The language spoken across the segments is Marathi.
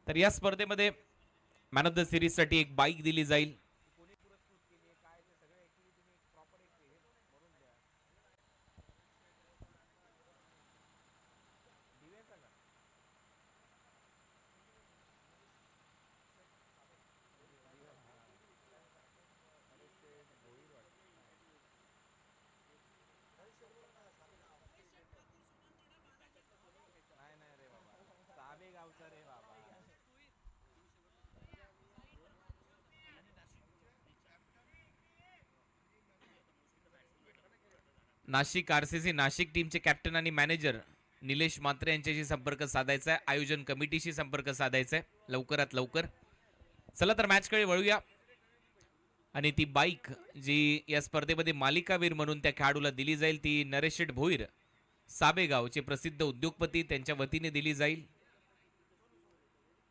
तर या स्पर्धेमध्ये मॅन ऑफ द सिरीज साठी एक बाईक दिली जाईल. नाशिक आरसीसी नाशिक टीमचे कॅप्टन आणि मॅनेजर निलेश मात्रे यांच्याशी संपर्क साधायचा आहे. आयोजन कमिटीशी संपर्क साधायचा आहे लवकरात लवकर. चला तर मॅचकडे वळूया. आणि ती बाईक जी या स्पर्धेमध्ये मालिकावीर म्हणून त्या खेळाडूला दिली जाईल ती नरेश शेठ भोईर साबेगावचे प्रसिद्ध उद्योगपती त्यांच्या वतीने दिली जाईल.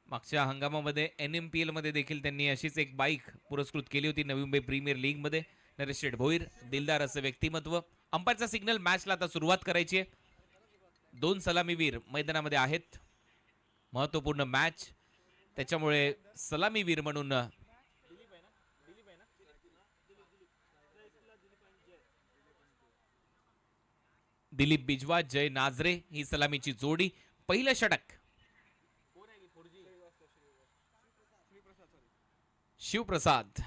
मागच्या हंगामामध्ये NMPL मध्ये देखील त्यांनी अशीच एक बाईक पुरस्कृत केली होती नवी मुंबई प्रीमियर लीग मध्ये. नरेश शेठ भोईर दिलदार असं व्यक्तिमत्व. अंपायरचा सिग्नल. मॅचला आता सुरुवात करायची आहे. 2 सलामीवीर मैदानामध्ये आहेत. महत्वपूर्ण मॅच त्याच्यामुळे सलामीवीर म्हणून दिलीप बिजवा जय नाझरे ही सलामीची जोडी. पहिलं षटक शिवप्रसाद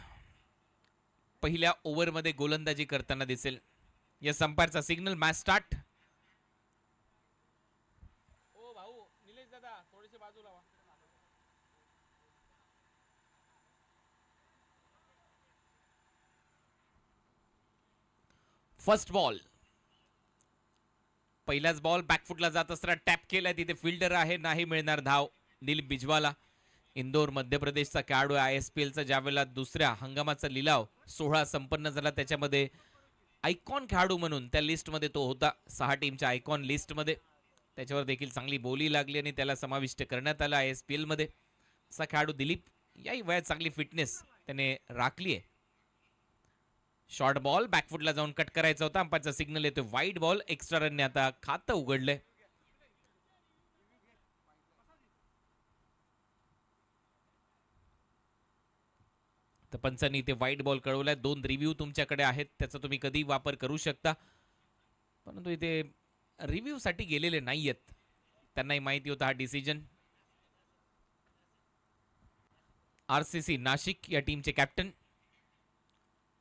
पहिल्या ओव्हरमध्ये गोलंदाजी करताना दिसेल. या अंपायरचा सिग्नल. Match start. First ball. पहिलाच बॉल बॅकफुटला जात असताना टॅप केलाय. तिथे फिल्डर आहे. नाही मिळणार धाव दिलीप बिजवाला. इंदोर मध्य प्रदेशचा खेळाडू ISPLचा ज्यावेळेला दुसऱ्या हंगामाचा लिलाव 16 संपन्न झाला त्याच्यामध्ये आयकॉन खेळाडू म्हणून त्या लिस्टमध्ये तो होता. 6 टीमच्या आयकॉन लिस्टमध्ये. त्याच्यावर देखील चांगली बोली लागली आणि त्याला समाविष्ट करण्यात आलं ISPL मध्ये. असा खेळाडू दिलीप. याही वयात चांगली फिटनेस त्याने राखली आहे. शॉर्ट बॉल बॅकफुटला जाऊन कट करायचा होता. अंपायरचा सिग्नल येतो वाईड बॉल. एक्स्ट्रा रनने आता खातं उघडलंय. तर पंचांनी इथे वाईट बॉल कळवलाय. 2 रिव्ह्यू तुमच्याकडे आहेत त्याचा तुम्ही कधी वापर करू शकता. परंतु इथे रिव्ह्यू साठी गेलेले नाहीयेत. त्यांनाही माहिती होता हा डिसिजन. RCC नाशिक या टीमचे कॅप्टन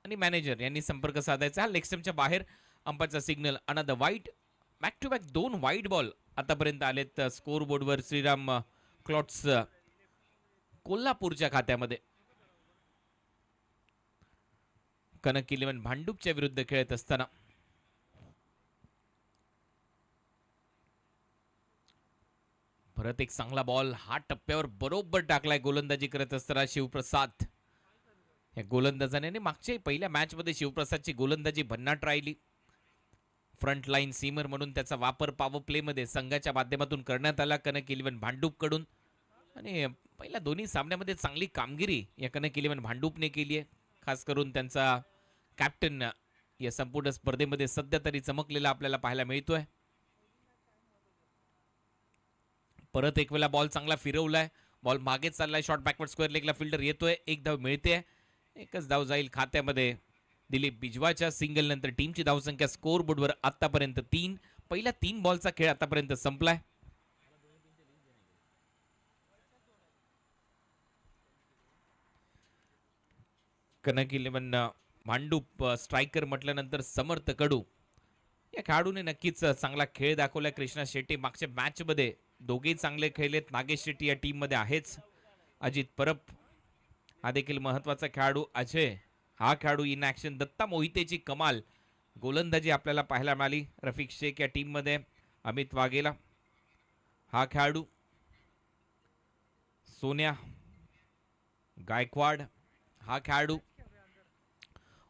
आणि मॅनेजर यांनी संपर्क साधायचा. हा लेगस्टम्पच्या बाहेर. अंपायरचा सिग्नल. अनदर वाईट. बॅक टू बॅक 2 वाईट बॉल आतापर्यंत आलेत स्कोर बोर्डवर श्रीराम क्लॉट्स कोल्हापूरच्या खात्यामध्ये. कनक 11 भांडूपच्या विरुद्ध खेळत असताना परत एक चांगला बॉल. हा टप्प्यावर बरोबर टाकलाय गोलंदाजी करत असताना शिवप्रसाद. या गोलंदाजाने मागच्या पहिल्या मॅच मध्ये शिवप्रसादची गोलंदाजी भन्नाट राहिली. फ्रंट लाईन सीमर म्हणून त्याचा वापर पॉवर प्ले मध्ये संघाच्या माध्यमातून करण्यात आला कनक 11 भांडूप कडून. आणि पहिल्या दोन्ही सामन्यामध्ये चांगली कामगिरी या कनक 11 भांडूपने केली आहे. खास करून त्यांचा कॅप्टन या संपूर्ण स्पर्धेमध्ये सध्या तरी चमकलेला आपल्याला पाहायला मिळतोय. परत एक वेळा बॉल चांगला फिरवलाय. बॉल मागे चाललाय. शॉर्ट बॅकवर्ड स्क्वेअर लेगला फिल्डर येतोय. एक धाव मिळते. एकच धाव जाईल खात्यामध्ये दिलीप बिजवाच्या सिंगल नंतर. टीमची धावसंख्या स्कोर बोर्डवर आतापर्यंत 3. पहिल्या 3 बॉलचा खेळ आतापर्यंत संपलाय. कनक 11 भांडूप स्ट्रायकर म्हटल्यानंतर समर्थ कडू या खेळाडूने नक्कीच चांगला खेळ दाखवलाय. कृष्णा शेट्टी मागच्या मॅच मध्ये दोघेही चांगले खेळलेत. नागेश शेट्टी या टीम मध्ये आहेच. अजित परब हा देखील महत्वाचा खेळाडू. अजय हा खेळाडू इन ॲक्शन. दत्ता मोहितेची कमाल गोलंदाजी आपल्याला पाहायला मिळाली. रफिक शेख या टीम मध्ये. अमित वाघेला हा खेळाडू. सोन्या गायकवाड हा खेळाडू.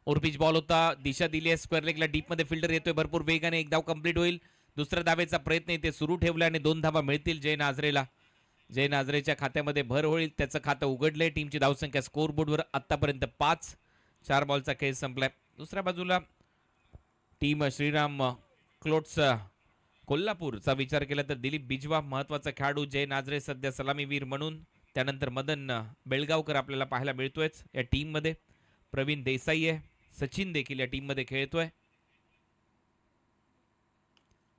ओरपिच बॉल होता. दिशा दिली आहे स्क्वेअर लेगला. डीप मध्ये फिल्डर येतोय भरपूर वेगाने. एक धाव कंप्लीट होईल. दुसऱ्या धावेचा प्रयत्न इथे सुरू ठेवला आणि 2 धावा मिळतील जय नाझरेला. जय नाझरेच्या खात्यामध्ये भर होईल. त्याचं खातं उघडलंय. टीमची धावसंख्या स्कोर बोर्डवर आतापर्यंत 5. 4 बॉलचा खेळ संपलाय. दुसऱ्या बाजूला टीम श्रीराम क्लोट्स कोल्हापूरचा विचार केला तर दिलीप बिजवा महत्वाचा खेळाडू. जय नाझरे सध्या सलामीवीर म्हणून त्यानंतर मदन बेळगावकर आपल्याला पाहायला मिळतोय या टीम मध्ये. प्रवीण देसाई आहे, सचिन देखील या टीम मध्ये खेळतोय.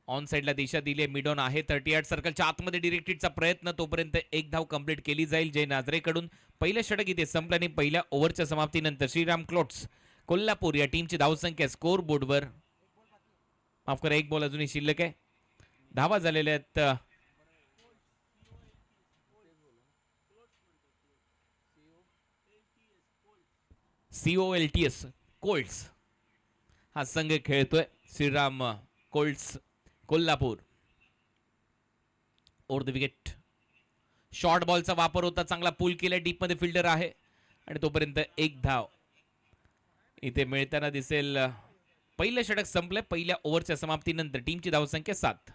ऑन साइडला दिशा दिली आहे, मिडॉन आहे 38 सर्कलच्या आतमध्ये डिरेक्टेडचा प्रयत्न, तोपर्यंत एक धाव कंप्लीट केली जाईल जय नाझरेकडून. पहिलं षटक इथे संपल्याने पहिल्या ओव्हरच्या समाप्तीनंतर श्रीराम क्लोट्स कोल्हापूर या टीमची धावसंख्या स्कोर बोर्डवर, माफ करा एक बॉल अजूनही शिल्लक आहे. धावा झालेल्या आहेत COLTS कोल्ट्स हा संघ खेळतोय. Shriram Colts Kolhapur. Over the wicket short बॉलचा वापर होता, चांगला पूल केलाय, डीप मध्ये फिल्डर आहे आणि तोपर्यंत एक धाव इथे मिळताना दिसेल. पहिलं षटक संपलंय पहिल्या ओव्हरच्या समाप्तीनंतर. टीमची धावसंख्या 7.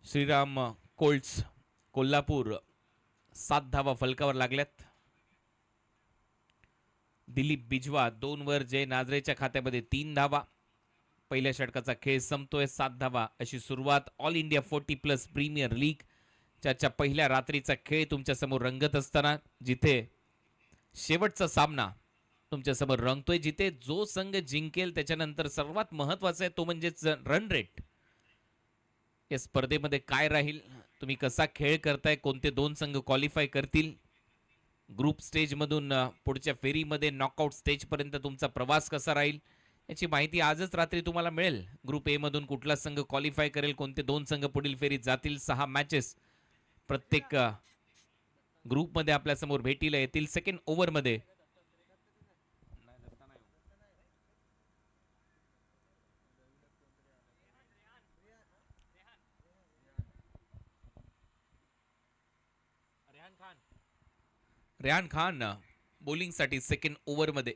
श्रीराम कोल्ट्स कोल्हापूर 7 धावा फलकावर लागल्यात. दिलीप बिजवा 2 वर, जय नाझरेच्या खात्यामध्ये 3 धावा. पहिल्या षटकाचा खेळ संपतोय, 7 धावा अशी सुरुवात. ऑल इंडिया 40+ प्रीमियर लीग च्या पहिल्या रात्रीचा खेळ तुमच्या समोर रंगत असताना, जिथे शेवटचा सामना तुमच्या समोर रंगतोय, जिथे जो संघ जिंकेल त्याच्यानंतर सर्वात महत्वाचा आहे तो म्हणजेच रन रेट. या स्पर्धेमध्ये काय राहील, तुम्ही कसा खेळ करताय, कोणते 2 संघ क्वालिफाय करतील, ग्रुप स्टेज मधून पुढच्या फेरीमध्ये नॉकआउट स्टेज पर्यंत तुमचा प्रवास कसा राहील, याची माहिती आजच रात्री तुम्हाला मिळेल. ग्रुप ए मधून कुठला संघ क्वालिफाय करेल, कोणते 2 संघ पुढील फेरीत जातील. 6 मॅचेस प्रत्येक ग्रुपमध्ये आपल्या समोर भेटीला येतील. सेकंड ओव्हरमध्ये रेहान खान बॉलिंगसाठी सेकंड ओव्हरमध्ये.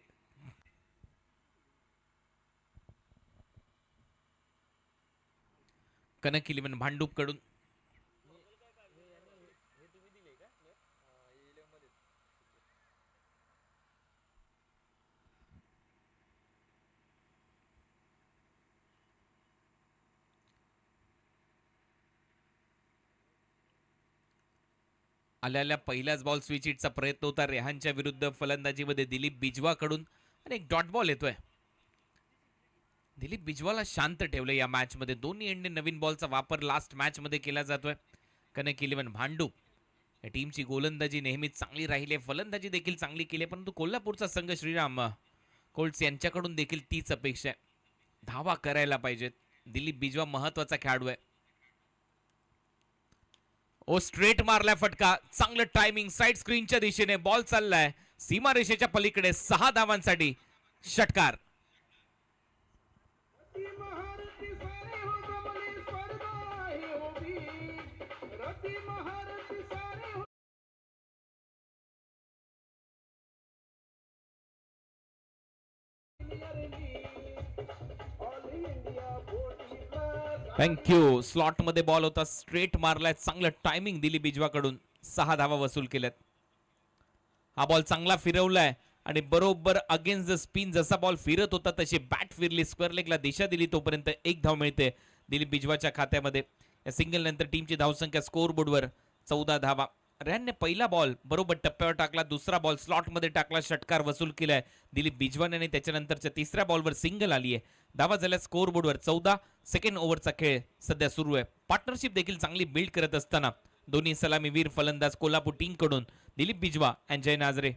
कनक 11 भांडूप कडून आल्याला पहिल्याच बॉल स्विच हिटचा प्रयत्न होता रेहानच्या विरुद्ध. फलंदाजीमध्ये दिलीप बिजवा कडून आणि एक डॉट बॉल येतोय. दिलीप बिजवाला शांत ठेवलं या मॅच मध्ये. दोन्ही एंडने नवीन बॉलचा वापर लास्ट मॅच मध्ये केला जातोय. कनक 11 भांडूप या टीमची गोलंदाजी नेहमीच चांगली राहिली, फलंदाजी देखील चांगली केली, परंतु कोल्हापूरचा संघ श्रीराम कोल्ट्स यांच्याकडून देखील तीच अपेक्षा आहे, धावा करायला पाहिजेत. दिलीप बिजवा महत्वाचा खेळाडू आहे. ओ स्ट्रेट मारलाय फटका, चांगलं टायमिंग, साइड स्क्रीनच्या दिशेने बॉल चाललाय सीमारेषेच्या पलीकडे. 6 धावांसाठी षटकार. थँक्यू. स्लॉट मध्ये बॉल होता, स्ट्रेट मारलाय, चांगलं टायमिंग दिली बिजवाकडून. 6 धावा वसूल केल्यात. हा बॉल चांगला फिरवलाय आणि बरोबर अगेन्स्ट द स्पिन जसा बॉल फिरत होता तशी बॅट फिरली, स्क्वेअर लेगला दिशा दिली, तोपर्यंत एक धाव मिळते दिलीप बिजवाच्या खात्यामध्ये. या सिंगल नंतर टीमची धावसंख्या स्कोर बोर्डवर 14 धावा. रेहानने पहिला बॉल बरोबर टप्प्यावर टाकला, दुसरा बॉल स्लॉट मध्ये टाकला, षटकार वसूल केलाय दिलीप बिजवाने आणि त्याच्यानंतरच्या तिसऱ्या बॉलवर सिंगल आली आहे. धावा झाल्या स्कोर बोर्डवर 14. सेकंड ओव्हरचा खेळ सध्या सुरू आहे. पार्टनरशिप देखील चांगली बिल्ड करत असताना दोन्ही सलामीवीर फलंदाज कोल्हापूर टीम कडून दिलीप बिजवा आणि जय नाझरे.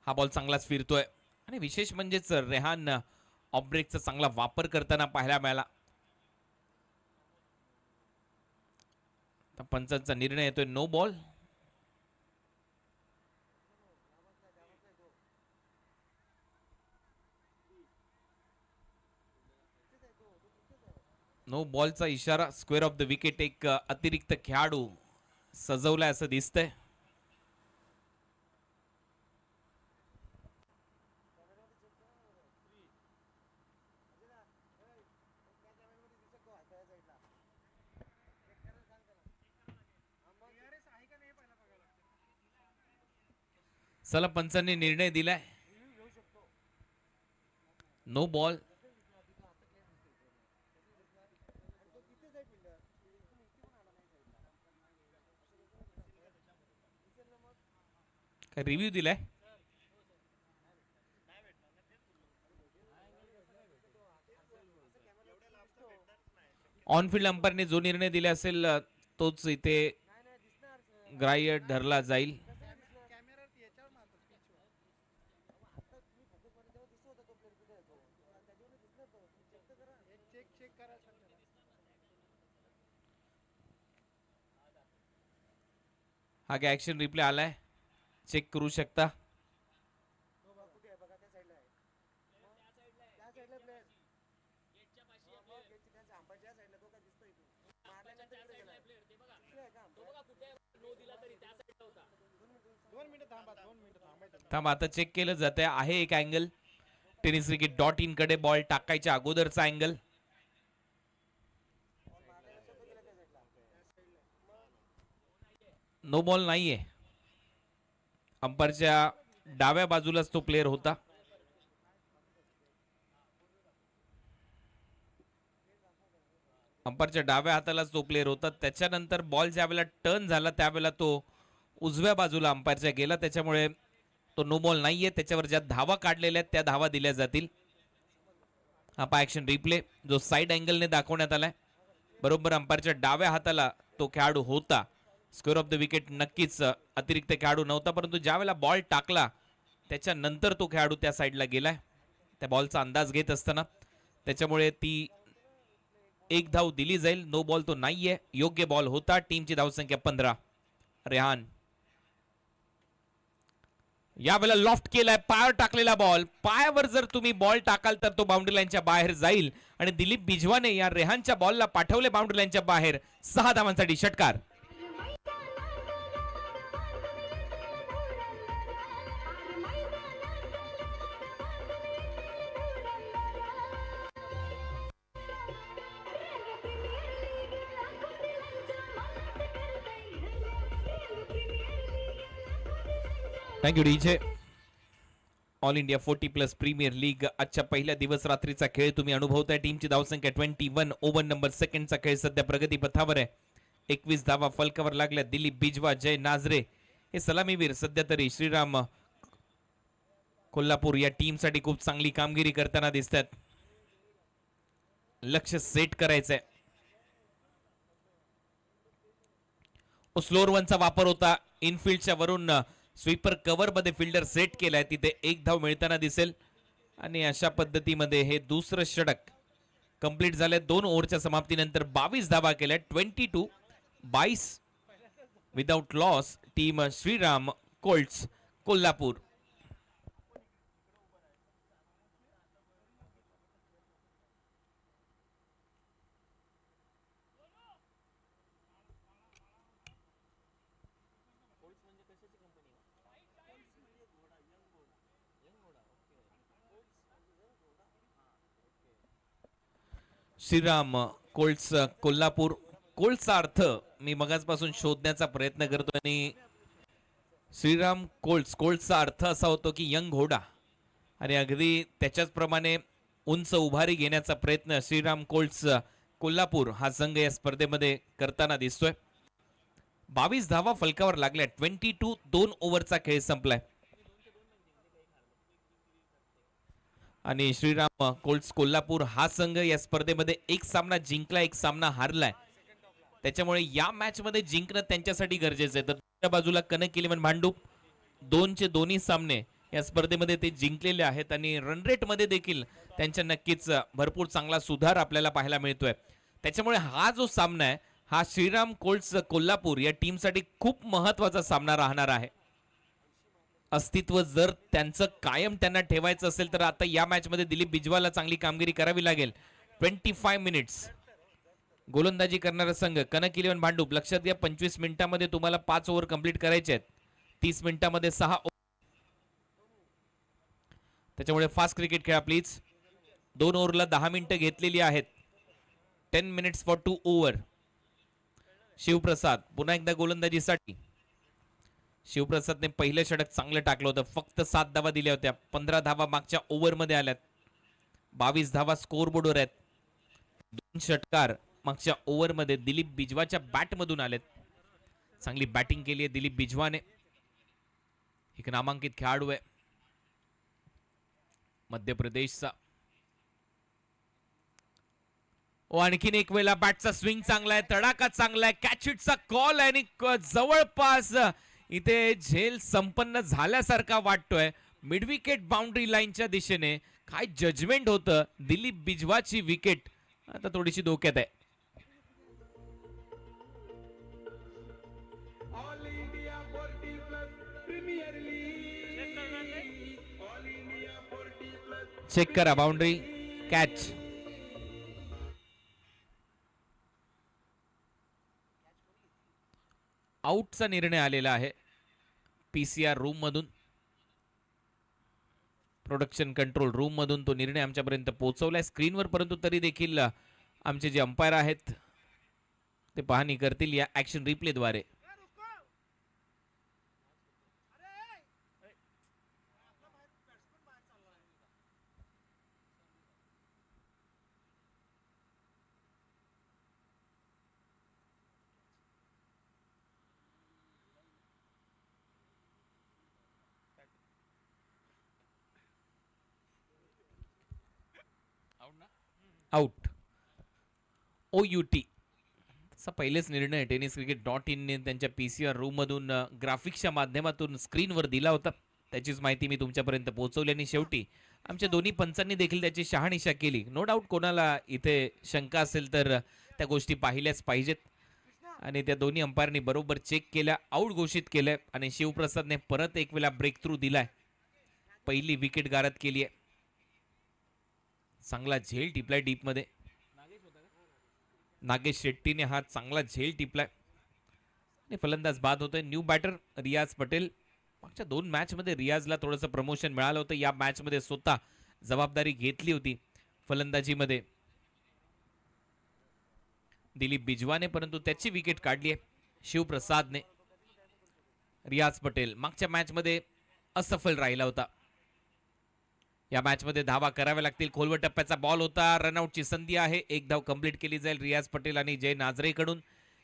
हा बॉल चांगलाच फिरतोय आणि विशेष म्हणजेच रेहान ऑफ ब्रेकचा चांगला वापर करताना पाहायला मिळाला. पंचांचा निर्णय येतोय नो बॉल. नो बॉलचा इशारा. Square of the wicket. एक अतिरिक्त खेळाडू सजवलाय असं दिसतंय. चला पंचांनी निर्णय दिलाय, नो बॉल. काय रिव्ह्यू दिलाय? ऑन फील्ड अंपायरने जो निर्णय दिला असेल तोच इथे ग्राह्य धरला जाईल. हा काय ऍक्शन रिप्ले आलाय, चेक करू शकता. थांबा, आता चेक केलं जाते. आहे एक अँगल टेनिस क्रिकेट .in कडे बॉल टाकायच्या अगोदरचा अँगल. नो बॉल नाहीये. अंपायरच्या डाव्या बाजूलाच तो प्लेअर होता. अंपायरच्या डाव्या हातालाच तो प्लेअर होता. त्याच्यानंतर बॉल ज्या वेळेला टर्न झाला त्यावेळेला तो उजव्या बाजूला अंपायरच्या गेला, त्याच्यामुळे तो नो बॉल नाहीये. त्याच्यावर ज्या धावा काढलेल्या आहेत त्या धावा दिल्या जातील. हा पा ऍक्शन रिप्ले जो साइड अँगलने दाखवण्यात आलाय. बरोबर अंपायरच्या डाव्या हाताला तो खेळाडू होता. स्क्वेअर ऑफ द विकेट नक्कीच अतिरिक्त खेळाडू नव्हता, परंतु ज्या वेळेला बॉल टाकला त्याच्यानंतर तो खेळाडू त्या साईडला गेलाय त्या बॉलचा अंदाज घेत असताना, त्याच्यामुळे ती एक धाव दिली जाईल. नो बॉल तो नाहीये, योग्य बॉल होता. टीमची धावसंख्या 15. रेहान यावेळेला लॉफ्ट केलाय, पायावर टाकलेला बॉल. पायावर जर तुम्ही बॉल टाकाल तर तो बाउंड्री लाईनच्या बाहेर जाईल आणि दिलीप बिजवाने या रेहानच्या बॉलला पाठवले बाउंड्री लाईनच्या बाहेर. 6 धावांसाठी षटकार. Thank you DJ. All India 40+ premier league आजच्या पहिल्या दिवस रात्रीचा खेळ तुम्ही अनुभवताय. टीमची धावसंख्या 21. ओव्हर नंबर सेकंडचा खेळ सध्या प्रगती पथावर आहे. 21 धावा फलकावर लागल्या. दिलीप बिजवा, जय नाझरे हे सलामीवीर सध्या तरी श्रीराम कोल्हापूर या टीम साठी खूप चांगली कामगिरी करताना दिसतात. लक्ष सेट करायचंय. स्लोअर वनचा वापर होता. इनफिल्डच्या वरून स्वीपर कव्हर मध्ये फिल्डर सेट केलाय, तिथे एक धाव मिळताना दिसेल आणि अशा पद्धतीमध्ये हे दुसरं षटक कंप्लीट झालंय. 2 ओव्हरच्या समाप्तीनंतर 22 धावा केल्या. 22 without loss. Team Shriram Colts Kolhapur. Shriram Colts Kolhapur. कोल्ट्सचा अर्थ मी मगाचपासून शोधण्याचा प्रयत्न करतो आणि श्रीराम कोल्ट्सचा अर्थ असा होतो की यंग घोडा, आणि अगदी त्याच्याच प्रमाणे उंच उभारी घेण्याचा प्रयत्न श्रीराम कोल्ट्स कोल्हापूर हा संघ या स्पर्धेमध्ये करताना दिसतोय. 22 धावा फलकावर लागल्या. 22. 2 ओव्हरचा खेळ संपलाय आणि श्रीराम कोल्ट्स कोल्हापूर हा संघ या स्पर्धेमध्ये एक सामना जिंकला, एक सामना हारलाय. त्याच्यामुळे या मॅच मध्ये जिंकणं त्यांच्यासाठी गरजेचं आहे. तर दुसऱ्या बाजूला कनक इलेव्हन भांडूप 2चे दोन्ही सामने या स्पर्धेमध्ये ते जिंकलेले आहेत आणि रन रेट मध्ये देखील त्यांच्या नक्कीच भरपूर चांगला सुधार आपल्याला पाहायला मिळतोय. त्याच्यामुळे हा जो सामना आहे हा श्रीराम कोल्ट्स कोल्हापूर या टीमसाठी खूप महत्वाचा सामना राहणार आहे. अस्तित्व जर त्यांचं कायम त्यांना ठेवायचं असेल तर आता या मॅच मध्ये दिलीप बिजवाला चांगली कामगिरी करावी लागेल. 25 मिनिट्स गोलंदाजी करणारा संघ कनक इलेव्हन भांडूप. लक्षात घ्या 25 मिनिटांमध्ये तुम्हाला 5 ओव्हर कंप्लीट करायचे आहेत. 30 मिनिटांमध्ये 6. त्याच्यामुळे फास्ट क्रिकेट खेळा प्लीज. 2 ओव्हरला 10 मिनिटं घेतलेली आहेत. 10 मिनिट्स फॉर 2 ओव्हर. शिवप्रसाद पुन्हा एकदा गोलंदाजीसाठी. शिवप्रसादने पहिलं षटक चांगलं टाकलं होतं. फक्त 7 धावा दिल्या होत्या. 15 धावा मागच्या ओव्हरमध्ये आल्यात. 22 धावा स्कोर बोर्डवर आहेत. 2 षटकार मागच्या ओव्हरमध्ये दिलीप बिजवाच्या बॅटमधून आलेत. चांगली बॅटिंग केली आहे दिलीप बिजवाने. एक नामांकित खेळाडू आहे मध्य प्रदेशचा. आणखीन एक वेळा बॅटचा स्विंग चांगला आहे, तडाखा चांगला आहे, कॅच हिटचा कॉल आहे आणि जवळपास इथे झेल संपन्न झाल्यासारखा वाटतोय. मिड विकेट बाउंड्री लाईनच्या दिशेने काय जजमेंट होतं. दिलीप बिजवाची विकेट आता थोडीशी धोक्यात आहे. चेक करा बाउंड्री, कॅच. आउटचा निर्णय आलेला आहे पीसीआर रूम मधून, प्रोडक्शन कंट्रोल रूम मधून तो निर्णय आमच्यापर्यंत पोहोचवलाय स्क्रीनवर. परंतु तरी देखील आमचे जे अंपायर आहेत ते पाहणी करतील या ऍक्शन रिप्लेद्वारे. आउट. OUT असा पहिलेच निर्णय टेनिस क्रिकेट .in त्यांच्या पीसीआर रूम मधून ग्राफिक्सच्या माध्यमातून स्क्रीनवर दिला होता. त्याचीच माहिती मी तुमच्यापर्यंत पोहोचवली आणि शेवटी आमच्या दोन्ही पंचांनी देखील त्याची शहानिशा केली. नो डाऊट कोणाला इथे शंका असेल तर त्या गोष्टी पाहिल्याच पाहिजेत आणि त्या दोन्ही अंपायरनी बरोबर चेक केल्या, आउट घोषित केलंय आणि शिवप्रसादने परत एक वेळा ब्रेक थ्रू दिलाय. पहिली विकेट गारद केली आहे. चांगला झेल टिपलाय डीप मध्ये. नागेश शेट्टीने हा चांगला झेल टिपलाय आणि फलंदाज बाद होतोय. न्यू बॅटर रियाज पटेल. मागच्या 2 मॅच मध्ये रियाजला थोडंसं प्रमोशन मिळालं होतं. या मॅच मध्ये स्वतः जबाबदारी घेतली होती फलंदाजीमध्ये दिलीप बिजवाने, परंतु त्याची विकेट काढली आहे शिवप्रसादने. रियाज पटेल मागच्या मॅच मध्ये असफल राहिला होता. या मॅच मध्ये धावा कराव्या लागतील. खोलवर टप्प्याचा बॉल होता, रनआउटची संधी आहे. एक धाव कंप्लीट केली जाईल रियाज पटेल आणि जय नाझरेकडून.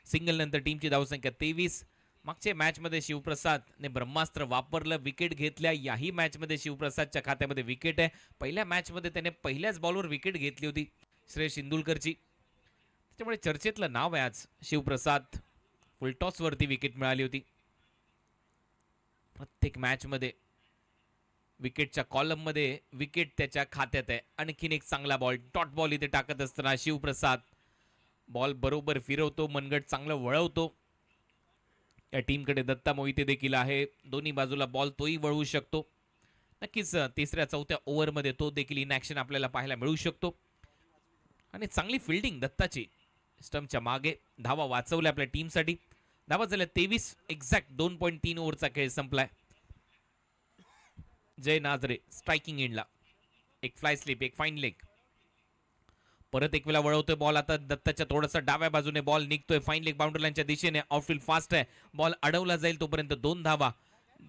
सिंगल नंतर टीमची धावसंख्या 23. मागच्या मॅच मध्ये शिवप्रसादने ब्रह्मास्त्र वापरलं, विकेट घेतल्या. याही मॅच मध्ये शिवप्रसादच्या खात्यामध्ये विकेट आहे. पहिल्या मॅच मध्ये त्याने पहिल्याच बॉलवर विकेट घेतली होती श्रेयस इंदुलकरची. त्याच्यामुळे चर्चेतलं नाव आहे आज शिवप्रसाद. फुलटॉस वरती विकेट मिळाली होती. प्रत्येक मॅच मध्ये विकेटच्या कॉलम मध्ये विकेट त्याच्या खात्यात आहे. आणखीन एक चांगला बॉल, डॉट बॉल इथे टाकत असताना शिवप्रसाद बॉल बरोबर फिरवतो, मनगट चांगलं वळवतो. या टीमकडे दत्ता मोहिते देखील आहे. दोन्ही बाजूला बॉल तोही वळवू शकतो. नक्कीच तिसऱ्या चौथ्या ओव्हरमध्ये तो देखील इन ऍक्शन आपल्याला पाहायला मिळू शकतो. आणि चांगली फिल्डिंग दत्ताची स्टंपच्या मागे. धावा वाचवल्या आपल्या टीमसाठी. धावा झाल्या 23. एक्झॅक्ट 2.3 ओव्हरचा खेळ संपलाय. जय नाझरे स्ट्रायकिंग एंडला. एक फ्लाय स्लिप, एक फाईन लेग. परत एक वेळा वळवतोय बॉल. आता दत्ताच्या थोडासा डाव्या बाजूने बॉल निघतोय फाईन लेग बाउंड्री लाईनच्या दिशेने. आउटफील्ड फास्ट आहे, बॉल अडवला जाईल तोपर्यंत 2 धावा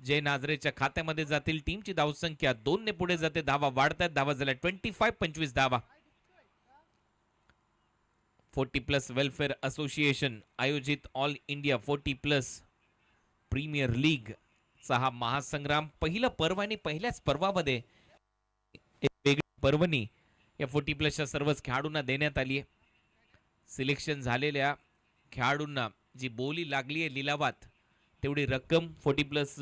जय नाझरेच्या खात्यामध्ये जातील. टीमची धावसंख्या 2 ने पुढे जाते. धावा वाढतात. धावा झाल्या 25 धावा. 40+ वेलफेअर असोसिएशन आयोजित ऑल इंडिया 40+ प्रीमियर लीग चा हा महासंग्राम. पहिलं पर्व आणि पहिल्याच पर्वामध्ये एक वेगळी पर्वणी या 40+च्या सर्वच खेळाडूंना देण्यात आली आहे. सिलेक्शन झालेल्या खेळाडूंना जी बोली लागली आहे लिलावात तेवढी रक्कम 40+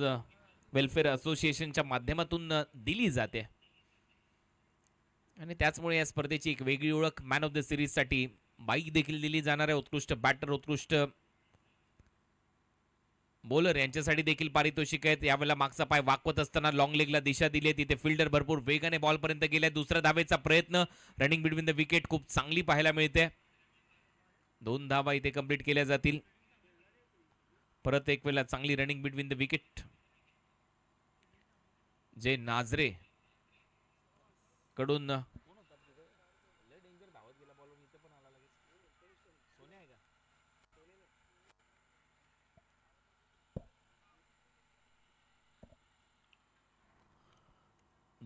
वेलफेअर असोसिएशनच्या माध्यमातून दिली जाते. आणि त्याचमुळे या स्पर्धेची एक वेगळी ओळख. मॅन ऑफ द सिरीज साठी बाईक देखील दिली जाणार आहे. उत्कृष्ट बॅटर, उत्कृष्ट बॉलर यांच्यासाठी देखील पारितोषिक आहेत. यावेळेला मागचा पाय वाकवत असताना लॉंग लेगला दिशा दिली आहे. तिथे फिल्डर भरपूर वेगाने बॉल पर्यंत गेलाय. दुसऱ्या धावेचा प्रयत्न, रनिंग बिटवीन द विकेट खूप चांगली पाहायला मिळते. 2 धावा इथे कंप्लीट केल्या जातील. परत एक वेळा चांगली रनिंग बिटवीन द विकेट जे नाझरे कडून.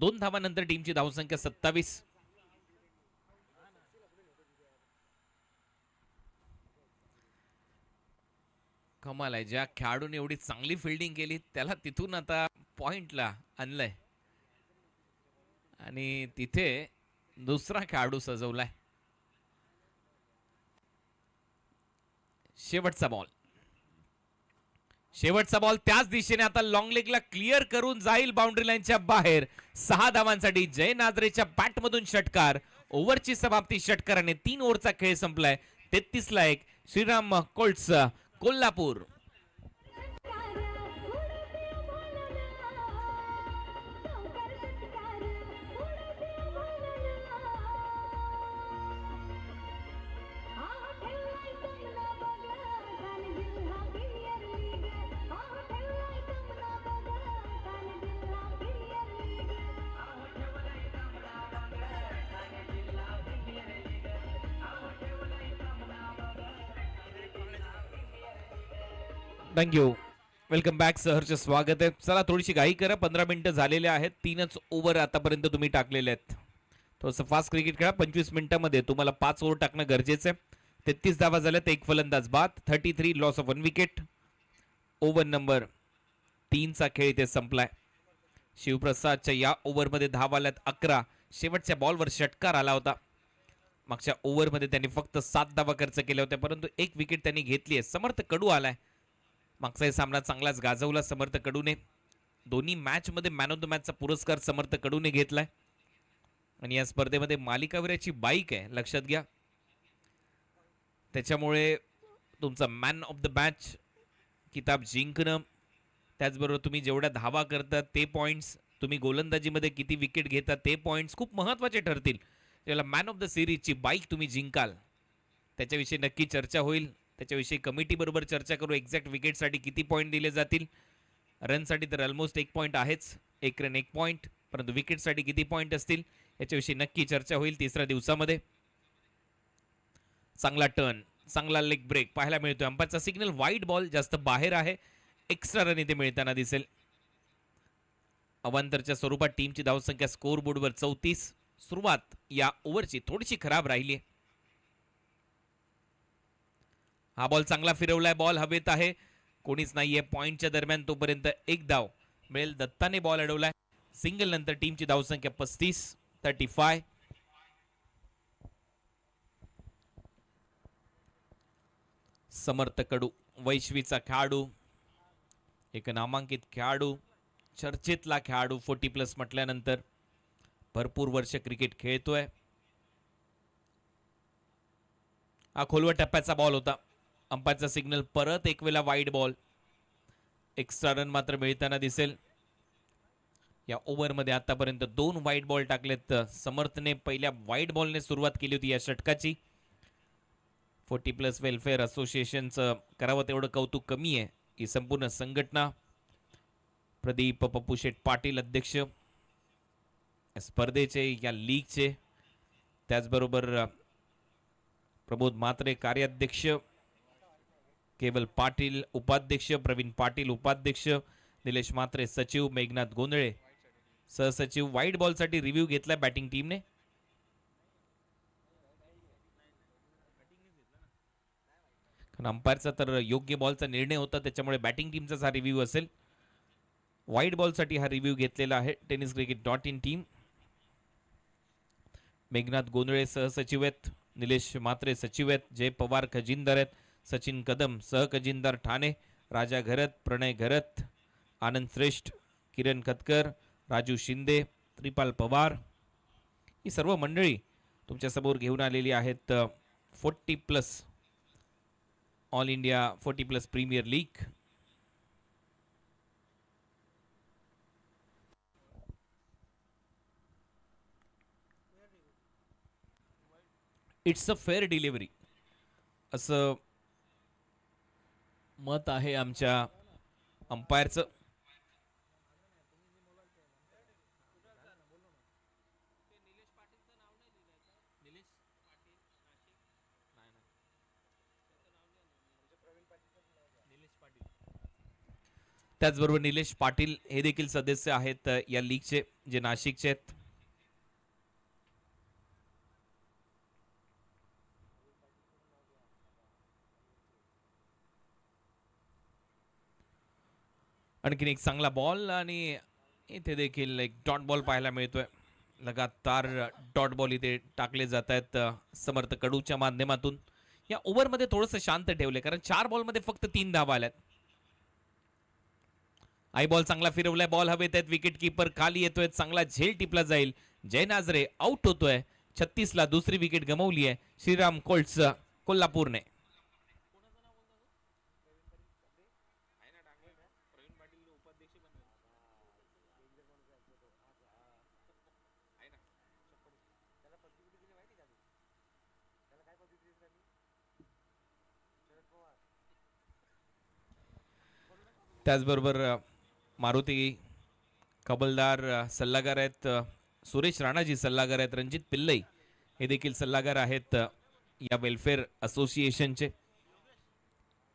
2 धावांनंतर टीमची धावसंख्या 27. कमाल आहे, ज्या खेळाडूने एवढी चांगली फिल्डिंग केली त्याला तिथून आता पॉइंटला आणलंय आणि तिथे दुसरा खेळाडू सजवलाय. शेवटचा बॉल त्याच दिशेने आता लॉंग लेगला क्लिअर करून जाईल बाउंड्री लाईनच्या बाहेर. 6 धावांसाठी जय नाजरेच्या बॅटमधून षटकार. ओव्हरची समाप्ती षटकाराने. 3 ओव्हरचा खेळ संपलाय. 33-1 Shriram Colts Kolhapur. Thank you. Welcome back. सहर्ष स्वागत आहे. चला थोडीशी घाई करा. 15 मिनिटं झालेले आहेत. 3च ओव्हर आतापर्यंत तुम्ही टाकलेले आहेत. थोडंसं फास्ट क्रिकेट खेळा. 25 मिनिटांमध्ये तुम्हाला 5 ओव्हर टाकणं गरजेचं आहे. 33 धावा झाल्यात. 1 फलंदाज बाद. 33 loss of 1 wicket. Over number 3चा खेळ इथे संपलाय. शिवप्रसादच्या या ओव्हरमध्ये धावा आल्यात 11. शेवटच्या बॉलवर षटकार आला होता. मागच्या ओव्हरमध्ये त्यांनी फक्त 7 धावा खर्च केल्या होत्या, परंतु 1 विकेट त्यांनी घेतली आहे. समर्थ कडू आलाय. मागचा सामना चांगलाच गाजवला समर्थ कडूने. दोन्ही मॅच मध्ये मॅन ऑफ द मॅचचा पुरस्कार समर्थ कडूने घेतलाय आणि या स्पर्धेमध्ये मालिकावीराची बाईक आहे, लक्षात घ्या. त्याच्यामुळे तुमचा मॅन ऑफ द मॅच किताब जिंकणं, त्याचबरोबर तुम्ही जेवढ्या धावा करता ते पॉइंट्स, तुम्ही गोलंदाजीमध्ये किती विकेट घेता ते पॉइंट्स खूप महत्त्वाचे ठरतील. त्याला मॅन ऑफ द सिरीजची बाईक तुम्ही जिंकाल, त्याच्याविषयी नक्की चर्चा होईल. त्याच्याविषयी कमिटी बरोबर चर्चा करू. एक्झॅक्ट विकेटसाठी किती पॉईंट दिले जातील. रनसाठी तर ऑलमोस्ट 1 पॉईंट आहेच, 1 रन 1 पॉईंट, परंतु विकेटसाठी किती पॉईंट असतील याच्याविषयी नक्की चर्चा होईल 3ऱ्या दिवसामध्ये. चांगला टर्न, चांगला लेग ब्रेक पाहायला मिळतोय. अंपायरचा सिग्नल वाईड बॉल जास्त बाहेर आहे. एक्स्ट्रा रन इथे मिळताना दिसेल. अवांतरच्या स्वरूपात टीमची धावसंख्या स्कोर बोर्डवर 34. सुरुवात या ओव्हरची थोडीशी खराब राहिली. हा बॉल चांगला फिरवलाय. बॉल हवेत आहे, कोणीच नाहीये पॉइंटच्या दरम्यान. तोपर्यंत 1 धाव मिळेल. दत्ताने बॉल अडवलाय. सिंगल नंतर टीमची धावसंख्या 35. समर्थ कडू वैश्वीचा खेळाडू, एक नामांकित खेळाडू, चर्चेतला खेळाडू. 40+ म्हटल्यानंतर भरपूर वर्ष क्रिकेट खेळतोय. हा खोलवर टप्प्याचा बॉल होता. अंपायरचा सिग्नल परत एक वेळा वाईड बॉल. एक्स्ट्रा रन मात्र मिळताना दिसेल. या ओव्हरमध्ये आतापर्यंत 2 वाईड बॉल टाकलेत. समर्थने पहिल्या वाईड बॉलने सुरुवात केली होती या षटकाची. 40+ वेलफेअर असोसिएशनचं करावं तेवढं कौतुक कमी आहे. ही संपूर्ण संघटना, प्रदीप पप्पूशेठ पाटील अध्यक्ष स्पर्धेचे, या लीगचे, त्याचबरोबर प्रबोध मात्रे कार्याध्यक्ष, केवल पाटील उपाध्यक्ष, प्रवीण पाटील उपाध्यक्ष, निलेश मात्रे सचिव, मेघनाथ गोंधळे सहसचिव. वाईड बॉलसाठी रिव्ह्यू घेतला बॅटिंग टीमने. कारण अंपायरचा तर योग्य बॉलचा निर्णय होता, त्याच्यामुळे बॅटिंग टीमचाच हा रिव्ह्यू असेल. वाईड बॉलसाठी हा रिव्ह्यू घेतलेला आहे. tenniscricket.in team. मेघनाथ गोंधळे सहसचिव आहेत, निलेश मात्रे सचिव आहेत, जय पवार खजिनदार आहेत, सचिन कदम सहखजिनदार ठाणे, राजा घरत, प्रणय घरत, आनंद श्रेष्ठ, किरण खतकर, राजू शिंदे, त्रिपाल पवार, ही सर्व मंडळी तुमच्यासमोर घेऊन आलेली आहेत 40+ all India 40+ premier league. It's a fair delivery असं मत आहे आमच्या अंपायरचं. त्याचबरोबर निलेश पाटील हे देखील सदस्य आहेत या लीगचे, जे नाशिकचे आहेत. आणखीन एक चांगला बॉल आणि इथे देखील एक डॉट बॉल पाहायला मिळतोय. लगातार डॉट बॉल इथे टाकले जात आहेत समर्थ कडूच्या माध्यमातून. या ओव्हरमध्ये थोडंसं शांत ठेवले, कारण 4 बॉलमध्ये फक्त 3 धावा आल्यात. आई बॉल चांगला फिरवलाय, बॉल हवेत आहेत, विकेट कीपर खाली येतोय, चांगला झेल टिपला जाईल. जय नाझरे आउट होतोय. 36 ला दुसरी विकेट गमावली आहे श्रीराम कोल्ट्स कोल्हापूरने. त्याचबरोबर मारुती कबलदार सल्लागार आहेत, सुरेश राणाजी सल्लागार आहेत, रणजित पिल्लई हे देखील सल्लागार आहेत या वेलफेअर असोसिएशनचे.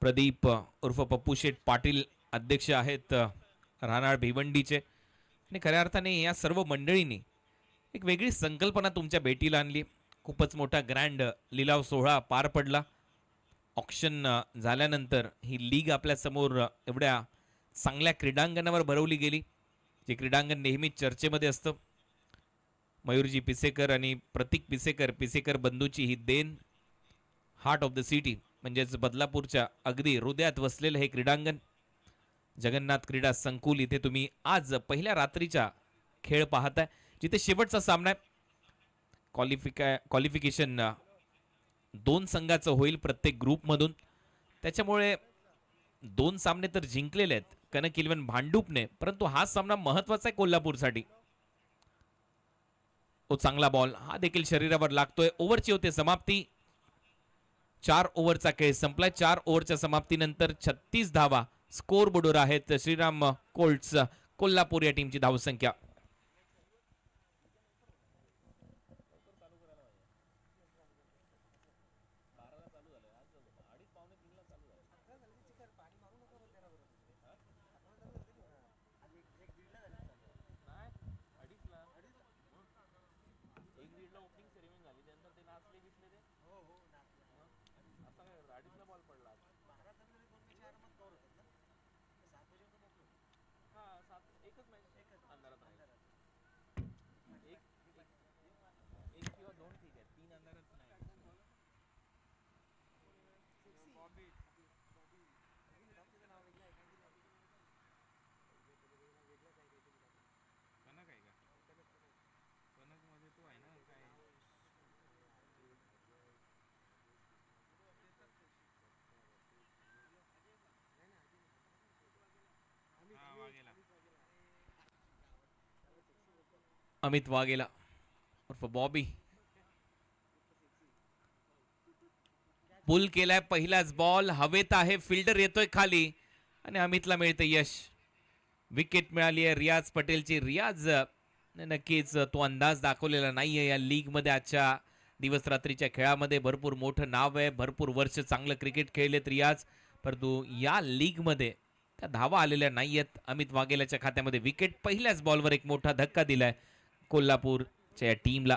प्रदीप उर्फ पप्पू शेठ पाटील अध्यक्ष आहेत राहणार भिवंडीचे. आणि खऱ्या अर्थाने या सर्व मंडळींनी एक वेगळी संकल्पना तुमच्या भेटीला आणली. खूपच मोठा ग्रँड लिलाव सोहळा पार पडला. ऑक्शन झाल्यानंतर ही लीग आपल्या समोर एवढ्या चांगल्या क्रीडांगणावर भरवली गेली, जे क्रीडांगण नेहमीच चर्चेमध्ये असतं. मयूरजी पिसेकर आणि प्रतीक पिसेकर, पिसेकर बंधूची ही देण, हार्ट ऑफ द सिटी म्हणजेच बदलापूरच्या अगदी हृदयात वसलेलं हे क्रीडांगण, जगन्नाथ क्रीडा संकुल. इथे तुम्ही आज पहिल्या रात्रीचा खेळ पाहताय, जिथे शेवटचा सामना क्वालिफिकेशन 2 संघाचं होईल प्रत्येक ग्रुपमधून. त्याच्यामुळे 2 सामने तर जिंकलेले आहेत कनक इलेव्हन भांडूपने, परंतु हा सामना महत्वाचा आहे कोल्हापूरसाठी. तो चांगला बॉल हा देखील शरीरावर लागतोय. ओव्हरची होते समाप्ती. 4 ओव्हरचा खेळ संपलाय. 4 ओव्हरच्या समाप्तीनंतर 36 धावा स्कोर बोर्डवर आहेत श्रीराम कोल्ट्स कोल्हापूर या टीमची धावसंख्या. अमित वाघेला उर्फ बॉबी पुल केलाय. पहिलाच बॉल हवेत आहे, फिल्डर येतोय खाली आणि अमितला मिळते यश. विकेट मिळाली आहे रियाज पटेलची. रियाज नक्कीच तो अंदाज दाखवलेला नाहीये या लीग मध्ये. आजच्या दिवस रात्रीच्या खेळामध्ये भरपूर मोठं नाव आहे, भरपूर वर्ष चांगलं क्रिकेट खेळलेत रियाज, परंतु या लीग मध्ये त्या धावा आलेल्या नाहीयेत. अमित वाघेलाच्या खात्यामध्ये विकेट. पहिल्याच बॉलवर एक मोठा धक्का दिलाय कोल्हापूरच्या या टीमला.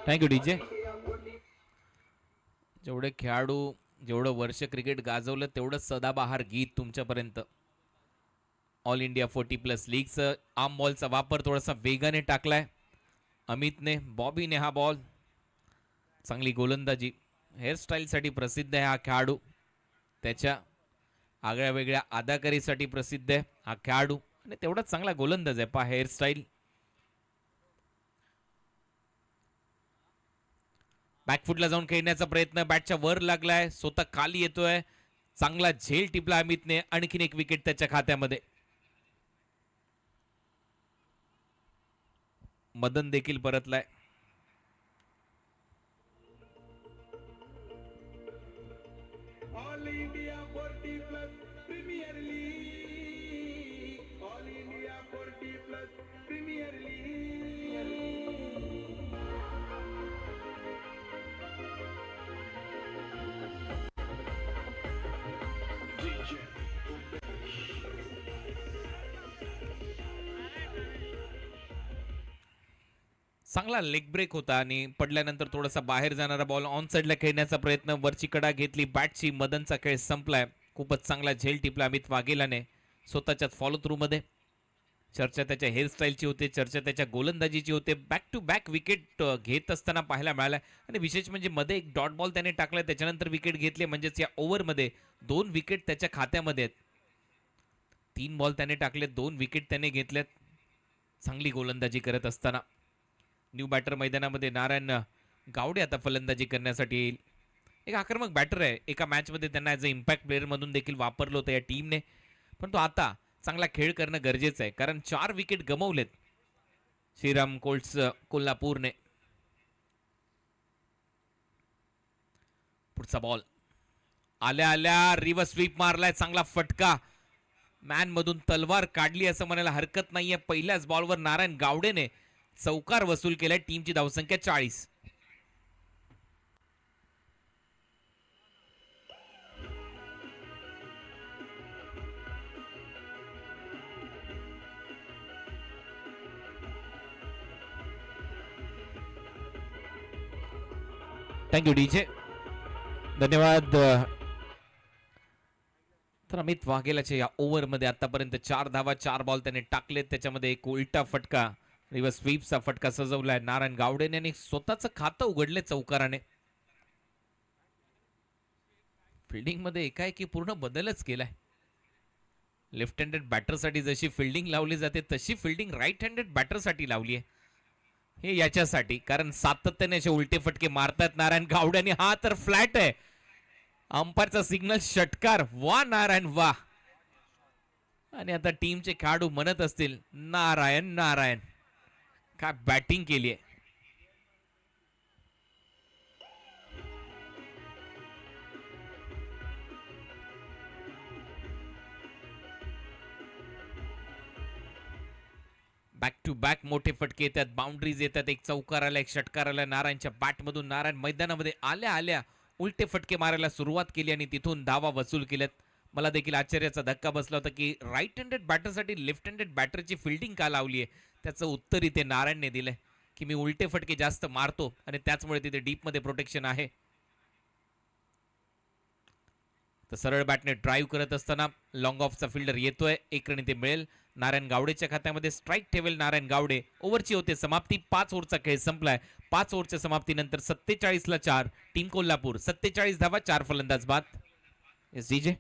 Thank you DJ. जेवढे खेळाडू, जेवढं वर्ष क्रिकेट गाजवलं, तेवढं सदाबहार गीत तुमच्यापर्यंत. ऑल इंडिया 40+ लीगचं आर्म बॉलचा वापर थोडासा वेगाने टाकलाय अमितने. बॉबीने हा बॉल, चांगली गोलंदाजी, हेअरस्टाईलसाठी प्रसिद्ध आहे हा खेळाडू, त्याच्या आगळ्या वेगळ्या अदाकारीसाठी प्रसिद्ध आहे हा खेळाडू, आणि तेवढाच चांगला गोलंदाज आहे. पहा हेअरस्टाईल, बॅकफुटला जाऊन खेळण्याचा प्रयत्न, बॅटच्या वर लागलाय, स्वतः खाली येतोय, चांगला झेल टिपला अमितने, आणखीन एक विकेट त्याच्या खात्यामध्ये. मदन देखील परतलाय. All India 40 plus premier league, all India 40 plus premier league. चांगला लेग ब्रेक होता आणि पडल्यानंतर थोडासा बाहेर जाणारा बॉल ऑन साइडला खेळण्याचा प्रयत्न, वरची कडा घेतली बॅटची. मदनचा खेळ संपलाय. खूपच चांगला झेल टिपला अमित वाघेलाने स्वतःच्याच फॉलो थ्रू मध्ये. चर्चा त्याच्या हेअरस्टाईलची होते, चर्चा त्याच्या गोलंदाजीची होते. बॅक टू बॅक विकेट घेत असताना पाहायला मिळाला आणि विशेष म्हणजे मध्ये एक डॉट बॉल त्याने टाकला, त्याच्यानंतर विकेट घेतले. म्हणजेच या ओव्हरमध्ये 2 विकेट त्याच्या खात्यामध्ये आहेत. 3 बॉल त्याने टाकले, 2 विकेट त्याने घेतल्यात चांगली गोलंदाजी करत असताना. न्यू बॅटर मैदानामध्ये नारायण गावडे आता फलंदाजी करण्यासाठी येईल. एक आक्रमक बॅटर आहे. एका मॅचमध्ये त्यांना ॲज अ इम्पॅक्ट प्लेअर म्हणून देखील वापरलं होतं या टीमने, पण तो आता चांगला खेळ करणं गरजेचं आहे, कारण 4 विकेट गमावलेत श्रीराम कोल्ट्स कोल्हापूरने. पुढचा बॉल आल्या आल्या रिव्हर्स स्वीप मारलाय, चांगला फटका. मॅन मधून तलवार काढली असं म्हणायला हरकत नाहीये. पहिल्याच बॉलवर नारायण गावडेने चौकार वसूल केलाय. टीमची धावसंख्या 40. थँक्यू डीजे, धन्यवाद. तर अमित वाघेलाच्या या ओव्हरमध्ये आतापर्यंत 4 धावा, 4 बॉल त्याने टाकलेत. त्याच्यामध्ये एक उलटा फटका, रिव्हर्स स्वीपचा फटका सजवलाय नारायण गावडेने आणि स्वतःचं खातं उघडले चौकाराने. फिल्डिंग मध्ये एकाएकी पूर्ण बदलच केलाय. लेफ्ट हँडेड बॅटरसाठी जशी फिल्डिंग लावली जाते तशी फिल्डिंग राईट हँडेड बॅटरसाठी लावली आहे. हे याच्यासाठी कारण सातत्याने असे उलटे फटके मारतात नारायण गावडेने. हा तर फ्लॅट आहे. अंपायरचा सिग्नल षटकार. वा नारायण वा. आणि आता टीमचे खेळाडू म्हणत असतील नारायण नारायण, काय बॅटिंग केली आहे. बॅक टू बॅक मोठे फटके येतात, बाउंड्रीज येतात. एक चौकार आला, एक षटकार आला नारायणच्या बॅटमधून. नारायण मैदानामध्ये आल्या आल्या उलटे फटके मारायला सुरुवात केली आणि तिथून धावा वसूल केल्यात. मला देखील आश्चर्याचा धक्का बसला होता की राईट हँडेड बॅटरसाठी लेफ्ट हँडेड बॅटरची फिल्डिंग का लावली आहे. त्याचं उत्तर इथे नारायणने दिलंय की मी उलटे फटके जास्त मारतो आणि त्याचमुळे तिथे डीपमध्ये प्रोटेक्शन आहे. तर सरळ बॅटने ड्राईव्ह करत असताना लॉंग ऑफचा फिल्डर येतोय. एक रन इथे मिळेल. नारायण गावडेच्या खात्यामध्ये स्ट्राईक ठेवेल नारायण गावडे. ओव्हरची होते समाप्ती. 5 ओव्हरचा खेळ संपलाय. 5 ओव्हरच्या समाप्तीनंतर 47ला 4. टीम कोल्हापूर 47 धावा, 4 फलंदाज बाद. S DJ.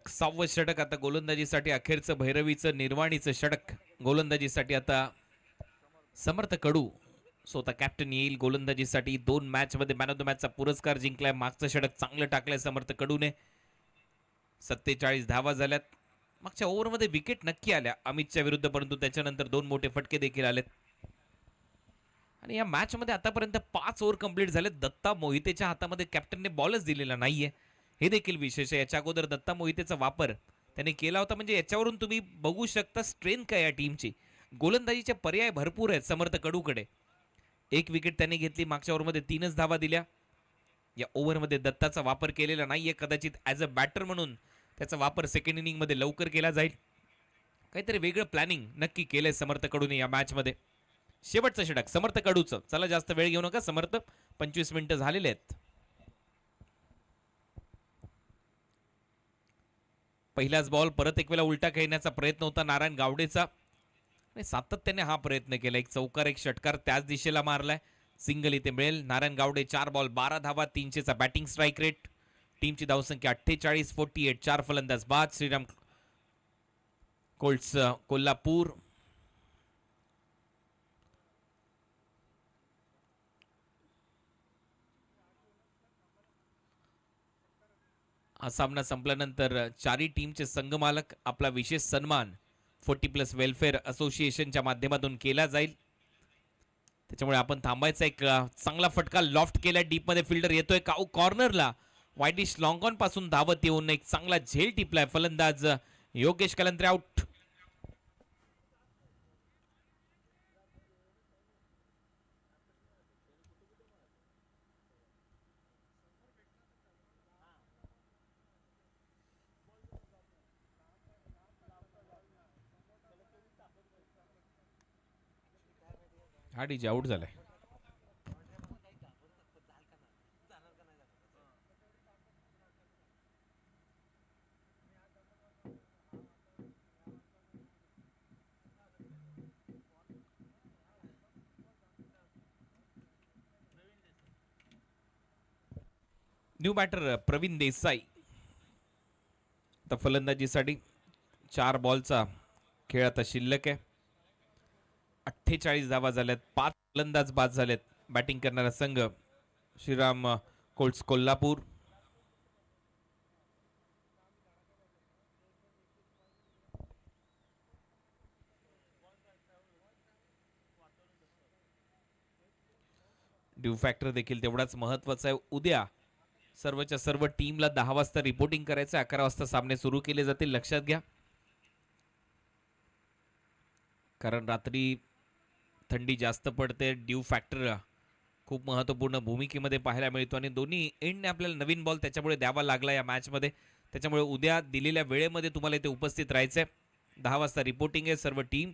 सहावं षटक आता गोलंदाजीसाठी. अखेरचं भैरवीचं निर्वाणीचं षटक गोलंदाजीसाठी आता. समर्थ कडू स्वतः कॅप्टन येईल गोलंदाजीसाठी. 2 मॅच मध्ये मॅन ऑफ द मॅचचा पुरस्कार जिंकलाय. मागचं षटक चांगलं टाकलंय समर्थ कडूने. 47 धावा झाल्यात. मागच्या ओव्हरमध्ये विकेट नक्की आल्या अमितच्या विरुद्ध, परंतु त्याच्यानंतर 2 मोठे फटके देखील आलेत. आणि या मॅच मध्ये आतापर्यंत 5 ओव्हर कंप्लीट झालेत. दत्ता मोहितेच्या हातामध्ये कॅप्टनने बॉलच दिलेला नाहीये, हे देखील विशेष आहे. याच्या अगोदर दत्ता मोहितेचा वापर त्याने केला होता. म्हणजे याच्यावरून तुम्ही बघू शकता स्ट्रेंथ काय या टीमची. गोलंदाजीचे पर्याय भरपूर आहेत समर्थ कडूकडे. 1 विकेट त्याने घेतली. मागच्या ओव्हरमध्ये 3च धावा दिल्या. या ओव्हरमध्ये दत्ताचा वापर केलेला नाहीये. कदाचित ॲज अ बॅटर म्हणून त्याचा वापर सेकंड इनिंग मध्ये लवकर केला जाईल. काहीतरी वेगळं प्लॅनिंग नक्की केलंय समर्थ कडूने या मॅच मध्ये. शेवटचं षटक समर्थ कडूचं. चला जास्त वेळ घेऊ नका समर्थ, 25 मिनिटं झालेले आहेत. पहिलाच बॉल परत एक वेळा उलटा खेळण्याचा प्रयत्न होता नारायण गावडेचा आणि सातत्याने हा प्रयत्न केला. एक चौकार एक षटकार त्याच दिशेला मारलाय. सिंगल इथे मिळेल. नारायण गावडे 4 बॉल 12 धावा, 300चा बॅटिंग स्ट्राईक रेट. टीमची धावसंख्या 48-48. 4 फलंदाज बाद. श्रीराम कोल्ट्स कोल्हापूर. हा सामना संपल्यानंतर चारही टीमचे संघमालक आपला विशेष सन्मान 40+ वेलफेअर असोसिएशनच्या माध्यमातून केला जाईल. त्याच्यामुळे आपण थांबायचा. एक चांगला फटका लॉफ्ट केला डीप मध्ये. फिल्डर येतोय काऊ कॉर्नरला. वाईडिश लॉंग ऑन पासून धावत येऊन एक चांगला झेल टिपलाय. फलंदाज योगेश कलंत्रे आउट. हा डीजे आउट झालाय. न्यू बॅटर प्रवीण देसाई आता फलंदाजीसाठी. 4 बॉलचा खेळ आता शिल्लक आहे. 48 धावा झाल्यात. 5 फलंदाज बाद झालेत. बॅटिंग करणारा संघ Shriram Colts Kolhapur. Due factor देखील तेवढाच महत्वाचा आहे. उद्या सर्वच्या सर्व टीमला 10 वाजता रिपोर्टिंग करायचं. 11 वाजता सामने सुरू केले जातील. लक्षात घ्या, कारण रात्री थंडी जास्त पडते. ड्यू फॅक्टर खूप महत्वपूर्ण भूमिकेमध्ये पाहायला मिळतो आणि दोन्ही एंडने आपल्याला नवीन बॉल त्याच्यामुळे द्यावा लागला या मॅचमध्ये. त्याच्यामुळे उद्या दिलेल्या वेळेमध्ये तुम्हाला इथे उपस्थित राहायचं आहे. 10 वाजता रिपोर्टिंग आहे सर्व टीम.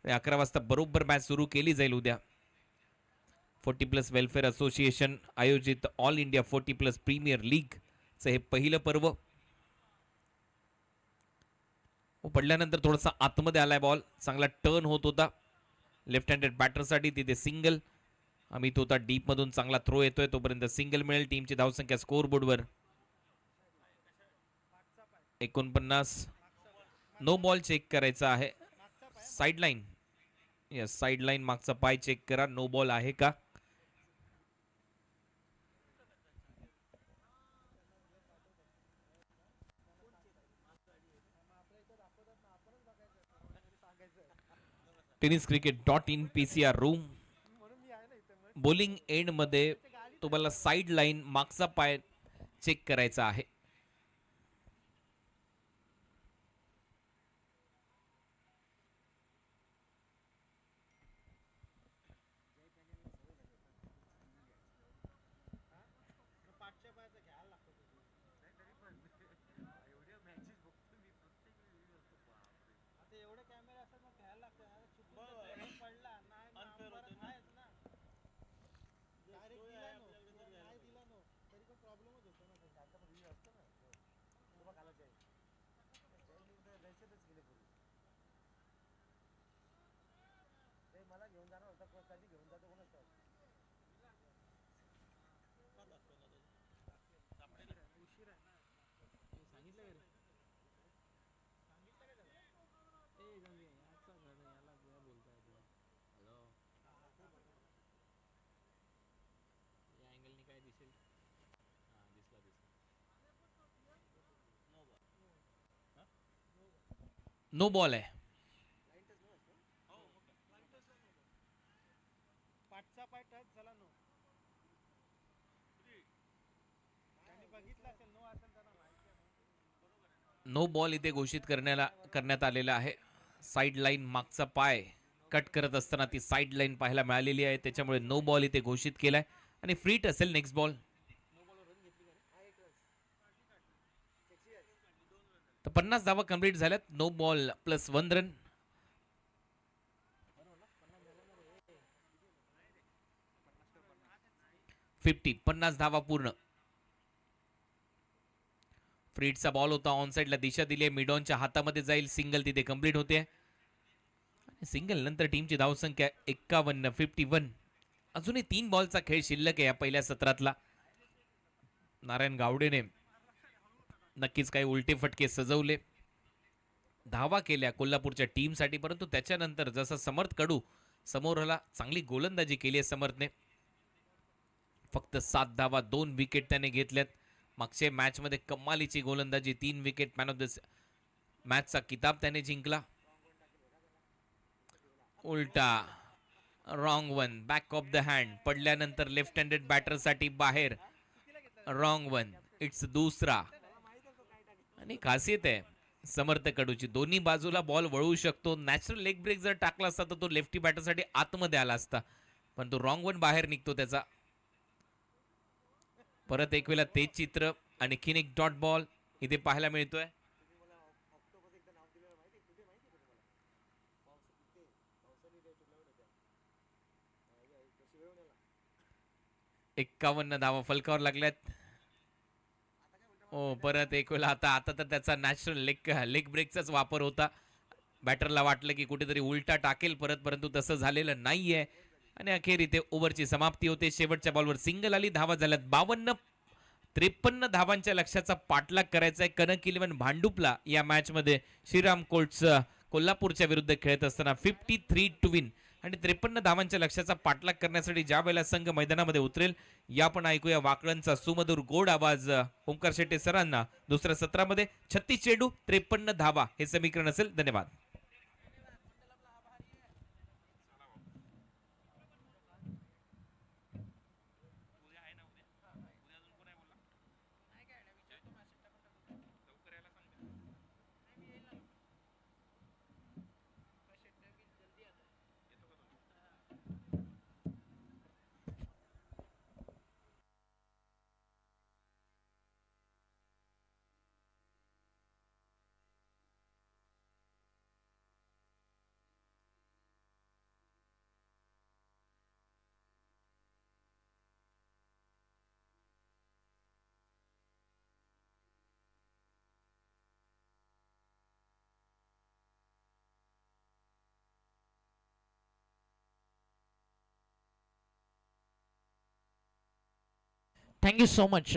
11 वाजता बरोबर मॅच सुरू केली जाईल उद्या. 40+ वेलफेअर असोसिएशन आयोजित ऑल इंडिया 40+ प्रीमियर लीगचं हे पहिलं पर्व. पडल्यानंतर थोडासा आतमध्ये आलाय बॉल. चांगला टर्न होत होता लेफ्ट हँडेड बॅटरसाठी. तिथे सिंगल. अमित होता डीप मधून. चांगला थ्रो येतोय. तोपर्यंत सिंगल मिळेल. टीमची धावसंख्या स्कोर बोर्डवर 49. नो बॉल चेक करायचा आहे. Side line. Yes, side line मागचा पाय चेक करा. नो बॉल आहे का. tenniscricket.in PCR room. Bowling end मध्ये तुम्हाला साइड लाईन मागचा पाय चेक करायचा आहे. नो बॉल आहे. नो बॉल इथे घोषित करण्यात आलेला आहे. साइड लाईन मागचा पाय कट करत असताना ती साइड लाईन पाहायला मिळालेली आहे. त्याच्यामुळे नो बॉल इथे घोषित केलाय आणि फ्रीट असेल नेक्स्ट बॉल. तर 50 धावा कंप्लीट झाल्यात. No ball +1 run. 50 धावा पूर्ण. फ्रीडचा बॉल होता, ऑन साइडला दिशा दिली आहे, मिडॉनच्या हातामध्ये जाईल, सिंगल तिथे कंप्लीट होते. सिंगल नंतर टीमची धावसंख्या 51. अजूनही 3 बॉलचा खेळ शिल्लक आहे या पहिल्या सत्रातला. नारायण गावडेने नक्कीच काही उलटे फटके सजवले, धावा केल्या कोल्हापूरच्या टीमसाठी, परंतु त्याच्यानंतर जसं समर्थ कडू समोर आला, चांगली गोलंदाजी केली आहे समर्थने. फक्त 7 धावा, 2 विकेट त्याने घेतल्यात. मागच्या मॅचमध्ये कमालीची गोलंदाजी, 3 विकेट, मॅन ऑफ द मॅचचा किताब त्याने जिंकला. उलटा wrong one, back of the hand पडल्यानंतर लेफ्ट हँडेड बॅटरसाठी बाहेर, रॉंग वन, इट्स दुसरा. आणि खासियत आहे समर्थ कडूची, दोन्ही बाजूला बॉल वळू शकतो. नॅचरल लेग ब्रेक जर टाकला असता तर तो लेफ्टी बॅटरसाठी आतमध्ये आला असता, पण तो रॉंग वन बाहेर निघतो त्याचा. परत एक वेळा तेच चित्र, आणखीन एक डॉट बॉल इथे पाहायला मिळतोय. एक्कावन्न धावा फलकावर लागल्यात. ओ परत एक वेळा, आता तर त्याचा नॅचरल लेग ब्रेकचाच वापर होता. बॅटरला वाटलं की कुठेतरी उलटा टाकेल परंतु तसं झालेलं नाहीये. आणि अखेर इथे ओव्हरची समाप्ती होते. शेवटच्या बॉलवर सिंगल आली, धावा झाल्यात 52-53 धावांच्या लक्ष्याचा पाठलाग करायचा आहे कनक 11 भांडुपला या मॅच मध्ये. श्रीराम कोल्ट्स कोल्हापूरच्या विरुद्ध खेळत असताना 53 टू विन. आणि 53 धावांच्या लक्ष्याचा पाठलाग करण्यासाठी ज्या वेळेला संघ मैदानामध्ये उतरेल, या पण ऐकूया वाकळणचा सुमधुर गोड आवाज ओंकार शेट्टे सरांना. दुसऱ्या सत्रामध्ये 36 चेंडू 53 धावा हे समीकरण असेल. धन्यवाद. Thank you so much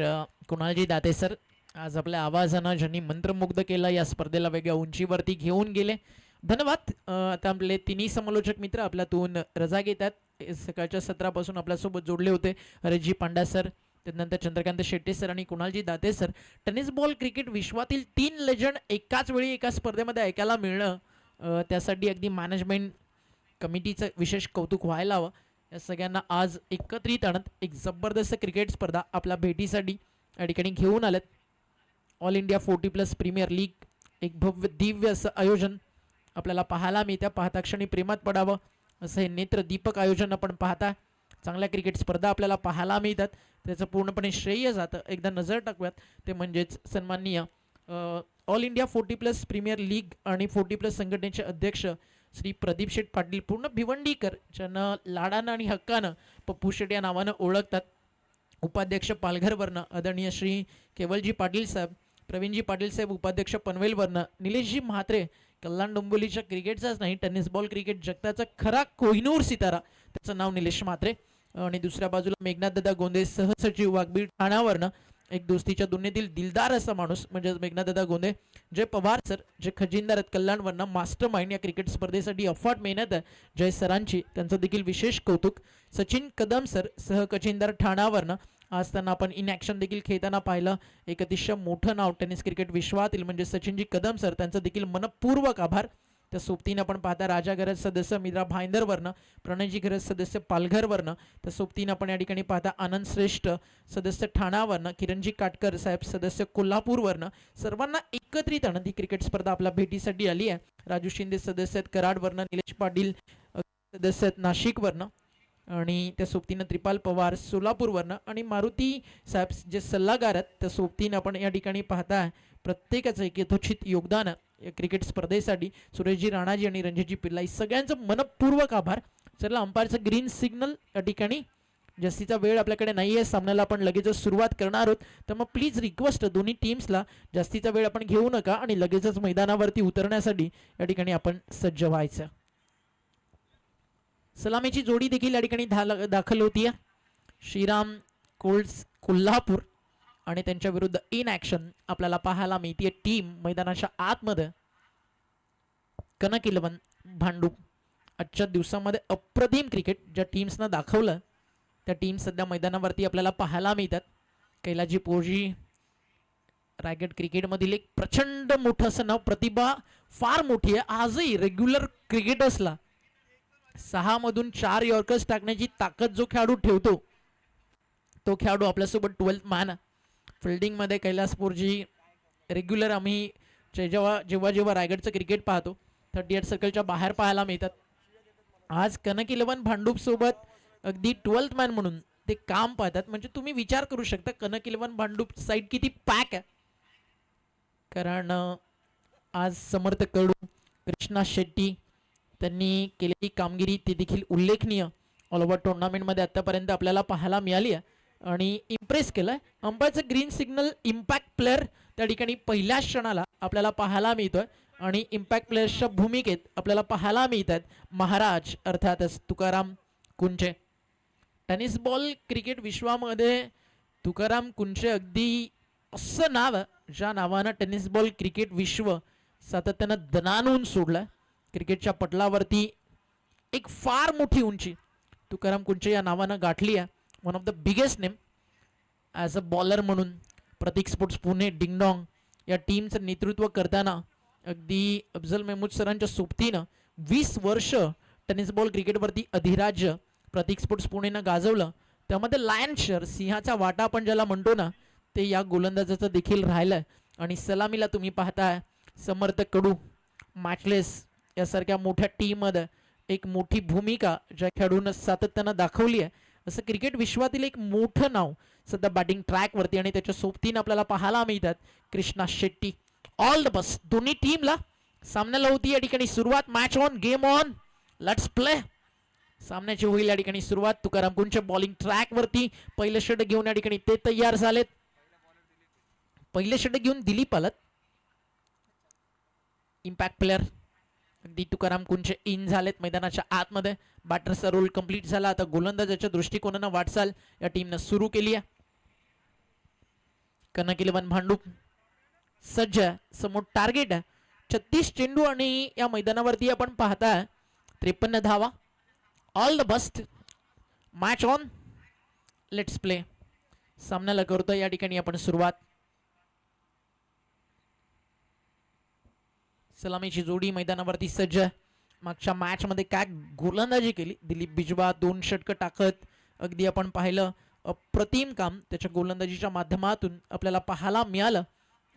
Kunalji Date sir. आज आपल्या आवाजानं ज्यांनी मंत्रमुग्ध केलं, या स्पर्धेला वेगळ्या उंचीवरती घेऊन गेले, धन्यवाद. आता आपले तिन्ही समालोचक मित्र आपल्यातून रजा घेतात. सकाळच्या सत्रापासून आपल्यासोबत जोडले होते हरेशजी पांडा सर, त्यानंतर चंद्रकांत शेट्टे सर आणि Kunalji Date sir. Tennis ball cricket विश्वातील 3 लेजंड एकाच वेळी एका स्पर्धेमध्ये ऐकायला मिळणं, त्यासाठी अगदी मॅनेजमेंट कमिटीचं विशेष कौतुक व्हायला हवं. या सगळ्यांना आज एकत्रित आणत एक जबरदस्त क्रिकेट स्पर्धा आपल्या भेटीसाठी या ठिकाणी घेऊन आलेत. ऑल इंडिया 40+ प्रीमियर लीग, एक भव्य दिव्य असं आयोजन आपल्याला पाहायला मिळतं. पाहता क्षणी प्रेमात पडावं असं हे नेत्रदीपक आयोजन आपण पाहता. चांगल्या क्रिकेट स्पर्धा आपल्याला पाहायला मिळतात, त्याचं पूर्णपणे श्रेय जातं. एकदा नजर टाकूयात ते म्हणजेच सन्माननीय ऑल इंडिया 40+ प्रीमियर लीग आणि 40+ संघटनेचे अध्यक्ष श्री प्रदीप शेठ पाटील पूर्ण भिवंडीकर, ज्यांना लाडानं आणि हक्कानं पप्पू शेठ या नावानं ओळखतात. उपाध्यक्ष पालघरवरनं आदरणीय श्री केवलजी पाटील साहेब, प्रवीणजी पाटील साहेब उपाध्यक्ष पनवेलवरनं, निलेशजी म्हात्रे कल्याण डोंबिवलीच्या क्रिकेटचाच नाही टेनिस बॉल क्रिकेट जगताचा खरा कोहिनूर सितारा, त्याचं नाव निलेश म्हात्रे. आणि दुसऱ्या बाजूला मेघनाथदादा गोंदे सहसचिव वाघबीड ठाण्यावरनं, एक दोस्तीच्या दुनियेतील दिलदार असा माणूस म्हणजे मेघनाथदादा गोंदे. जय पवार सर, जे खजिनदार आहेत कल्याणवरनं, मास्टर माइंड या क्रिकेट स्पर्धेसाठी अफाट मेहनत आहे जय सरांची, त्यांचं देखील विशेष कौतुक. सचिन कदम सर सहखजिनदार ठाण्यावरनं, आज त्यांना आपण इन ॲक्शन देखील खेळताना पाहिलं. एक अतिशय मोठं नाव टेनिस क्रिकेट विश्वातील म्हणजे सचिनजी कदम सर, त्यांचं देखील मनपूर्वक आभार. त्या सोबतीनं आपण पाहता राजा घरज सदस्य मीरा भाईंदरवरनं, प्रणयजी घरज सदस्य पालघरवरनं, त्या सोबतीनं आपण या ठिकाणी पाहता आनंद श्रेष्ठ सदस्य ठाण्यावरनं, किरणजी काटकर साहेब सदस्य कोल्हापूरवरनं, सर्वांना एकत्रित आणत ही क्रिकेट स्पर्धा आपल्या भेटीसाठी आली आहे. राजू शिंदे सदस्य आहेत कराडवरनं, निलेश पाटील सदस्य आहेत नाशिकवरनं, आणि त्या सोबतीनं त्रिपाल पवार सोलापूरवरनं, आणि मारुती साहेब जे सल्लागार आहेत त्या सोबतीनं आपण या ठिकाणी पाहता प्रत्येकाचं एक यथोचित योगदान क्रिकेट स्पर्धेसाठी. सुरेशजी राणाजी आणि रणजितजी पिल्लाई सगळ्यांचं मनपूर्वक आभार. चला अंपायरचं ग्रीन सिग्नल या ठिकाणी जास्तीचा वेळ आपल्याकडे नाही आहे, सामन्याला आपण लगेचच सुरुवात करणार आहोत. तर मग प्लीज रिक्वेस्ट दोन्ही टीम्सला जास्तीचा वेळ आपण घेऊ नका आणि लगेचच मैदानावरती उतरण्यासाठी या ठिकाणी आपण सज्ज व्हायचं. सलामीची जोडी देखील या ठिकाणी दाखल होतीये. श्रीराम कोल्ड्स कोल्हापूर आणि त्यांच्या विरुद्ध इन ऍक्शन आपल्याला पाहायला मिळते टीम मैदानाच्या आतमध्ये कनक 11 भांडूप. आजच्या दिवसामध्ये अप्रतिम क्रिकेट ज्या टीम्सनं दाखवलं त्या टीम सध्या मैदानावरती आपल्याला पाहायला मिळतात. कैलाजी पोजी रायगड क्रिकेटमधील एक प्रचंड मोठं असं नाव, प्रतिभा फार मोठी आहे. आजही रेग्युलर क्रिकेटर्सला 6 मधून 4 यॉर्कर्स टाकण्याची ताकद जो खेळाडू ठेवतो तो खेळाडू आपल्यासोबत 12th मॅन. फिल्डिंगमध्ये कैलास पोरजी रेग्युलर आम्ही जेव्हा रायगडचं क्रिकेट पाहतो 38 सर्कलच्या बाहेर पाहायला मिळतात. आज कनक 11 भांडूप सोबत अगदी 12th मॅन म्हणून ते काम पाहतात. म्हणजे तुम्ही विचार करू शकता कनक 11 भांडूप साईड किती पॅक आहे. कारण आज समर्थ कडू, कृष्णा शेट्टी त्यांनी केलेली कामगिरी ती देखील उल्लेखनीय ऑल ओव्हर टुर्नामेंटमध्ये आतापर्यंत आपल्याला पाहायला मिळाली आहे आणि इम्प्रेस केलंय. अंपायरचं ग्रीन सिग्नल इम्पॅक्ट प्लेअर त्या ठिकाणी पहिल्याच क्षणाला आपल्याला पाहायला मिळतोय आणि इम्पॅक्ट प्लेयर्सच्या भूमिकेत आपल्याला पाहायला मिळतात महाराज अर्थातच Tukaram Kuche. Tennis ball cricket विश्वामध्ये तुकाराम कुंचे अगदी असं नाव आहे ज्या नावानं टेनिस बॉल क्रिकेट विश्व सातत्यानं दणाणून सोडलं. क्रिकेटच्या पटलावरती एक फार मोठी उंची तुकाराम कुंचे या नावानं गाठली आहे. One of the biggest name as a bowler म्हणून प्रतीक स्पोर्ट्स पुणे डिंगडॉंग या टीमचं नेतृत्व करताना अगदी अफजल महमूद सरांच्या सोबतीनं 20 वर्ष टेनिस बॉल क्रिकेटवरती अधिराज्य प्रतीक स्पोर्ट्स पुणेनं गाजवलं. त्यामध्ये लायन शेअर सिंहाचा वाटा आपण ज्याला म्हणतो ना ते या गोलंदाजाचं देखील राहिलंय. आणि सलामीला तुम्ही पाहताय समर्थ कडू, मॅचलेस यासारख्या मोठ्या टीममध्ये एक मोठी भूमिका ज्या खेळाडूनं सातत्यानं दाखवली आहे. असं क्रिकेट विश्वातील एक मोठं नाव सध्या बॅटिंग ट्रॅकवरती आणि त्याच्या सोबतीनं आपल्याला पाहायला मिळतात Krishna Shetty. All the best दोन्ही टीमला. सामन्याला होती या ठिकाणी सुरुवात. Match on, game on, let's play. सामन्याची होईल या ठिकाणी सुरुवात. तुकाराम कुंचे बॉलिंग ट्रॅकवरती पहिले षटक घेऊन या ठिकाणी ते तयार झालेत. पहिले षटक घेऊन दिलीप आलत. इम्पॅक्ट प्लेअर अगदी तुकाराम कुंचे इन झालेत मैदानाच्या आतमध्ये. बॅटरचा रोल कंप्लीट झाला. आता गोलंदाजाच्या दृष्टिकोनानं वाटचाल या टीमनं सुरू केली आहे. कनक 11 भांडूप सज्ज समोर टार्गेट आहे 36 चेंडू आणि या मैदानावरती आपण पाहताय 53 धावा. All the best. Match on, let's play. सामन्याला करतोय या ठिकाणी आपण सुरुवात. सलामीची जोडी मैदानावरती सज्ज. मागच्या मॅच मध्ये काय गोलंदाजी केली दिलीप बिजवा, 2 षटकं टाकत अगदी आपण पाहिलं अप्रतिम काम त्याच्या गोलंदाजीच्या माध्यमातून आपल्याला पाहायला मिळालं.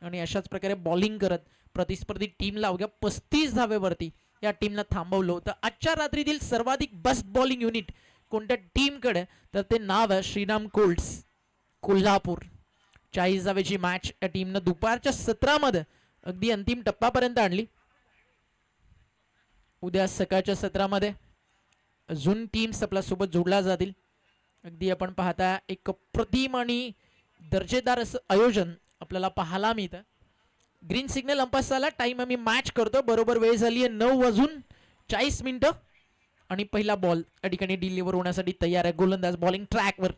आणि अशाच प्रकारे बॉलिंग करत प्रतिस्पर्धी टीमला अवघ्या 35 धावेवरती या टीमला थांबवलं होतं. आजच्या रात्रीतील सर्वाधिक बेस्ट बॉलिंग युनिट कोणत्या टीमकडे तर ते नाव आहे श्रीराम कोल्ड्स कोल्हापूर. 40 धावेची मॅच या टीमनं दुपारच्या सत्रामध्ये अगदी अंतिम टप्प्यापर्यंत आणली. उद्या सकाळच्या सत्रामध्ये अजून टीम्स आपल्या सोबत जोडल्या जातील. अगदी आपण पाहता एक प्रतिम आणि दर्जेदार असं आयोजन आपल्याला पाहायला मिळतं. ग्रीन सिग्नल अंपास झाला. टाइम आम्ही मॅच करतो. बरोबर वेळ झाली आहे 9:40 आणि पहिला बॉल या ठिकाणी डिलिव्हर होण्यासाठी तयार आहे. गोलंदाज बॉलिंग ट्रॅकवर.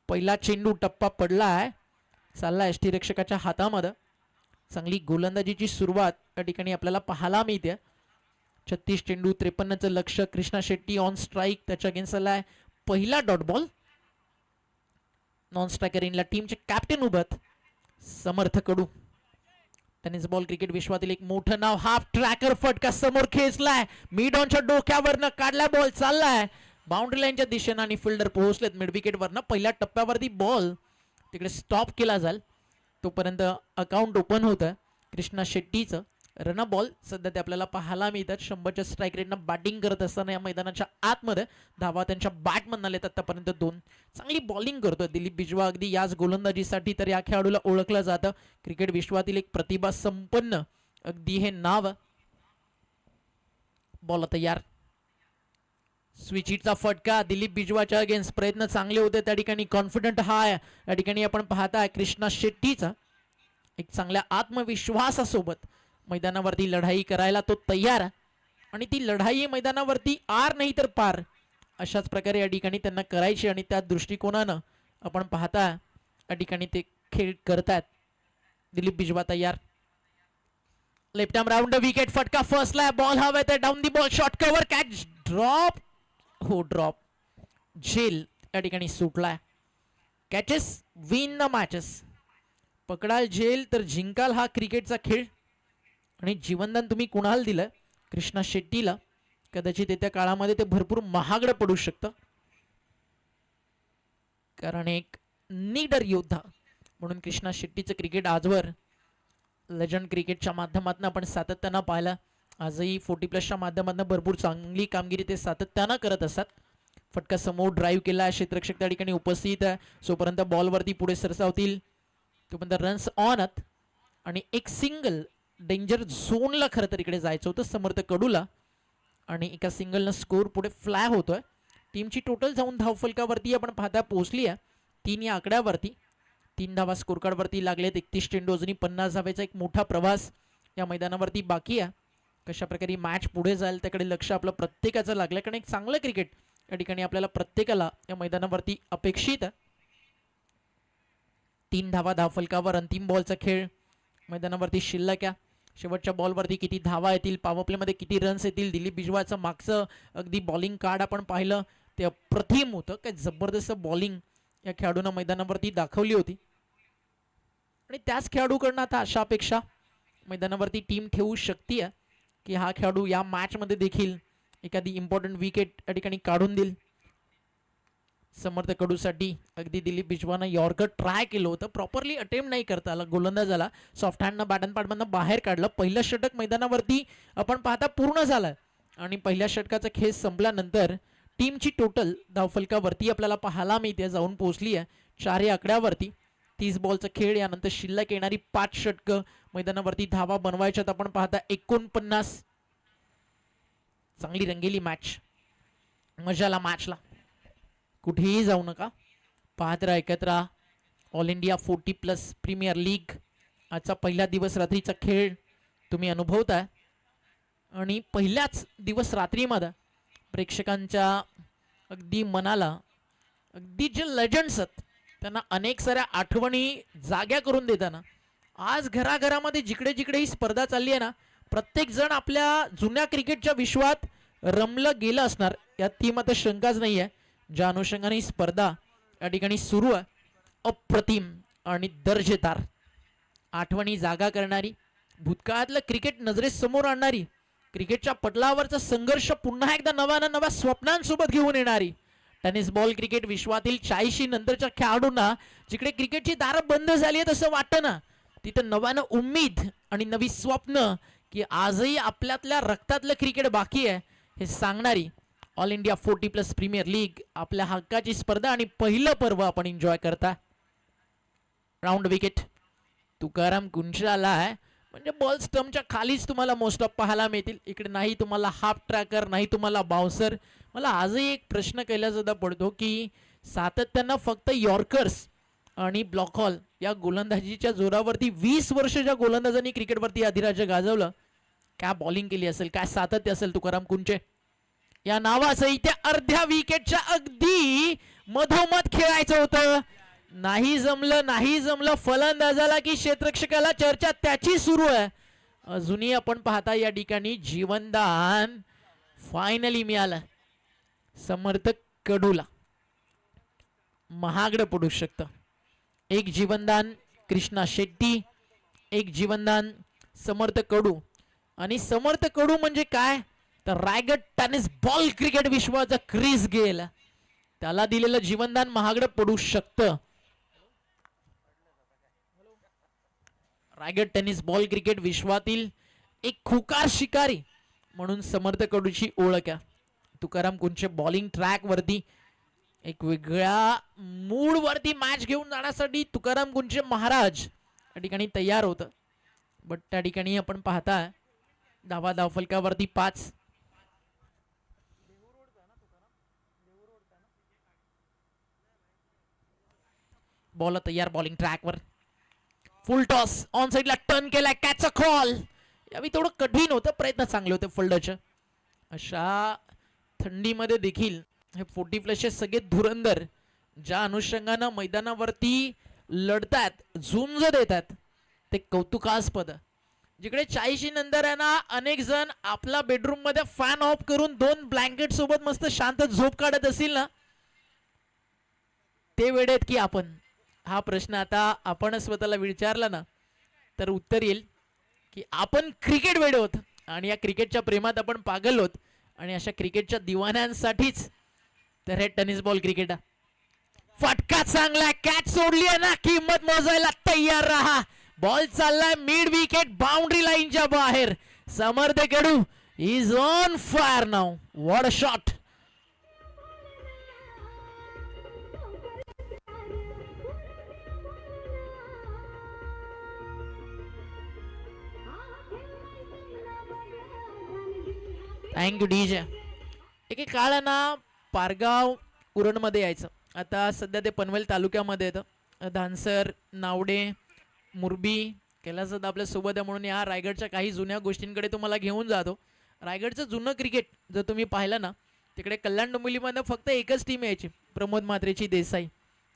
पहिला चेंडू टप्पा पडला आहे. चालला यष्टीरक्षकाच्या हातामध्ये. चांगली गोलंदाजीची सुरुवात या ठिकाणी आपल्याला पाहायला मिळते. 36 चेंडू 53चं लक्ष. Krishna Shetty on strike. त्याच्या अगेन्स्ट आलाय पहिला डॉट बॉल. नॉन स्ट्रायकर इनला टीमचे कॅप्टन उभत समर्थ कडू. टेनिस बॉल क्रिकेट विश्वातील एक मोठं नाव. हाफ ट्रॅकर फटका समोर खेचलाय. मिड ऑनच्या डोक्यावरनं काढलाय बॉल. चाललाय बाउंड्री लाईनच्या दिशेनं आणि फिल्डर पोहोचलेत मिड विकेट वरनं. पहिल्या टप्प्यावरती बॉल तिकडे स्टॉप केला जाईल तोपर्यंत अकाउंट ओपन होतं कृष्णा शेट्टीचं. रन बॉल सध्या ते आपल्याला पाहायला मिळतात. 100च्या स्ट्राईक रेटनं बॅटिंग करत असताना या मैदानाच्या आतमध्ये धावा त्यांच्या बॅटमधनं आलेत आतापर्यंत 2. चांगली बॉलिंग करतोय दिलीप बिजवा. अगदी याच गोलंदाजीसाठी तर या खेळाडूला ओळखलं जातं. क्रिकेट विश्वातील एक प्रतिभा संपन्न अगदी हे नाव. बॉल तयार. स्विचिटचा फटका दिलीप बिजवाच्या अगेन्स्ट प्रयत्न चांगले होते त्या ठिकाणी कॉन्फिडंट हाय या ठिकाणी आपण पाहताय कृष्णा शेट्टीचा एक चांगल्या आत्मविश्वासासोबत मैदानावरती लढाई करायला तो तयार आणि ती लढाई मैदानावरती आर नाही तर पार अशाच प्रकारे या ठिकाणी त्यांना करायची आणि त्या दृष्टिकोनानं आपण पाहता या ठिकाणी ते खेळ करतात दिलीप बिजवा तयार लेफ्ट आर्म राउंड विकेट फटका फर्स्टला बॉल हवा तर down the ball shot cover catch drop हो ड्रॉप झेल या ठिकाणी सुटलाय कॅचेस विन द मॅचेस पकडाल झेल तर जिंकाल हा क्रिकेटचा खेळ आणि जीवनदान तुम्ही कुणाला दिलं कृष्णा शेट्टीला कदाचित येत्या काळामध्ये ते भरपूर महागडं पडू शकतं कारण एक नीडर योद्धा म्हणून कृष्णा शेट्टीचं क्रिकेट आजवर लेजंड क्रिकेटच्या माध्यमातून आपण सातत्यानं पाहिलं आजही 40+ माध्यमातून भरपूर चांगली कामगिरी ते सातत्यानं करत असतात फटका समोर ड्राईव्ह केला क्षेत्ररक्षक त्या ठिकाणी उपस्थित आहे जोपर्यंत बॉलवरती पुढे सरसावतील तोपर्यंत रन्स ऑन आहेत आणि एक सिंगल डेंजर झोनला खरं तर इकडे जायचं होतं समर्थ कडूला आणि एका सिंगलनं स्कोर पुढे फ्लॅग होतोय टीमची टोटल जाऊन धावफलकावरती आपण पाहता पोहोचली आहे 3 या आकड्यावरती 3 धावा स्कोर कार्डवरती लागलेत 31 चेंडू अजूनही 50 धावेचा एक मोठा प्रवास या मैदानावरती बाकी आहे कशा प्रकारे मॅच पुढे जाईल त्याकडे लक्ष आपलं प्रत्येकाचं लागलं कारण एक चांगलं क्रिकेट या ठिकाणी आपल्याला प्रत्येकाला या मैदानावरती अपेक्षित आहे 3 धावा धावफलकावर अंतिम बॉलचा खेळ मैदानावरती शिल्लक आहे शेवटच्या बॉलवरती किती धावा येतील पॉवर प्लेमध्ये किती रन्स येतील दिलीप बिजवाचं मागचं अगदी बॉलिंग कार्ड आपण पाहिलं ते अप्रतिम होतं काय जबरदस्त बॉलिंग या खेळाडूंना मैदानावरती दाखवली होती आणि त्याच खेळाडूकडनं आता अशा अपेक्षा मैदानावरती टीम ठेवू शकते की हा खेळाडू या मॅचमध्ये देखील एखादी इम्पॉर्टंट विकेट या ठिकाणी काढून देईल समर्थ कडूसाठी अगदी दिलीप बिजवानं यॉर्कर ट्राय केलं होतं प्रॉपरली अटेम्प्ट नाही करता आला गोलंदाजाला सॉफ्ट हँडनं बॅट अँड पॅडमधनं बाहेर काढलं पहिलं षटक मैदानावरती आपण पाहता पूर्ण झालं आणि पहिल्या षटकाचा खेळ संपल्यानंतर टीमची टोटल धावफलकावरती आपल्याला पाहायला मिळते जाऊन पोहोचली आहे 4 या आकड्यावरती 30 बॉलचा खेळ यानंतर शिल्लक येणारी 5 षटकं मैदानावरती धावा बनवायच्यात आपण पाहता 49 चांगली रंगेली मॅच मजाला मॅचला कुठेही जाऊ नका पाहत राहा एकत्र ऑल इंडिया 40+ प्रीमियर लीग आजचा पहिला दिवस रात्रीचा खेळ तुम्ही अनुभवताय आणि पहिल्याच दिवस रात्रीमध्ये प्रेक्षकांच्या अगदी मनाला अगदी जे लेजंड्स आहेत त्यांना अनेक साऱ्या आठवणी जाग्या करून देताना आज घराघरामध्ये जिकडे जिकडे ही स्पर्धा चालली आहे ना प्रत्येक जण आपल्या जुन्या क्रिकेटच्या विश्वात रमलं गेलं असणार यात ती मात्र शंकाच नाही आहे ज्या अनुषंगाने ही स्पर्धा या ठिकाणी सुरू आहे अप्रतिम आणि दर्जेदार आठवणी जागा करणारी भूतकाळातलं क्रिकेट नजरेसमोर आणणारी क्रिकेटच्या पटलावरचा संघर्ष पुन्हा एकदा नव्या स्वप्नांसोबत घेऊन येणारी टेनिस बॉल क्रिकेट विश्वातील 40 नंतरच्या खेळाडूंना जिकडे क्रिकेटची दारं बंद झाली आहेत असं वाटतं ना तिथं नव्यानं उम्मीद आणि नवी स्वप्न की आजही आपल्यातल्या रक्तातलं क्रिकेट बाकी आहे हे सांगणारी ऑल इंडिया 40+ प्रीमियर लीग आपल्या हक्काची स्पर्धा आणि पहिलं पर्व आपण एन्जॉय करता राऊंड विकेट तुकाराम कुंचाला आहे म्हणजे बॉल स्टम्पच्या खालीच तुम्हाला मोस्ट ऑफ पाहायला मिळतील इकडे नाही तुम्हाला हाफ ट्रॅकर नाही तुम्हाला बाउन्सर मला आजही एक प्रश्न केला सुद्धा पडतो की सातत्यानं फक्त यॉर्कर्स आणि ब्लॉक हॉल या गोलंदाजीच्या जोरावरती 20 वर्ष ज्या गोलंदाजांनी क्रिकेटवरती अधिराज्य गाजवलं काय बॉलिंग केली असेल काय सातत्य असेल तुकाराम कुंचे या नावाचं इथे अर्ध्या विकेटच्या अगदी मधोमध खेळायचं होतं नाही जमलं फलंदाजाला की क्षेत्ररक्षकाला चर्चा त्याची सुरू आहे अजूनही आपण पाहता या ठिकाणी जीवनदान फायनली मिळालं समर्थ कडूला महागडं पडू शकतं एक जीवनदान कृष्णा शेट्टी एक जीवनदान समर्थ कडू आणि समर्थ कडू म्हणजे काय तर रायगड टेनिस बॉल क्रिकेट विश्वाचा क्रिस गेल त्याला दिलेलं जीवनदान महागडं पडू शकतं रायगड टेनिस बॉल क्रिकेट विश्वातील एक खुकार शिकारी म्हणून समर्थ कडूची ओळख आहे तुकाराम कुंचे बॉलिंग ट्रॅक वरती एक वेगळ्या मूड वरती मॅच घेऊन जाण्यासाठी तुकाराम कुंचे महाराज या ठिकाणी तयार होतं बट त्या ठिकाणी आपण पाहता धावा धावफलकावरती 5 बॉल तयार बॉलिंग ट्रॅकवर. फुल टॉस ऑन साईडला टर्न केलाय, कॅच अ कॉल. यावेळी थोडं कठीण होतं, प्रयत्न चांगले होते फल्डरचे. अशा थंडीमध्ये देखील हे 40 प्लसचे सगळे धुरंधर ज्या अनुषंगानं मैदानावरती लढतात, झुंज देतात, ते कौतुकास्पद. जिकडे 40 नंतर आहे ना अनेक जण आपला बेडरूम मध्ये फॅन ऑफ करून 2 ब्लँकेट सोबत मस्त शांत झोप काढत असतील ना, ते वेळेत की आपण, हा प्रश्न आता आपण स्वतःला विचारला ना तर उत्तर येईल की आपण क्रिकेट वेडे होत आणि या क्रिकेटच्या प्रेमात आपण पागल होत. आणि अशा क्रिकेटच्या दिवाण्यांसाठीच तर हे टेनिस बॉल क्रिकेट. फटका चांगला, कॅच सोडली आहे ना, किंमत मोजायला तयार राहा. बॉल चाललाय मिड विकेट बाउंड्री लाईनच्या बाहेर. Samarth Kadu is on fire now. What a shot. Thank you DJ. एक काळ ना पारगाव उरणमध्ये यायचं, आता सध्या ते पनवेल तालुक्यामध्ये येतं. धानसर, नावडे, मुरबी, कैलासदादा आपल्या सोबत आहे म्हणून या रायगडच्या काही जुन्या गोष्टींकडे तुम्हाला घेऊन जातो. रायगडचं जुनं क्रिकेट जर तुम्ही पाहिलं ना, तिकडे कल्याण डोंबिवलीमध्ये फक्त एकच टीम यायची, प्रमोद म्हात्रेची देसाई.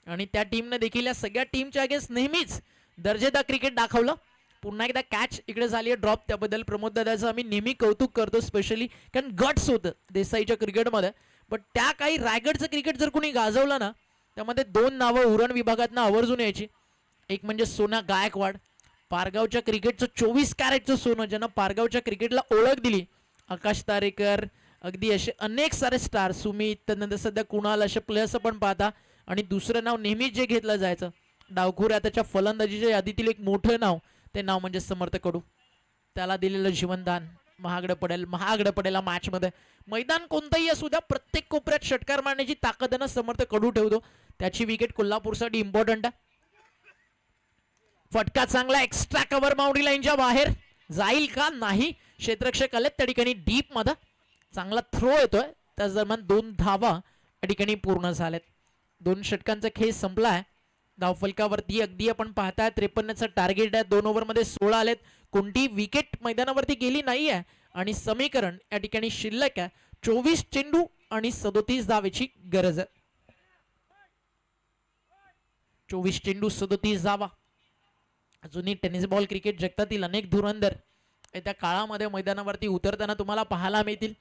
आणि त्या टीमनं देखील या सगळ्या टीमच्या अगेन्स्ट नेहमीच दर्जेदार क्रिकेट दाखवलं. पुन्हा एकदा कॅच इकडे झाली आहे ड्रॉप, त्याबद्दल प्रमोद दादाचं आम्ही नेहमी कौतुक करतो, स्पेशली कारण गट्स होतं देसाईच्या क्रिकेटमध्ये. बट त्या काही रायगडचं क्रिकेट जर कोणी गाजवलं ना, त्यामध्ये 2 नावं उरण विभागातनं आवर्जून यायची. एक म्हणजे सोना गायकवाड, पारगावच्या क्रिकेटचं 24 कॅरेटचं सोनं, ज्यानं पारगावच्या क्रिकेटला ओळख दिली. आकाश तारेकर, अगदी असे अनेक सारे स्टार, सुमित, त्यानंतर सध्या कुणाल, असे प्लेयर्स आपण पाहता. आणि दुसरं नाव नेहमीच जे घेतलं जायचं डावखुऱ्या त्याच्या फलंदाजीच्या यादीतील एक मोठं नाव, ते नाव म्हणजे समर्थ कडू. त्याला दिलेलं जीवनदान महागडं पडेल मॅच मध्ये. मैदान कोणतंही असू द्या, प्रत्येक कोपऱ्यात षटकार मारण्याची ताकदनं समर्थ कडू ठेवतो. त्याची विकेट कोल्हापूरसाठी इम्पॉर्टंट आहे. फटका चांगला, एक्स्ट्रा कव्हर बाउंड्री लाईनच्या बाहेर जाईल का नाही. क्षेत्ररक्षक आले त्या ठिकाणी डीप मध्ये, चांगला थ्रो येतोय. त्याच दरम्यान 2 धावा या ठिकाणी पूर्ण झाल्यात. 2 षटकांचा खेळ संपलाय. धावफलकावरती अगदी आपण पाहताय 53चं टार्गेट आहे. 2 ओव्हरमध्ये 16 आलेत. कोणती विकेट मैदानावरती गेली नाहीये आणि समीकरण या ठिकाणी शिल्लक आहे 24 चेंडू आणि 37 धावेची गरज आहे. 24 चेंडू 37 धावा. अजूनही टेनिस बॉल क्रिकेट जगतातील अनेक धुरंधर येत्या काळामध्ये मैदानावरती उतरताना तुम्हाला पाहायला मिळतील.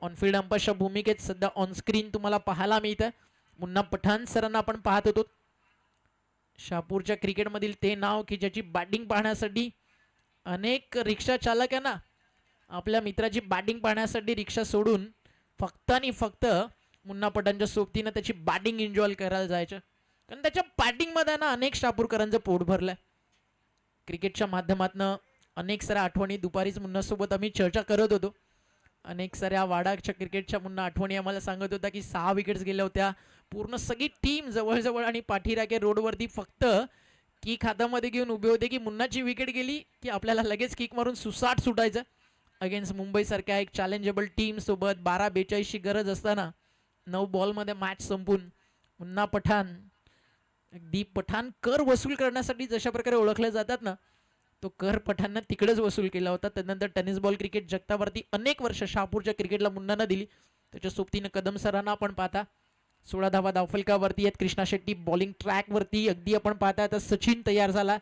ऑनफिल्ड अंपायरच्या भूमिकेत सध्या ऑनस्क्रीन तुम्हाला पाहायला मिळतं. मुन्ना पठाण सरांना आपण पाहत होतो. शहापूरच्या क्रिकेटमधील ते नाव की ज्याची बॅटिंग पाहण्यासाठी अनेक रिक्षा चालक आहे ना, आपल्या मित्राची बॅटिंग पाहण्यासाठी रिक्षा सोडून फक्त आणि फक्त मुन्ना पठाणच्या सोबतीनं त्याची बॅटिंग एन्जॉय करायला जायचं. कारण त्याच्या बॅटिंगमध्ये ना अनेक शहापूरकरांचं पोट भरलंय. क्रिकेटच्या माध्यमातून अनेक साऱ्या आठवणी दुपारीच मुन्नासोबत आम्ही चर्चा करत होतो. अनेक साऱ्या वाडाच्या क्रिकेटच्या मुन्ना आठवणी आम्हाला सांगत होता की 6 विकेट्स गेल्या होत्या. पूर्ण सगळी टीम जवळजवळ आणि पाठीराखे रोडवरती फक्त किक हातामध्ये घेऊन उभे होते की मुन्नाची विकेट गेली की आपल्याला लगेच किक मारून सुसाट सुटायचं. अगेन्स्ट मुंबई सारख्या एक चॅलेंजेबल टीम सोबत 12-42ची गरज असताना 9 बॉलमध्ये मॅच संपून मुन्ना पठाण, अगदी पठाण कर वसूल करण्यासाठी जशा प्रकारे ओळखले जातात ना, तो कर पठाणनं तिकडेच वसूल केला होता. त्यानंतर टेनिस बॉल क्रिकेट जगतावरती अनेक वर्ष शहापूरच्या क्रिकेटला मुन्नानं दिली. त्याच्या सोबतीनं कदम सरांना आपण पाहता 16 धावा धावफलकावरती आहेत. कृष्णा शेट्टी बॉलिंग ट्रॅक वरती अगदी आपण पाहता. आता सचिन तयार झाला.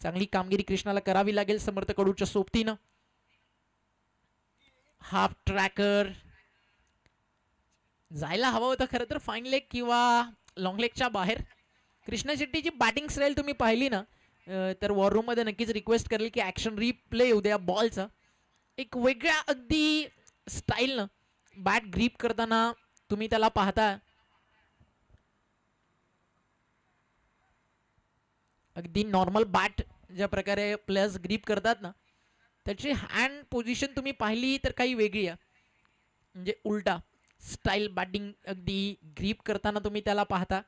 चांगली कामगिरी कृष्णाला करावी लागेल समर्थ कडूच्या सोबतीनं. हाफ ट्रॅकर जायला हवा होता खरं तर फाईन लेग किंवा लॉंग लेगच्या बाहेर. कृष्णा शेट्टीची बॅटिंग स्टाईल तुम्ही पाहिली ना, तर वॉर रूम मध्ये नक्कीच रिक्वेस्ट करेल की ऍक्शन रिप्ले येऊ द्या बॉलचा. एक वेगळ्या अगदी स्टाईलनं बॅट ग्रीप करताना तुम्ही त्याला पाहता. अगदी नॉर्मल बॅट ज्या प्रकारे प्लेयर्स ग्रीप करतात ना, त्याची हँड पोझिशन तुम्ही पाहिली तर काही वेगळी आहे. म्हणजे उलटा स्टाईल बॅटिंग अगदी ग्रीप करताना तुम्ही त्याला पाहता.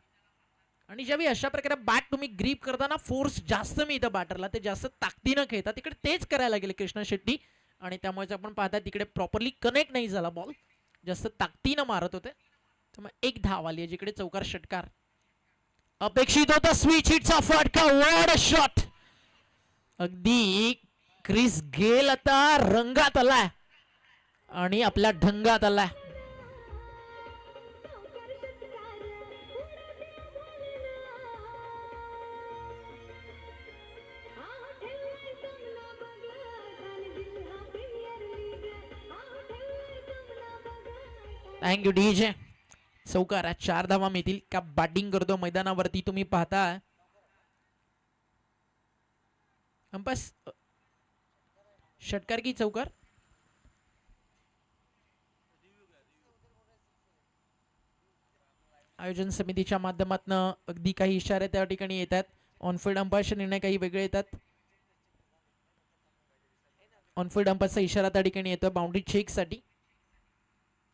आणि ज्यावेळी अशा प्रकारे बॅट तुम्ही ग्रीप करताना फोर्स जास्त मिळतं बॅटरला, ते जास्त ताकदीनं खेळतात. तिकडे तेच करायला गेले कृष्णा शेट्टी आणि त्यामुळे आपण पाहता तिकडे प्रॉपरली कनेक्ट नाही झाला बॉल, जास्त ताकदीनं मारत होते. त्यामुळे 1 धाव आली आहे जिकडे चौकार षटकार. अपेक्षित होता स्विच हिटचा फटका. What a shot. अगदी क्रिस गेल आता रंगात आलाय आणि आपल्या ढंगात आलाय. Thank you DJ. चौकार. 4 धावा मिळतील का. बॅटिंग करतो मैदानावरती तुम्ही पाहता. अंपास षटकार की चौकार. आयोजन समितीच्या माध्यमातून अगदी काही इशारे त्या ठिकाणी येतात. ऑनफिल्ड अंपायरचे निर्णय काही वेगळे येतात. ऑनफिल्ड अंपायरचा इशारा त्या ठिकाणी येतो बाउंड्री चेक साठी.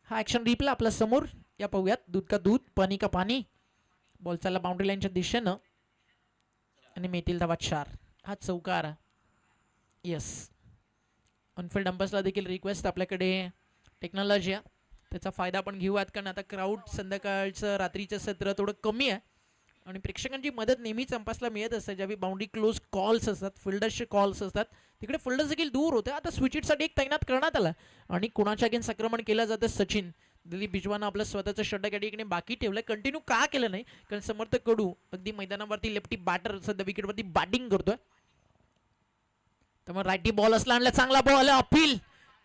हा ऍक्शन रिप्ले आपल्या समोर या पाहूयात. दूध का दूध पाणी का पाणी. बॉल चालला बाउंड्री लाईनच्या दिशेनं आणि मिळतील धावा 4. हा चौकार. येस. ऑनफिल्ड अंपायर्सला देखील रिक्वेस्ट आपल्याकडे टेक्नॉलॉजी आहे त्याचा फायदा आपण घेऊयात कारण आता क्राऊड संध्याकाळचं रात्रीचं सत्र थोडं कमी आहे आणि प्रेक्षकांची मदत नेहमीच अंपायर्सला मिळत असते. ज्यावेळी बाउंड्री क्लोज कॉल्स असतात फिल्डर्सचे कॉल्स असतात तिकडे फिल्डर्स देखील दूर होते. आता स्विचिटसाठी एक तैनात करण्यात आला आणि कुणाच्या अगेन्स्ट आक्रमण केलं जातं. सचिन दिलीप बिजवानं आपलं स्वतःचं षटक या ठिकाणी बाकी ठेवलं. कंटिन्यू का केलं नाही कारण समर्थ कडू अगदी मैदानावरती लेफ्टी बॅटर सध्या विकेटवरती बॅटिंग करतोय. त्यामुळे राईटी बॉल असला आणला चांगला बॉल. अपील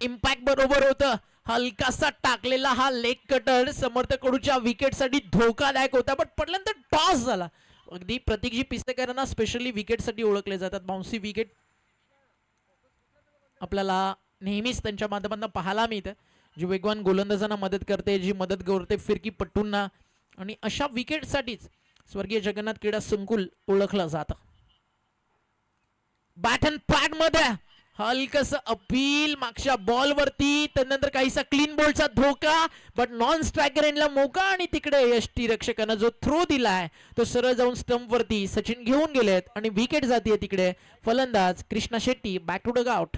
इम्पॅक्ट बरोबर होतं. हलकासा टाकलेला हा लेग कटर समर्थ कडूच्या विकेटसाठी धोकादायक होता पण पडल्यानंतर टॉस झाला. अगदी प्रतीकजी पिस्तेकरांना स्पेशली विकेटसाठी ओळखले जातात. बाउन्सी विकेट आपल्याला नेहमीच त्यांच्या माध्यमातून पाहायला मिळतं. जी वेगवान गोलंदाजांना मदत करते जी मदत करते फिरकी पट्टूंना आणि अशा विकेटसाठीच स्वर्गीय जगन्नाथ क्रीडा संकुल ओळखलं जातं. बॅट अँड पॅड मध्ये हलकस अपील मागच्या बॉल वरती त्यानंतर काहीसा क्लीन बॉलचा धोका बट नॉन स्ट्रायकर एंडला मोका आणि तिकडे यष्टी रक्षकानं जो थ्रो दिलाय तो सरळ जाऊन स्टंप वरती सचिन घेऊन गेलेत आणि विकेट जातीये तिकडे. फलंदाज Krishna Shetty back to dugout.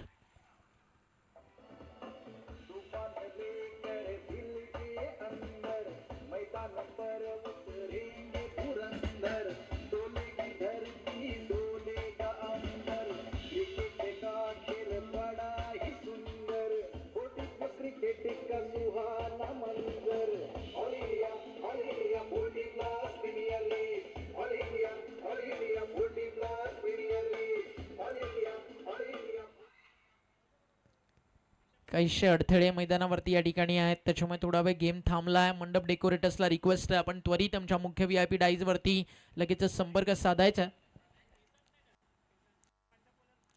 काहीशे अडथळे मैदानावरती या ठिकाणी आहेत त्याच्यामुळे थोडा वेळ गेम थांबला आहे. मंडप डेकोरेटर्सला रिक्वेस्ट आहे आपण त्वरित आमच्या मुख्य VIP डाईज वरती लगेच संपर्क साधायचा.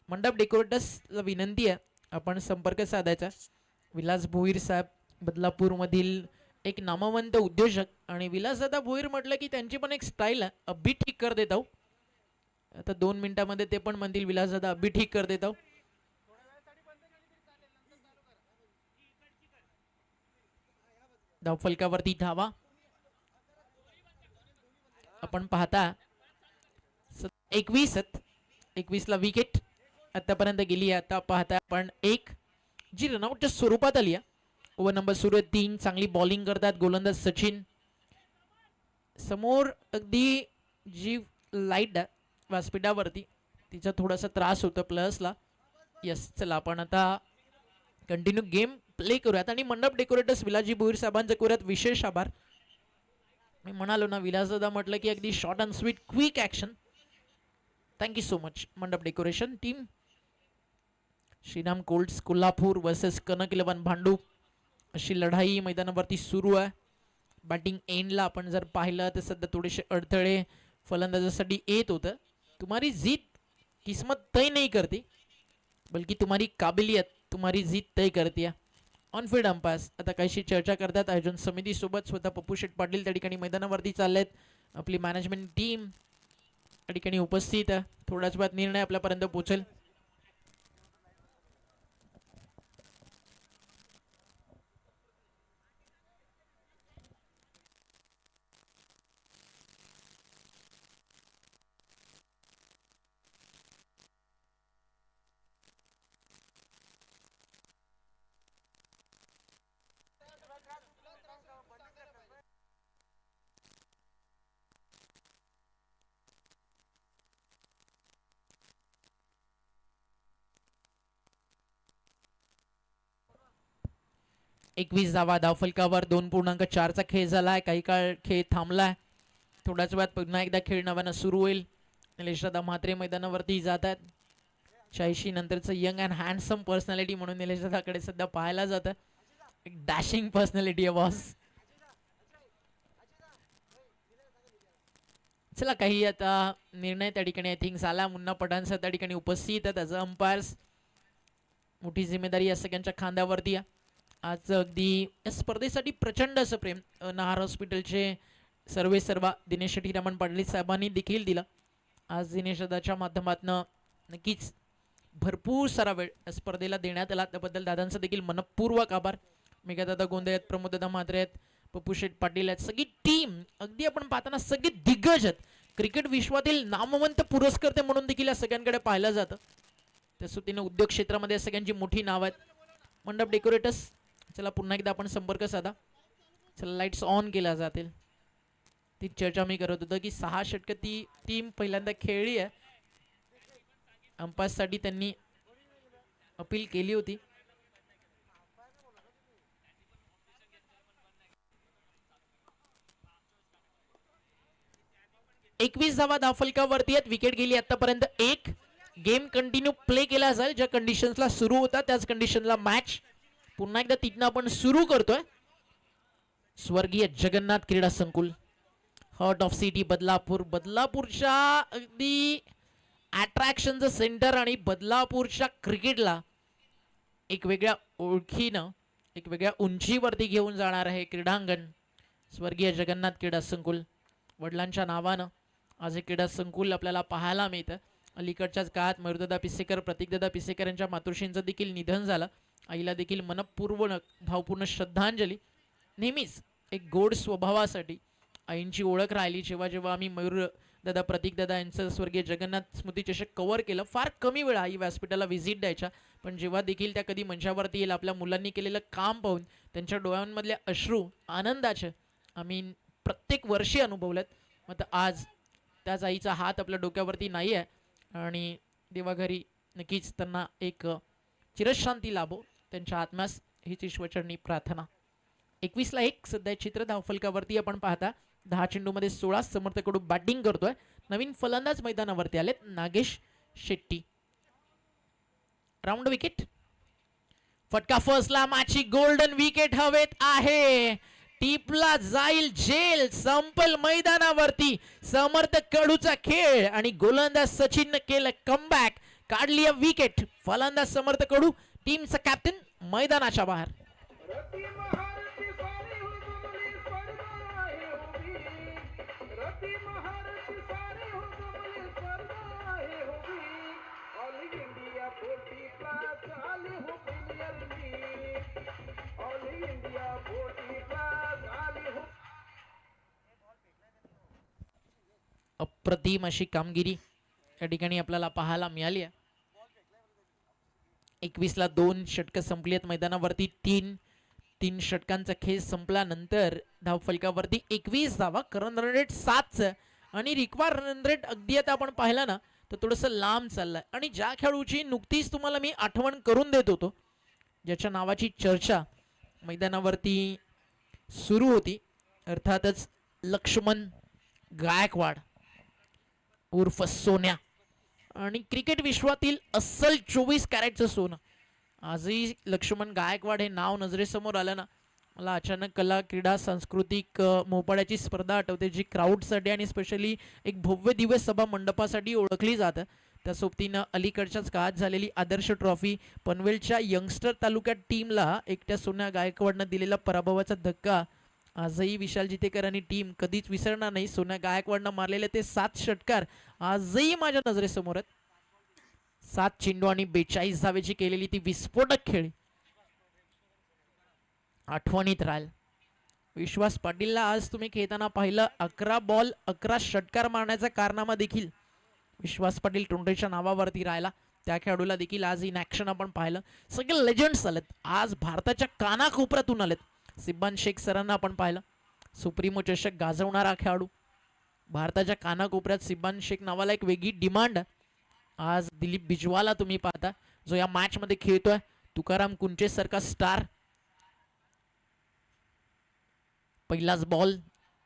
मंडप डेकोरेटर्सला विनंती आहे आपण संपर्क साधायचा. विलास भोईर साहेब बदलापूर मधील एक नामवंत उद्योजक आणि विलासदादा भोईर म्हटलं की त्यांची पण एक स्टाईल आहे. अब्बी ठीक कर देता हूं. आता 2 मिनिटांमध्ये ते पण म्हणतील विलासदादा अब्बी ठीक कर देता हूं. धावफलकावरती धावा आपण पाहता 21 ला विकेट आतापर्यंत गेली आहे. आता पाहता आपण एक जी रनआउटच्या स्वरूपात आली आहे. ओव्हर नंबर सुरू आहे 3. चांगली बॉलिंग करतात गोलंदाज सचिन. समोर अगदी जी लाईट व्यासपीठावरती तिचा थोडासा त्रास होतो प्लसला. यस चला आपण आता कंटिन्यू गेम प्ले करूयात आणि मंडप डेकोरेटर्स विलासजी भोईर साहेबांचे करूयात विशेष आभार. मी म्हणालो ना विलासदादा म्हटलं की अगदी short and sweet quick action. Thank you so much Mandap decoration team. Shriram Colts Kolhapur versus Kanak 11 Bhandup अशी लढाई मैदानावरती सुरू आहे. बॅटिंग एंडला आपण जर पाहिलं तर सध्या थोडेसे अडथळे फलंदाजासाठी येत होतं. तुम्हारी जीत किस्मत तय नहीं करती बल्कि तुम्हारी काबिलियत तुम्हारी जीत तय करती है. ऑनफिल्ड अंपायर्स आता काहीशी चर्चा करतात आयोजन समिती सोबत. स्वतः पप्पू शेठ पाटील त्या ठिकाणी मैदानावरती चाललेत. आपली मॅनेजमेंट टीम त्या ठिकाणी उपस्थित आहे. थोड्याच वेळात निर्णय आपल्यापर्यंत पोहोचेल. 21 धावा धावफलकावर 2.4चा खेळ झालाय. काही काळ खेळ थांबलाय. थोड्याच वेळात पुन्हा एकदा खेळ नव्यानं सुरू होईल. निलेश दादा म्हात्रे मैदानावरती जात आहेत. 86 नंतरचं यंग अँड हँडसम पर्सनॅलिटी म्हणून निलेश दादाकडे सध्या पाहायला जातं. एक डॅशिंग पर्सनॅलिटी आहे बॉस. चला काही आता निर्णय त्या ठिकाणी आय थिंक झाला. मुन्ना पठाणसर त्या ठिकाणी उपस्थित आहेत ॲज अ अंपायर्स. मोठी जिम्मेदारी या सगळ्यांच्या खांद्यावरती आहे. आज अगदी या स्पर्धेसाठी प्रचंड असं प्रेम नहार हॉस्पिटलचे सर्वा दिनेश शेट्टी रमण पाटील साहेबांनी देखील दिलं. आज दिनेश दादाच्या माध्यमातून नक्कीच भरपूर सारा वेळ या स्पर्धेला देण्यात आला. त्याबद्दल दादांचा देखील मनपूर्वक आभार. मेघादादा गोंदे आहेत, प्रमोददादा म्हात्रे आहेत, पप्पू शेठ पाटील आहेत. सगळी टीम अगदी आपण पाहताना सगळे दिग्गज आहेत. क्रिकेट विश्वातील नामवंत पुरस्कर्ते म्हणून देखील या सगळ्यांकडे पाहिलं जातं. त्या सुतीनं उद्योग क्षेत्रामध्ये सगळ्यांची मोठी नाव आहेत. मंडप डेकोरेटर्स चला पुन्हा एकदा आपण संपर्क साधा. चला लाईट्स ऑन केल्या जातील. ती चर्चा मी करत होतो की 6 षटकं ती टीम पहिल्यांदा खेळली आहे. अंपायर्ससाठी त्यांनी अपील केली होती. एकवीस धावा धावफलकावरती आहेत. विकेट गेली आतापर्यंत 1. गेम कंटिन्यू प्ले केला जाईल. ज्या कंडिशन्सला सुरू होता त्याच कंडिशनला मॅच पुन्हा एकदा तिथनं आपण सुरू करतोय. स्वर्गीय जगन्नाथ क्रीडा संकुल, हार्ट ऑफ सिटी बदलापूर. बदलापूरच्या अगदी अट्रॅक्शनचं सेंटर आणि बदलापूरच्या क्रिकेटला एक वेगळ्या ओळखीनं एक वेगळ्या उंचीवरती घेऊन जाणार आहे क्रीडांगण स्वर्गीय जगन्नाथ क्रीडा संकुल. वडिलांच्या नावानं आज हे क्रीडा संकुल आपल्याला पाहायला मिळतं. अलीकडच्याच काळात मयुरदादा पिसेकर, प्रतीकदादा पिसेकर यांच्या मातोश्रींचं देखील निधन झालं. आईला देखील मनपूर्वक भावपूर्ण श्रद्धांजली. नेहमीच एक गोड स्वभावासाठी आईंची ओळख राहिली. जेव्हा जेव्हा आम्ही मयूरदादा, प्रतीकदादा यांचं स्वर्गीय जगन्नाथ स्मृती चषक कव्हर केलं, फार कमी वेळा आई व्यासपीठाला व्हिजिट द्यायच्या, पण जेव्हा देखील त्या कधी मंचावरती येईल आपल्या मुलांनी केलेलं काम पाहून त्यांच्या डोळ्यांमधले अश्रू आनंदाचे आम्ही प्रत्येक वर्षी अनुभवलेत. मग आज त्याच आईचा हात आपल्या डोक्यावरती नाही आहे आणि देवाघरी नक्कीच त्यांना एक चिरशांती लाभो. त्यांच्या आत्म्यास हीच ईश्वरचरणी प्रार्थना. 21-1 सध्या चित्र धावफलकावरती आपण पाहता. 10 चेंडूमध्ये 16 समर्थकडू बॅटिंग करतोय. नवीन फलंदाज मैदानावरती आलेत नागेश शेट्टी. Round wicket. फटका फर्स्टला मॅचची गोल्डन विकेट हवेत आहे. टिपला जाईल जेल. संपल मैदानावरती समर्थ कडूचा खेळ आणि गोलंदाज सचिन केलं कमबॅक. काढली विकेट. फलंदाज समर्थ कडू, टीमचा कॅप्टन मैदानाच्या बाहेर. रती महारथी सारी हुजूमली स्पर्धा आहे उभी. रती महारथी सारी हुजूमली स्पर्धा आहे उभी. ऑल इंडिया 40 क्लास आली हो premier league. All India 40 class आली हो. अप्रतिम अशी कामगिरी या ठिकाणी आपल्याला पाहायला मिळाली आहे. 21ला 2 षटकं संपली आहेत मैदानावरती. 3 षटकांचा खेळ संपल्यानंतर धावफलकावरती 21 धावा. करंट रन रेट 7 आणि रिक्वायर रन रेट अगदी आता आपण पाहिलं ना तर थोडंसं लांब चाललंय. आणि ज्या खेळाडूची नुकतीच तुम्हाला मी आठवण करून देत होतो, ज्याच्या नावाची चर्चा मैदानावरती सुरू होती, अर्थातच लक्ष्मण गायकवाड उर्फ सोन्या. आणि क्रिकेट विश्वातील अस्सल 24 कॅरेटचं सोनं. आजही लक्ष्मण गायकवाड हे नाव नजरेसमोर आलं ना, मला अचानक कला क्रीडा सांस्कृतिक मोपाड्याची स्पर्धा आठवते, जी क्राऊडसाठी आणि स्पेशली एक भव्य दिव्य सभा मंडपासाठी ओळखली जातं. त्या सोबतीनं अलीकडच्याच काळात झालेली आदर्श ट्रॉफी, पनवेलच्या यंगस्टर तालुक्यात टीमला एकट्या सोन्या गायकवाडनं दिलेला पराभवाचा धक्का आजही विशाल जितेकर आणि टीम कधीच विसरणार नाही. सोन्या गायकवाडनं मारलेले ते 7 षटकार आजही माझ्या नजरेसमोर आहेत. 7 चेंडू आणि 42 धावेची केलेली ती विस्फोटक खेळी आठवणीत राहील. विश्वास पाटीलला आज तुम्ही खेळताना पाहिलं, 11 बॉल 11 षटकार मारण्याचा कारनामा देखील विश्वास पाटील टोंडेच्या नावावरती राहिला. त्या खेळाडूला देखील आज इन ॲक्शन आपण पाहिलं. सगळे लेजंड्स आलेत आज, भारताच्या कानाकोपऱ्यातून आलेत. सिब्बान शेख सरांना आपण पाहिलं, सुप्रीमो चषक गाजवणारा खेळाडू. भारताच्या कानाकोपऱ्यात सिब्बान शेख नावाला एक वेगळी डिमांड. आज दिलीप बिजवाला तुम्ही पाहता, जो या मॅच मध्ये खेळतोय. तुकाराम कुंचे सारखा स्टार. पहिलाच बॉल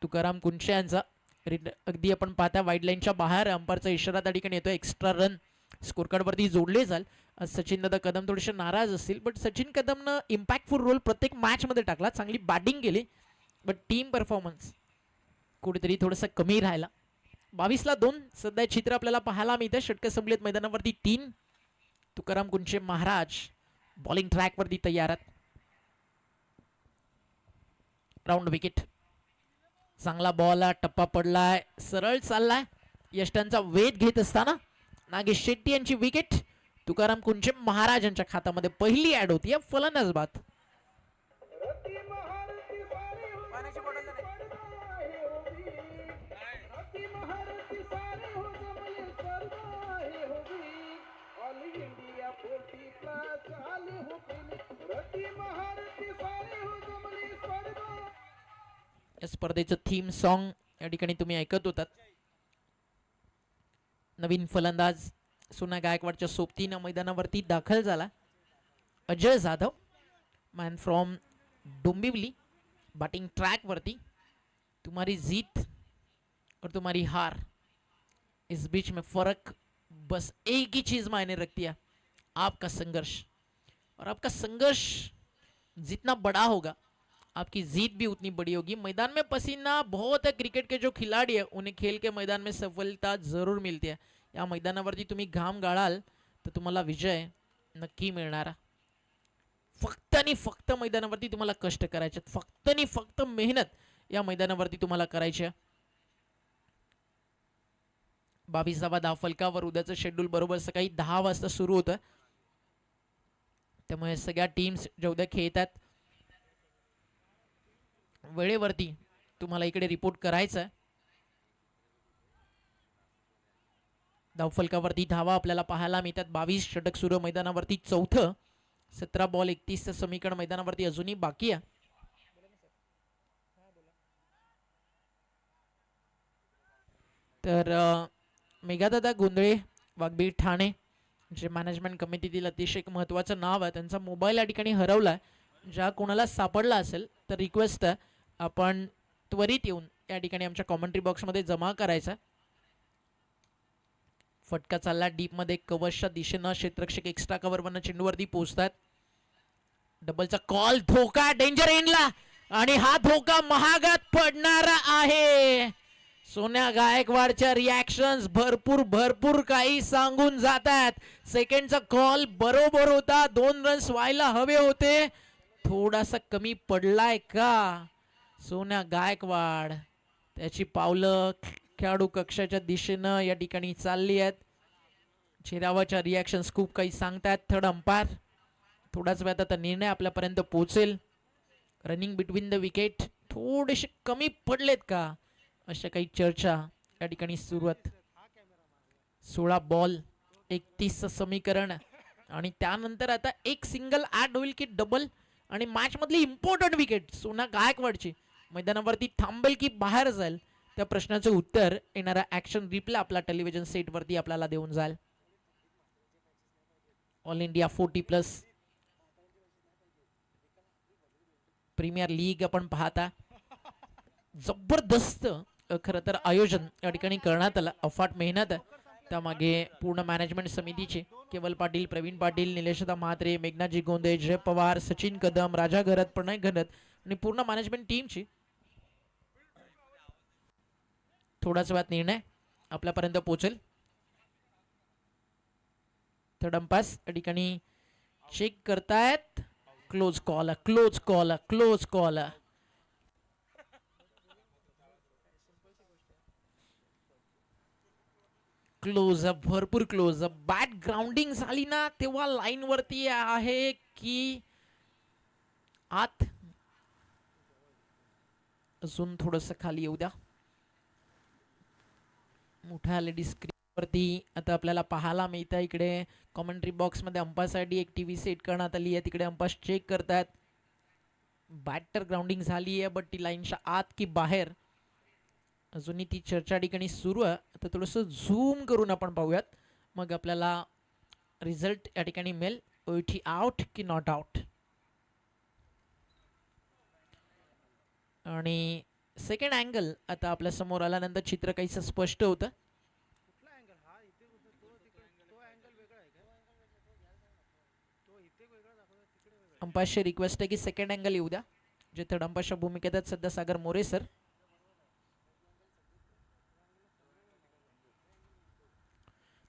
तुकाराम कुंचे यांचा अगदी आपण पाहता वाईड लाईनच्या बाहेर अंपायरचा इशारा त्या ठिकाणी येतो. एक्स्ट्रा रन स्कोर कार्डवरती जोडले जाल. आज सचिन दादा कदम थोडेसे नाराज असतील, बट सचिन कदमनं इम्पॅक्टफुल रोल प्रत्येक मॅचमध्ये टाकला. चांगली बॅटिंग केली, बट टीम परफॉर्मन्स कुठेतरी थोडंसं कमी राहिला. 22ला 2 सध्या चित्र आपल्याला पाहायला मिळतं. षटकं संपलेत मैदानावरती 3. तुकाराम कुंचे महाराज बॉलिंग ट्रॅकवरती तयार आहेत. Round wicket. चांगला बॉल टप्पा पडलाय, सरळ चाललाय. यष्टांचा वेध घेत असताना नागेश शेट्टी यांची विकेट तुकाराम कुंचे महाराज यांच्या खात्यामध्ये पहिली ऍड होती या फलंदाज बाद. रती महारती सारे हो स्पर्धा आहे उभी. रती महारती सारे हो जमले स्पर्धा आहे उभी. ऑल इंडिया 40 क्लास आले हो पहिले. रती महारती सारे हो जमले स्पर्धा. या स्पर्धेचं थीम सॉन्ग या ठिकाणी तुम्ही ऐकत होतात. नवीन फलंदाज सोना गायकवाडच्या सोबतीनं मैदानावरती दाखल झाला. Ajay Jadhav man from Dombivli batting track वरती. तुम्हारी जीत और तुम्हारी हार, इस बीच में फर्क बस एक ही चीज मायने रखती है, आपका संघर्ष. और आपका संघर्ष जितना बड़ा होगा आपकी जीत भी उतनी बड़ी होगी. मैदान में पसीना बहुत है. क्रिकेट के जो खिलाड़ी है उन्हें खेल के मैदान में सफलता जरूर मिलती है. या मैदानावरती तुम्ही घाम गाळाल तर तुम्हाला विजय नक्की मिळणार. फक्त आणि फक्त मैदानावरती तुम्हाला कष्ट करायचे, फक्त आणि फक्त मेहनत या मैदानावरती तुम्हाला करायची. 22वा धाव फलकावर. उद्याचं शेड्यूल बरोबर सकाळी 10 वाजता सुरू होतं, त्यामुळे सगळ्या टीम्स ज्या उद्या खेळतात वेळेवरती तुम्हाला इकडे रिपोर्ट करायचा आहे. धावफलकावरती धावा आपल्याला पाहायला मिळतात. 22 षटक सुरू मैदानावरती. चौथं 17 बॉल 31चं समीकरण मैदानावरती अजूनही बाकी आहे. तर मेघादादा गोंधळे वाघबीळ ठाणे जे मॅनेजमेंट कमिटीतील अतिशय महत्त्वाचं नाव आहे, त्यांचा मोबाईल या ठिकाणी हरवला. ज्या कोणाला सापडला असेल तर रिक्वेस्ट आहे आपण त्वरित येऊन या ठिकाणी आमच्या कॉमेंट्री बॉक्समध्ये जमा करायचा. फटका चालला डीप मध्ये. कव्हरच्या दिशेनं क्षेत्ररक्षक एक्स्ट्रा कव्हरवरनं चेंडूवरती पोहोचतात. डबलचा कॉल. धोका डेंजर एंडला, आणि हा धोका महागात पडणारा आहे. सोन्या गायकवाडच्या रिॲक्शन्स भरपूर काही सांगून जातात. सेकंडचा कॉल बरोबर होता. 2 रन्स व्हायला हवे होते. थोडासा कमी पडलाय का सोन्या गायकवाड. त्याची पावलं खेळाडू कक्षाच्या दिशेनं या ठिकाणी चालली आहेत. चेहऱ्यावरच्या रिॲक्शन्स खूप काही सांगतात. थर्ड अंपायर थोडाच वेळात आता निर्णय आपल्यापर्यंत पोहोचेल. रनिंग बिटवीन द विकेट थोडेसे कमी पडलेत का, अशा काही चर्चा या ठिकाणी सुरू आहेत. 16 बॉल 31चं समीकरण, आणि त्यानंतर आता एक सिंगल ऍड होईल की डबल, आणि मॅच मधली इम्पॉर्टंट विकेट सोना गायकवाडची मैदानावरती थांबेल की बाहेर जाईल, त्या प्रश्नाचं उत्तर येणारा ऍक्शन रिप्ले आपला टेलिव्हिजन सेट वरती आपल्याला देऊन जाईल. ऑल इंडिया 40+ प्रीमियर लीग आपण पाहता. जबरदस्त खरं तर आयोजन या ठिकाणी करण्यात आलं. अफाट मेहनत आहे त्यामागे पूर्ण मॅनेजमेंट समितीची. केवल पाटील, प्रवीण पाटील, निलेशदा म्हात्रे, मेघनाजी गोंदे, जय पवार, सचिन कदम, राजा घरत, प्रणय घरत आणि पूर्ण मॅनेजमेंट टीमची. थोडाच वेळात निर्णय आपल्यापर्यंत पोहोचेल. थर्ड अंपायर या ठिकाणी चेक करतायत. Close call, close call, close call. Close, भरपूर क्लोज. बॅट ग्राउंडिंग झाली ना तेव्हा लाईन वरती आहे की आत, अजून थोडस खाली येऊ द्या. मोठ्या LED स्क्रीन वरती आता आपल्याला पाहायला मिळतं. इकडे कॉमेंट्री बॉक्स मध्ये अंपायरसाठी एक टीव्ही सेट करण्यात आली आहे. तिकडे अंपायर चेक करतात. बॅटर ग्राउंडिंग झाली आहे, बट ती लाईनच्या आत की बाहेर अजूनही ती चर्चा ठिकाणी सुरू आहे. आता थोडंसं झूम करून आपण पाहूयात, मग आपल्याला रिझल्ट या ठिकाणी मिळेल. ओटी आउट की नॉट आउट. आणि सेकंड अँगल आता आपल्या समोर आल्यानंतर चित्र काहीसं स्पष्ट होतं. अंपायरची रिक्वेस्ट आहे की सेकंड अँगल येऊ द्या. जे थर्ड अंपायरच्या भूमिकेत आहेत सध्या सागर मोरे सर.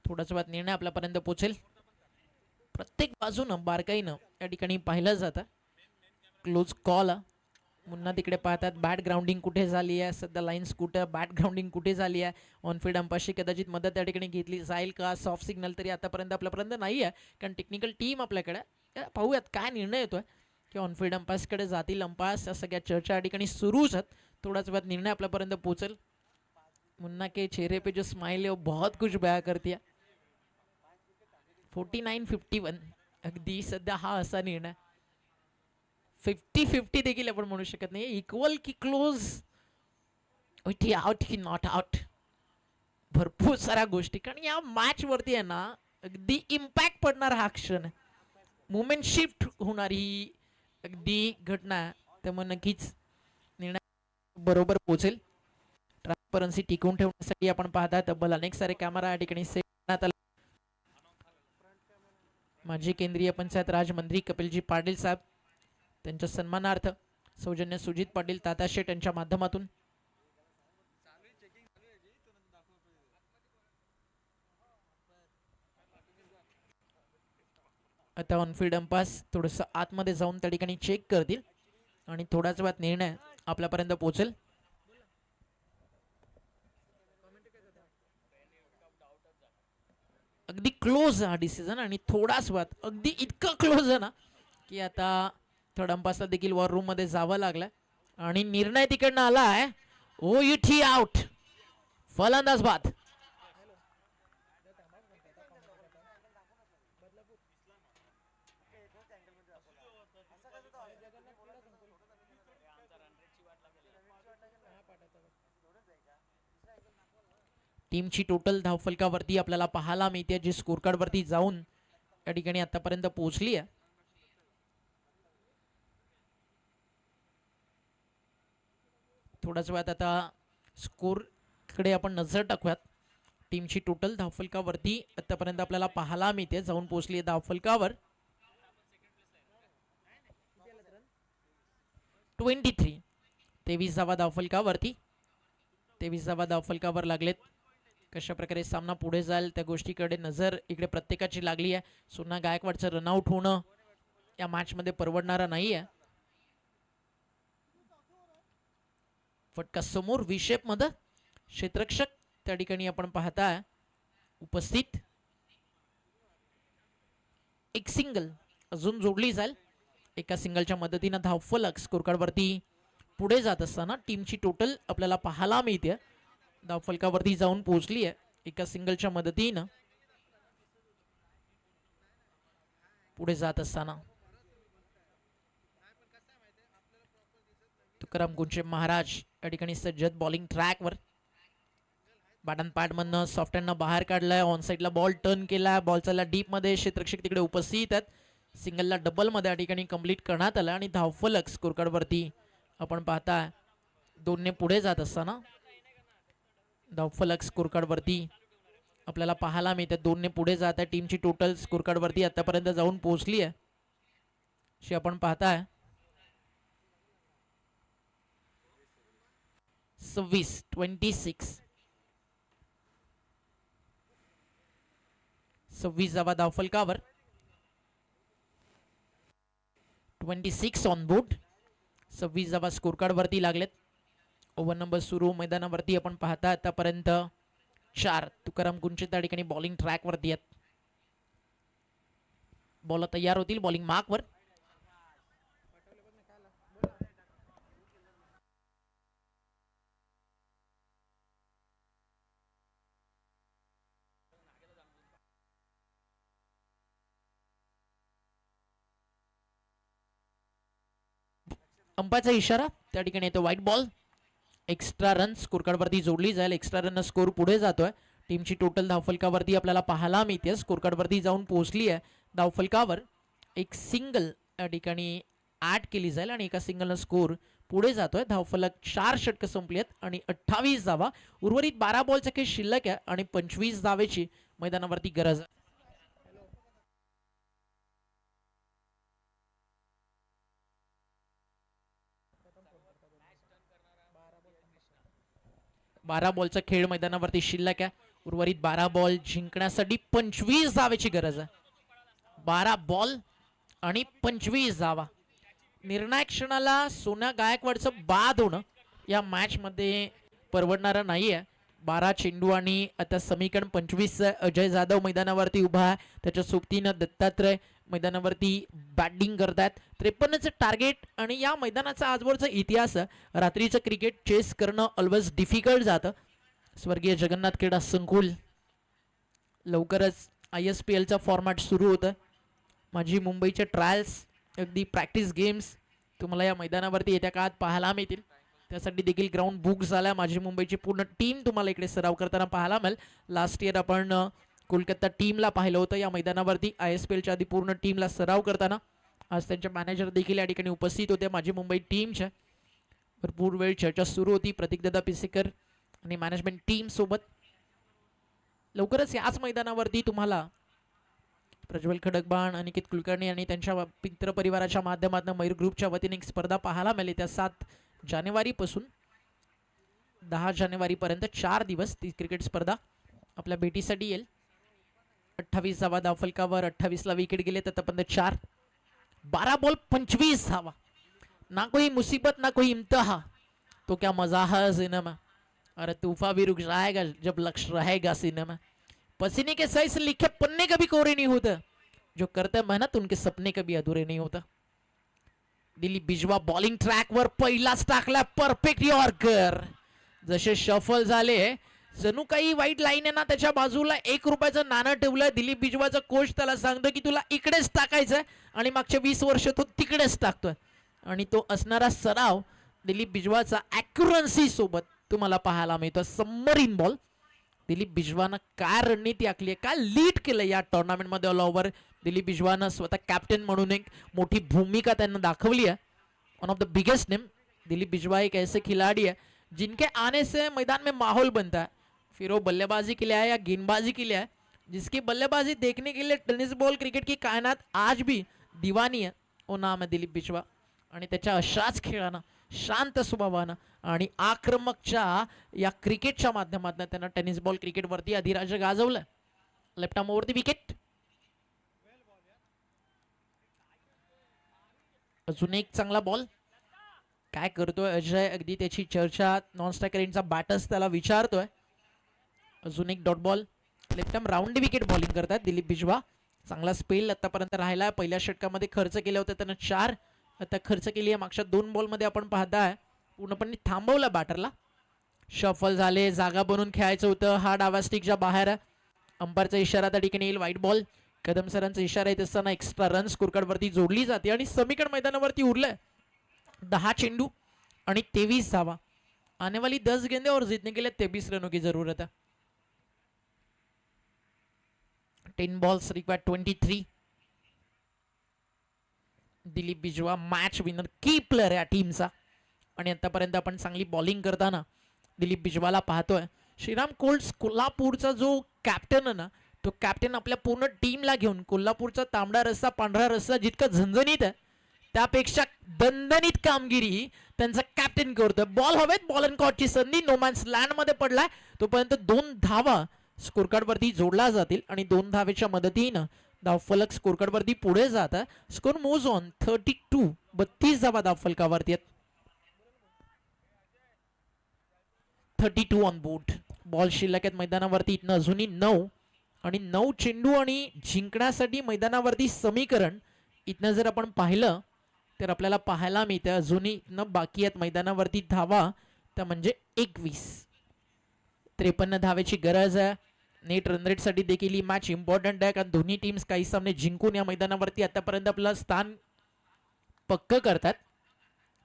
थोडाच वेळात निर्णय आपल्यापर्यंत पोहोचेल. प्रत्येक बाजूनं बारकाईनं या ठिकाणी पाहिलं जातं. Close call. पुन्हा तिकडे पाहतात बॅट ग्राउंडिंग कुठे झाली आहे, सध्या लाईन्स कुठं, बॅट ग्राउंडिंग कुठे झाली आहे, ऑनफिल्ड अंपायरशी कदाचित मदत त्या ठिकाणी घेतली जाईल का, सॉफ्ट सिग्नल तरी आतापर्यंत आपल्यापर्यंत नाही आहे कारण टेक्निकल टीम आपल्याकडे. पाहूयात काय निर्णय येतोय की ऑनफिल्ड अंपायर्सकडे जातील अंपायर्स. या सगळ्या चर्चा या ठिकाणी सुरूच आहेत. थोडाच वेळात निर्णय आपल्यापर्यंत पोहोचेल. मुन्ना के चेहरे पे जो स्माइल है वो बहुत कुछ बयां करती है. 49-51 अगदी सध्या हा असा निर्णय. 50-50 देखील आपण म्हणू शकत नाही. इक्वल की क्लोज, आउट की नॉट आउट, भरपूर साऱ्या गोष्टी. कारण या मॅच वरती आहे ना अगदी इम्पॅक्ट पडणार हा क्षण, मुवमेंट शिफ्ट होणारी अगदी घटना. त्यामुळे नक्कीच निर्णय बरोबर पोहोचेल. ट्रान्सपरन्सी टिकवून ठेवण्यासाठी आपण पाहता तब्बल अनेक सारे कॅमेरा या ठिकाणी सेट करण्यात आले. माजी केंद्रीय पंचायत राज मंत्री कपिलजी पाटील साहेब त्यांच्या सन्मानार्थ सौजन्य सुजित पाटील ताता शेट यांच्या माध्यमातून आता ऑनफिल्ड अंपायर्स थोडंसं आतमध्ये जाऊन त्या ठिकाणी चेक करतील आणि थोड्याच वेळात निर्णय आपल्यापर्यंत पोहोचेल. अगदी क्लोज हा डिसिजन आणि थोडाच वेळात अगदी इतकं क्लोज आहे ना की आता थर्ड अंपायर्सला देखील वॉर रूम मध्ये जावं लागलं आणि निर्णय तिकडनं आला आहे. ओ युटी आउट, फलंदाज बाद. टीमची टोटल धावफलकावरती आपल्याला पाहायला मिळते जी स्कोर कार्ड वरती जाऊन या ठिकाणी आतापर्यंत पोहोचली आहे. थोड्याच वेळात आता स्कोर कडे आपण नजर टाकूयात. टीमची टोटल धावफलकावरती आतापर्यंत आपल्याला पाहायला मिळते जाऊन पोहोचली आहे धावफलकावर 23. 23 धावा धावफलकावरती. 23 धावा धावफलकावर लागलेत. कशा प्रकारे सामना पुढे जाईल त्या गोष्टीकडे नजर इकडे प्रत्येकाची लागली आहे. सोना गायकवाडचं रनआउट होणं या मॅच मध्ये परवडणारा नाही आहे. फटका समोर विशेप मध्ये क्षेत्ररक्षक त्या ठिकाणी आपण पाहताय उपस्थित. एक सिंगल अजून जोडली जाईल. एका सिंगलच्या मदतीने धावफलक स्कोर कार्ड वरती पुढे जात असताना टीमची टोटल आपल्याला पाहायला मिळते धावफलकावरती जाऊन पोहोचली आहे. एका सिंगलच्या मदतीने पुढे जात असताना तुकाराम गुंचे महाराज या ठिकाणी सज्जत बॉलिंग ट्रॅकवर. बॅटन पॅड मधनं सॉफ्ट हँडनं बाहेर काढलाय. ऑन साइडला बॉल टर्न केला. बॉल चालला डीप मध्ये. क्षेत्ररक्षक तिकडे उपस्थित आहेत. सिंगलला डबल मध्ये या ठिकाणी कंप्लीट करण्यात आलं आणि धावफलक स्कोर कार्ड वरती आपण पाहताय 2 पुढे जात असताना धावफलक स्कोर कार्ड वरती आपल्याला पाहायला मिळते 2 पुढे जात आहे. टीमची टोटल स्कोर कार्ड वरती आतापर्यंत जाऊन पोहोचली आहे अशी आपण पाहताय 26. 26 धावा धावफलकावर. 26 ऑन बोर्ड. 26 धावा स्कोर कार्ड वरती लागलेत. ओव्हर नंबर सुरू. मैदानावरती आपण पाहता आतापर्यंत 4. तुकाराम गुंचे त्या ठिकाणी बॉलिंग ट्रॅक वरती आहेत. बॉल तयार होतील बॉलिंग मार्क वर. अंपायरचा इशारा त्या ठिकाणी येतो white ball. Extra run score card वरती जोडली जाईल. एक्स्ट्रा रन स्कोर पुढे जातोय. टीमची टोटल धावफलकावरती आपल्याला पाहायला मिळते स्कोर कार्ड वरती जाऊन पोहोचली आहे धावफलकावर. एक सिंगल या ठिकाणी ऍड केली जाईल आणि एका सिंगल स्कोर पुढे जातोय. धावफलक 4 षटकं संपली आहेत आणि 28 धावा. उर्वरित 12 बॉलच्या काही शिल्लक आहे आणि 25 धावेची मैदानावरती गरज आहे. 12 बॉलचा खेळ मैदानावरती शिल्लक आहे. उर्वरित 12 बॉल जिंकण्यासाठी 25 धावेची गरज आहे. 12 बॉल आणि 25 धावा. निर्णायक क्षणाला सोना गायकवाडचं बाद होणं या मॅच मध्ये परवडणारं नाही आहे. 12 चेंडू आणि आता समीकरण 25 अजय जाधव मैदानावरती उभा आहे. त्याच्या सोबतीनं दत्तात्रय मैदानावरती बॅटिंग करतात. 53चं टार्गेट आणि या मैदानाचा आजवरचा इतिहास रात्रीचं क्रिकेट चेस करणं ऑलवेज डिफिकल्ट जातं. स्वर्गीय जगन्नाथ क्रीडा संकुल लवकरच ISPLचा फॉर्मॅट सुरू होतं. माझी मुंबईचे ट्रायल्स अगदी प्रॅक्टिस गेम्स तुम्हाला या मैदानावरती येत्या काळात पाहायला मिळतील. त्यासाठी देखील ग्राउंड बुक झाला. माझी मुंबईची पूर्ण टीम तुम्हाला इकडे सराव करताना पाहायला मिळेल. लास्ट इयर आपण कोलकाता टीमला पाहिलं होतं या मैदानावरती ISPLच्या आधी पूर्ण टीमला सराव करताना. आज त्यांचे मॅनेजर देखील या ठिकाणी उपस्थित होते. माझी मुंबई टीमच्या भरपूर वेळ चर्चा सुरू होती प्रतीकदादा पिसेकर आणि मॅनेजमेंट टीम सोबत. लवकरच याच मैदानावरती तुम्हाला प्रज्वल खडकबाण, अनिकेत कुलकर्णी आणि त्यांच्या मित्र परिवाराच्या माध्यमातून मयूर ग्रुपच्या वतीने एक स्पर्धा पाहायला मिळेल. त्या 7 जानेवारीपासून 10 जानेवारीपर्यंत 4 दिवस ती क्रिकेट स्पर्धा आपल्या भेटीसाठी येईल. 28 धावा धावफलकावर. 28ला विकेट गेले तर आतापर्यंत 4. 12 बॉल 25 धावा. ना कोई मुसीबत ना कोई इम्तहा तो क्या मजा है सिनेमा. अरे तूफा भी रुक जाएगा जब लक्ष्य रहेगा सिनेमा. पसीने के सही से लिखे पन्ने कभी कोरे नहीं होते. जो करते मेहनत उनके सपने कभी अधूरे नहीं होता. दिलीप बिजवा बॉलिंग ट्रॅकवर पहिलाच टाकला परफेक्ट यॉर्कर. जसे शफल झाले जणू काही वाईट लाईन आहे ना त्याच्या बाजूला 1 रुपयाचं नाणं ठेवलं. दिलीप बिजवाचा कोच त्याला सांगतो की तुला इकडेच टाकायचंय आणि मागच्या 20 वर्ष तो तिकडेच टाकतोय. आणि तो असणारा सराव दिलीप बिजवाचा ॲक्युरन्सी सोबत तुम्हाला पाहायला मिळतो. Submarine ball. दिलीप बिजवानं काय रणनीती आखली आहे, काय लीड केलं या टुर्नामेंटमध्ये ऑल ओव्हर. दिलीप बिजवानं स्वतः कॅप्टन म्हणून एक मोठी भूमिका त्यांना दाखवली आहे. One of the biggest name. Dilip Bijwa एक ऐसे खिलाड़ी है जिनके आने से मैदान में माहौल बनता है. फिर वो बल्लेबाजी के लिए आए या गेंदबाजी के लिए आए, जिसकी बल्लेबाजी देखने के लिए टेनिस बॉल क्रिकेट की कायनात आज भी दीवानी है. वो नाम है दिलीप बिजवा. आणि त्याच्या अशाच खेळानं, शांत स्वभावानं आणि आक्रमकच्या या क्रिकेटच्या माध्यमातून त्यांना टेनिस बॉल क्रिकेटवरती अधिराज्य गाजवलं. Left arm over the wicket. अजून एक चांगला बॉल. काय करतोय अजय, अगदी त्याची चर्चा नॉन स्ट्रायकर एंडचा बॅटर्स त्याला विचारतोय. अजून एक dot ball. Left arm round wicket bowling करतात दिलीप बिजवा. चांगला स्पेल आतापर्यंत राहिला. पहिल्या षटकामध्ये खर्च केले होते त्यानं 4. आता खर्च केली आहे मागच्या 2 बॉलमध्ये आपण पाहताय पूर्णपणे थांबवलं बॅटरला. शफल झाले. जागा बनवून खेळायचं होतं. हा डावा स्टिकच्या बाहेर. अंपायरचा इशारा त्या ठिकाणी येईल. White ball. कदम सरांचा इशारा येत असताना एक्स्ट्रा रन स्कोरकार्डवरती जोडली जाते आणि समीकरण मैदानावरती उरलंय 10 चेंडू आणि 23 धावा. आने वाली 10 गेंदे और जीतने के लिए 23 रनों की जरूरत है. 10 balls required 23. Dilip Bijwa match winner की प्लेअर या टीमचा. आणि आतापर्यंत आपण चांगली बॉलिंग करताना दिलीप बिजवाला पाहतोय. श्रीराम कोल्ड्स कोल्हापूरचा जो कॅप्टन आहे ना, तो कॅप्टन आपल्या पूर्ण टीमला घेऊन कोल्हापूरचा तांबडा रस्सा पांढरा रस्सा जितका झणझणीत आहे त्यापेक्षा दणदणीत कामगिरी त्यांचा कॅप्टन करतोय. बॉल हवेत. बॉल अँड कॉटची संधी नो मॅन्स लँड मध्ये पडलाय. तोपर्यंत 2 धावा स्कोरकार्डवरती जोडला जातील आणि 2 धावेच्या मदतीनं धावफलक स्कोरकार्डवरती पुढे जात आहे. Score moves on 32. 32 धावा धावफलकावरती आहेत. 32 ऑन बोर्ड. बॉल शिल्लक आहेत मैदानावरती इथनं अजूनही 9 आणि 9 चेंडू आणि जिंकण्यासाठी मैदानावरती समीकरण इथनं जर आपण पाहिलं तर आपल्याला पाहायला मिळतं अजूनही इथनं बाकी आहेत मैदानावरती धावा त्या म्हणजे 21. 53 धावेची गरज आहे. नेट रन रेट साठी देखील ही मॅच इम्पॉर्टंट आहे कारण दोन्ही टीम्स काही सामने जिंकून या मैदानावरती आतापर्यंत आपलं स्थान पक्क करतात.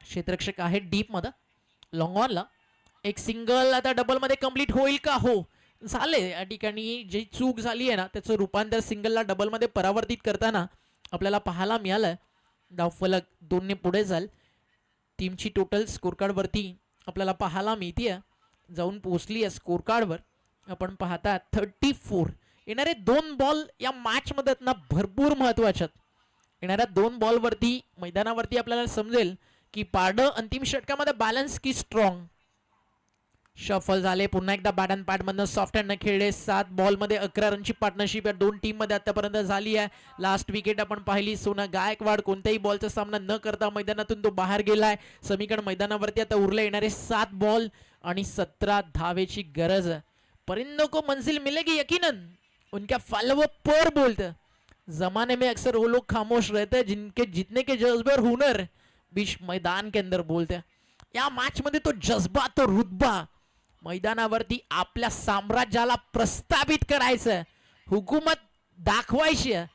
क्षेत्ररक्षक आहे डीप मध्ये. लॉंग ऑनला एक सिंगल. आता डबल मध्ये कंप्लीट होईल का? हो झाले. या ठिकाणी जी चूक झाली आहे ना त्याचं रूपांतर सिंगलला डबल मध्ये परावर्तित करताना आपल्याला पाहायला मिळालंय. धावफलक 2 ने पुढे जाईल. टीमची टोटल स्कोर कार्ड वरती आपल्याला पाहायला मिळते, जाऊन पोहोचली आहे स्कोर कार्डवर. आपण पाहता 34. येणारे 2 बॉल या मॅच मध्ये ना भरपूर महत्वाचे आहेत. येणाऱ्या 2 बॉल वरती मैदानावरती आपल्याला समजेल की पारडं अंतिम षटकामध्ये बॅलन्स की स्ट्रॉंग. शफल झाले, पुन्हा एकदा बॅट अँड पॅड मधनं सॉफ्ट हँड खेळले. 7 बॉल मध्ये 11 रनची पार्टनरशिप या 2 टीम मध्ये आतापर्यंत झाली आहे. लास्ट विकेट आपण पाहिली, सोना गायकवाड कोणत्याही बॉलचा सामना न करता मैदानातून तो बाहेर गेलाय. समीकरण मैदानावरती आता उरले येणारे 7 बॉल आणि 17 धावेची गरज है. परिंदों को मंजिल मिलेगी यकीनन, उनका फॉलोअप पर बोलते. जमाने में अक्सर वो लोग खामोश रहते हैं जिनके जीतने के जज्बे और हुनर बीच मैदान के अंदर बोलते हैं. या मॅच मध्ये तो जज्बा, तो रुतबा मैदानावरती आपल्या साम्राज्याला प्रस्थापित करायचं, हुकूमत दाखवायची आहे,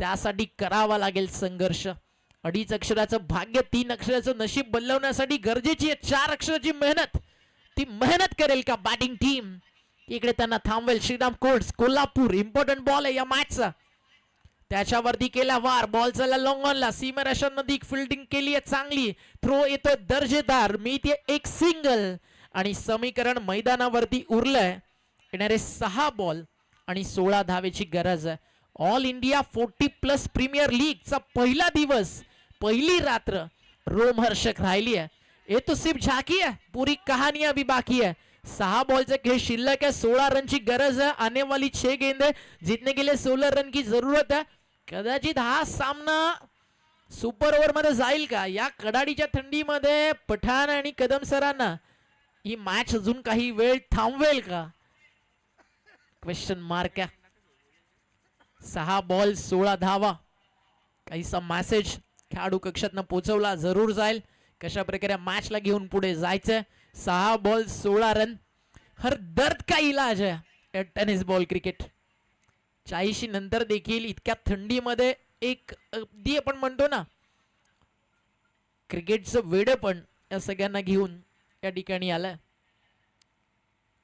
त्यासाठी करावा लागेल संघर्ष. 2.5 अक्षराचं भाग्य 3 अक्षराचं नशीब बदलवण्यासाठी गरजेची आहे 4 अक्षराची मेहनत. ती मेहनत करेल का बॅटिंग टीम? इकडे त्यांना थांबवेल Shriram Colts Kolhapur. Important ball आहे या मॅचचा, त्याच्यावरती केला वार. बॉल चालला लॉंग ऑनला, सीमारेषा नजीक फिल्डिंग केली आहे चांगली. थ्रो येतोय दर्जेदार, मिळते एक सिंगल आणि समीकरण मैदानावरती उरलंय. येणारे 6 बॉल आणि 16 धावेची गरज आहे. ऑल इंडिया 40+ प्रीमियर लीगचा पहिला दिवस, पहिली रात्र रोमहर्षक राहिली आहे. ये तो सिर्फ झाकी है, पूरी कहानी अभी बाकी है. 6 बॉलचे खेळ शिल्लक है, 16 रनची गरज है. आने वाली 6 गेंदे जीतने के लिए 16 रन की जरूरत है. कदाचित हा सामना सुपर ओव्हर मध्ये जाईल का? या कडाडीच्या थंडीमध्ये पठाण आणि कदम सरांना ही मॅच अजून काही वेळ थांबवेल का? क्वेश्चन मार्क आहे. 6 बॉल 16 धावा, काहीसा मेसेज खेळाडू कक्षातनं पोहोचवला जरूर जाईल. कशा प्रकारे मॅचला घेऊन पुढे जायचं. 6 बॉल 16 रन, हर दर्द का इलाज है टेनिस बॉल क्रिकेट. 40 नंतर देखील इतक्या थंडीमध्ये एक अगदी आपण म्हणतो ना क्रिकेटचं वेडेपण या सगळ्यांना घेऊन या ठिकाणी आलं.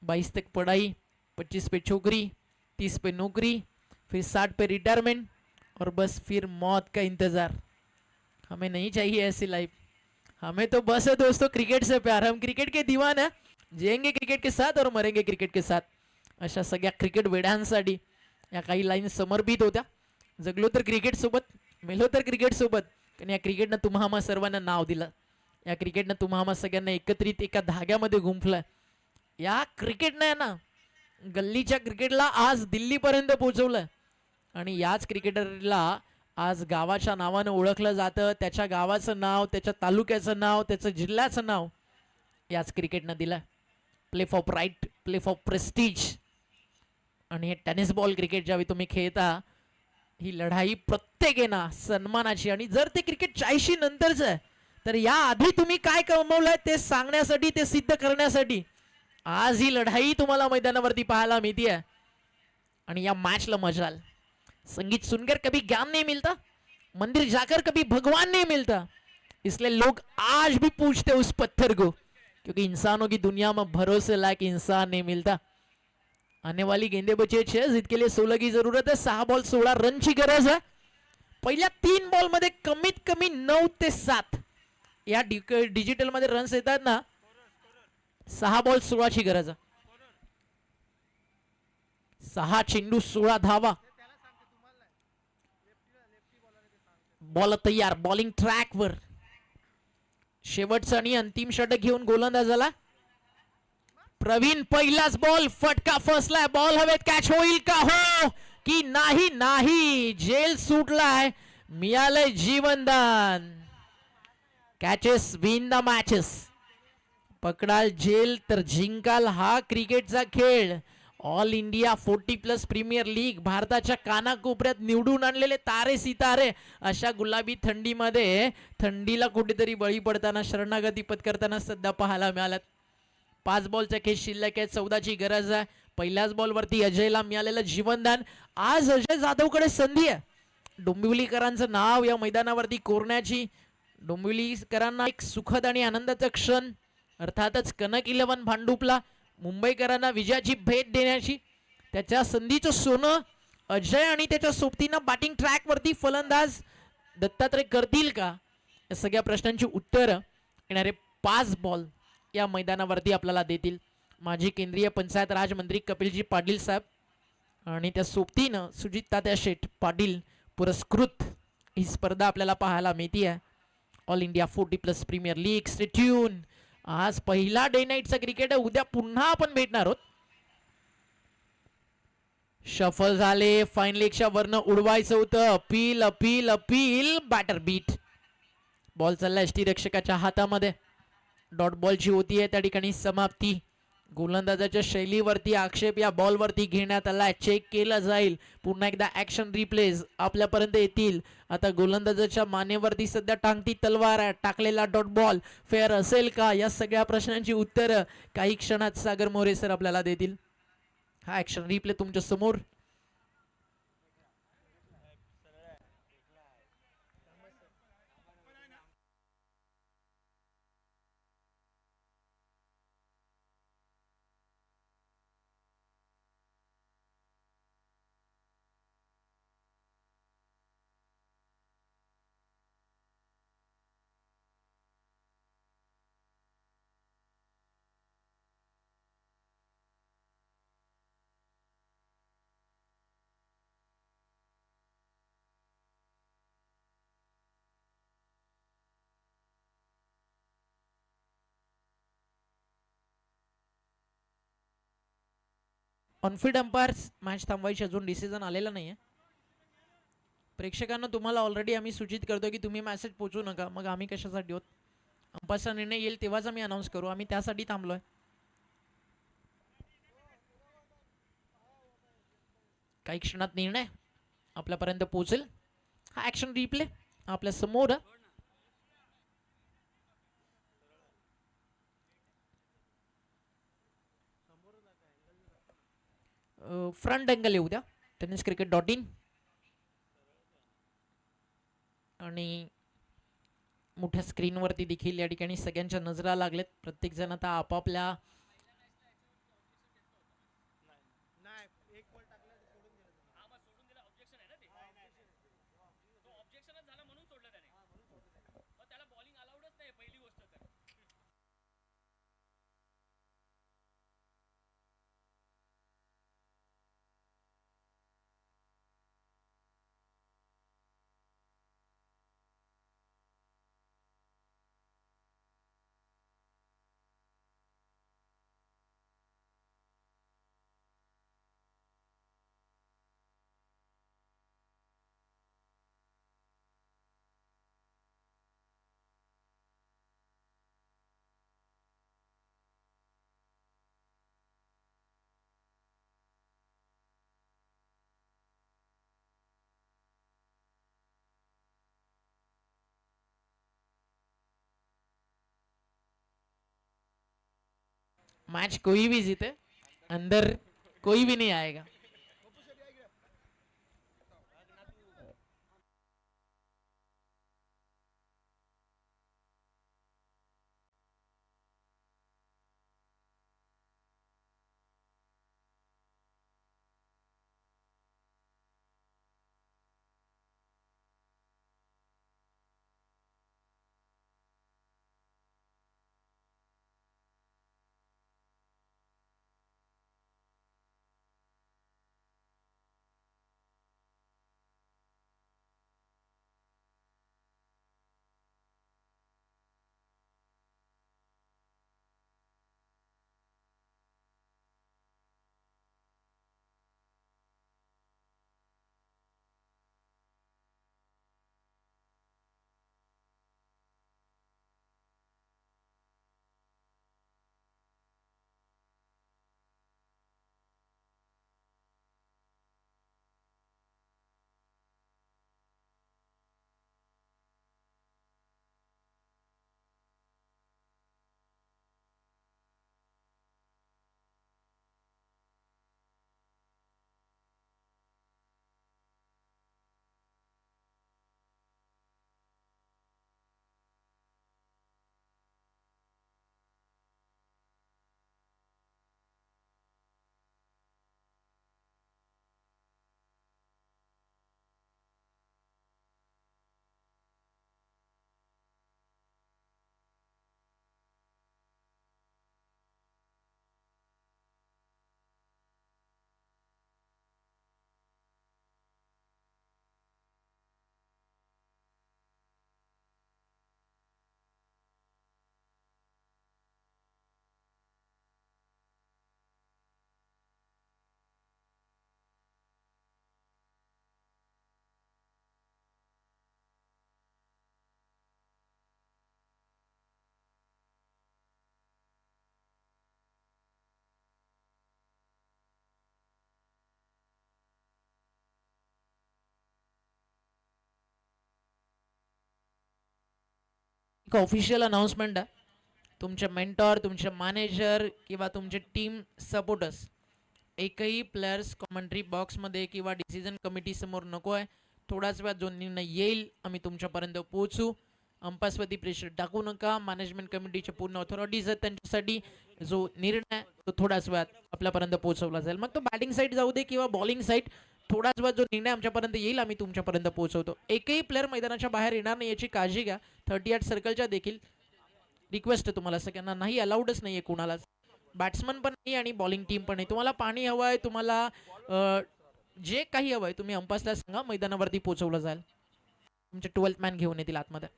22 तक पढ़ाई, 25 पे छोकरी, 30 पे नौकरी, फिर 60 पे रिटायरमेंट और बस फिर मौत का इंतजार. हमें नहीं चाहिए ऐसी लाइफ, हमें तो बस है दोस्तों क्रिकेट से प्यार. हम क्रिकेट के दीवान है, जिएंगे क्रिकेट के साथ और मरेंगे क्रिकेट के साथ. अशा सगळ्या क्रिकेट वेड्यांसाठी या काही लाईन समर्पित होत्या. जगलो तर क्रिकेट सोबत, मेलो तर क्रिकेट सोबत. कारण या क्रिकेटनं तुम्हा आम्हा सर्वांना नाव दिलं. या क्रिकेटनं तुम्हा आम्हा सगळ्यांना एकत्रित एका धाग्यामध्ये गुंफलं. या क्रिकेटनं ना गल्लीच्या क्रिकेटला आज दिल्लीपर्यंत पोहोचवलं आणि याच क्रिकेटरला आज गावाच्या नावानं ओळखलं जातं. त्याच्या गावाचं नाव, त्याच्या तालुक्याचं नाव, त्याचं जिल्ह्याचं नाव याच क्रिकेटनं दिलं. Play for pride, play for Prestige. आणि हे टेनिस बॉल क्रिकेट ज्यावेळी तुम्ही खेळता, ही लढाई प्रत्येकाना सन्मानाची. आणि जर ते क्रिकेट 40 नंतरच आहे तर या आधी तुम्ही काय कमवलंय ते सांगण्यासाठी, ते सिद्ध करण्यासाठी आज ही लढाई तुम्हाला मैदानावरती पाहायला मिळते. आणि या मॅचला मजाल. संगीत सुनकर कभी ज्ञान नहीं मिलता, मंदिर जाकर कभी भगवान नहीं मिलता, इसलिए लोग आज भी पूछते उस पत्थर को, क्योंकि इंसानों की दुनिया में भरोसे लायक इंसान नहीं मिलता. आने वाली गेंदे बचे 6, जीत के लिए 16 की जरूरत है. 6 बॉल 16 रन ची गरज है. पहिल्या 3 बॉल मध्ये कमीत कमी 9 ते 7 या डिजिटल मध्ये रन्स येतात ना. 6 बॉल 16 ची गरज आहे. 6 चेंडू 16 धावा. बॉल तयार, बॉलिंग ट्रॅक वर. शेवटचा आणि अंतिम षटक घेऊन गोलंदाजाला प्रवीण. पहिलाच बॉल फटका फसलाय. बॉल हवेत कॅच होईल का? हो की नाही? नाही, जेल सुटलाय. मिळालंय जीवनदान. Catches win the matches. पकडाल जेल तर जिंकाल हा क्रिकेटचा खेळ. ऑल इंडिया 40+ प्रीमियर लीग, भारताच्या कानाकोपऱ्यात निवडून आणलेले तारे सितारे अशा गुलाबी थंडीमध्ये थंडीला कुठेतरी बळी पडताना, शरणागती पत्करताना सध्या पाहायला मिळाल्यात. 5 बॉलचा खेळ शिल्लक आहे, 14 ची गरज आहे. पहिल्याच बॉलवरती अजयला मिळालेलं जीवनदान. आज अजय जाधवकडे संधी आहे डोंबिवलीकरांचं नाव या मैदानावरती कोरण्याची. डोंबिवलीकरांना एक सुखद आणि आनंदाचा क्षण, अर्थातच कनक 11 भांडुपला मुंबईकरांना विजयाची भेट देण्याची. त्याच्या संधीचं सोनं अजय आणि त्याच्या सोबतीनं बॅटिंग ट्रॅक वरती फलंदाज दत्तात्रय करतील का? या सगळ्या प्रश्नांची उत्तर येणारे 5 बॉल या मैदानावरती आपल्याला देतील माजी केंद्रीय पंचायत राज मंत्री कपिलजी पाटील साहेब आणि त्या सोबतीनं सुजित तात्या शेठ पाटील पुरस्कृत ही स्पर्धा आपल्याला पाहायला मिळते आहे. All India 40+ premier league stay tune. आज पहिला डे नाईटचा क्रिकेट आहे. उद्या पुन्हा आपण भेटणार आहोत. शफल झाले फाईन लेगच्या वरनं उडवायचं होतं. Appeal appeal appeal batter beat. Ball चालला एसटी रक्षकाच्या हातामध्ये. डॉट बॉलची होती आहे त्या ठिकाणी समाप्ती. गोलंदाजाच्या शैलीवरती आक्षेप या बॉलवरती घेण्यात आलाय. चेक केलं जाईल. पुन्हा एकदा ऍक्शन रिप्लेस आपल्यापर्यंत येतील. आता गोलंदाजाच्या मानेवरती सध्या टांगती तलवार आहे. टाकलेला डॉट बॉल फेअर असेल का या सगळ्या प्रश्नांची उत्तरं काही क्षणात सागर मोरे सर आपल्याला देतील. हा ऍक्शन रिप्ले तुमच्या समोर. ऑनफिल्ड अंपायर्स मॅच थांबवायची अजून डिसिजन आलेला नाहीये. प्रेक्षकांना तुम्हाला ऑलरेडी आम्ही सूचित करतो की तुम्ही मेसेज पोहोचू नका. मग आम्ही कशासाठी होत. अंपायरचा निर्णय येईल तेव्हाच आम्ही अनाऊन्स करू. आम्ही त्यासाठी थांबलोय. काही क्षणात निर्णय आपल्यापर्यंत पोहोचेल. हा ऍक्शन रिप्ले आपल्या समोर. फ्रंट अँगल येऊ द्या. टेनिस क्रिकेट .in आणि मोठ्या स्क्रीनवरती देखील या ठिकाणी सगळ्यांच्या नजरा लागलेत. प्रत्येक जण आता आपापल्या मैच कोई भी जीते अंदर कोई भी नहीं आएगा. एक ऑफिशियल अनाउन्समेंट आहे. तुमचे मेंटॉर, तुमचे मॅनेजर किंवा तुमचे टीम सपोर्टर्स एकही प्लेयर्स कॉमेंट्री बॉक्समध्ये किंवा डिसिजन कमिटी समोर नको आहे. थोडाच वेळात जो निर्णय येईल आम्ही तुमच्यापर्यंत पोहोचू. अंपायर्सवरती प्रेशर टाकू नका. मॅनेजमेंट कमिटीचे पूर्ण ऑथॉरिटीज आहेत, त्यांच्यासाठी जो निर्णय तो थोड्याच वेळात आपल्यापर्यंत पोहोचवला जाईल. मग तो बॅटिंग साईड जाऊ दे किंवा बॉलिंग साईड, थोड्याच वेळात जो निर्णय आमच्यापर्यंत येईल आम्ही तुमच्यापर्यंत पोहोचवतो. एकही प्लेअर मैदानाच्या बाहेर येणार नाही याची काळजी घ्या. 38 सर्कलच्या देखील रिक्वेस्ट आहे तुम्हाला सगळ्यांना, नाही अलाउडच नाही आहे कुणालाच. बॅट्समन पण नाही आणि बॉलिंग टीम पण नाही. तुम्हाला पाणी हवं आहे, तुम्हाला जे काही हवं आहे तुम्ही अंपायर्सला सांगा, मैदानावरती पोहोचवलं जाईल. तुमचे 12th मॅन घेऊन येतील आतमध्ये.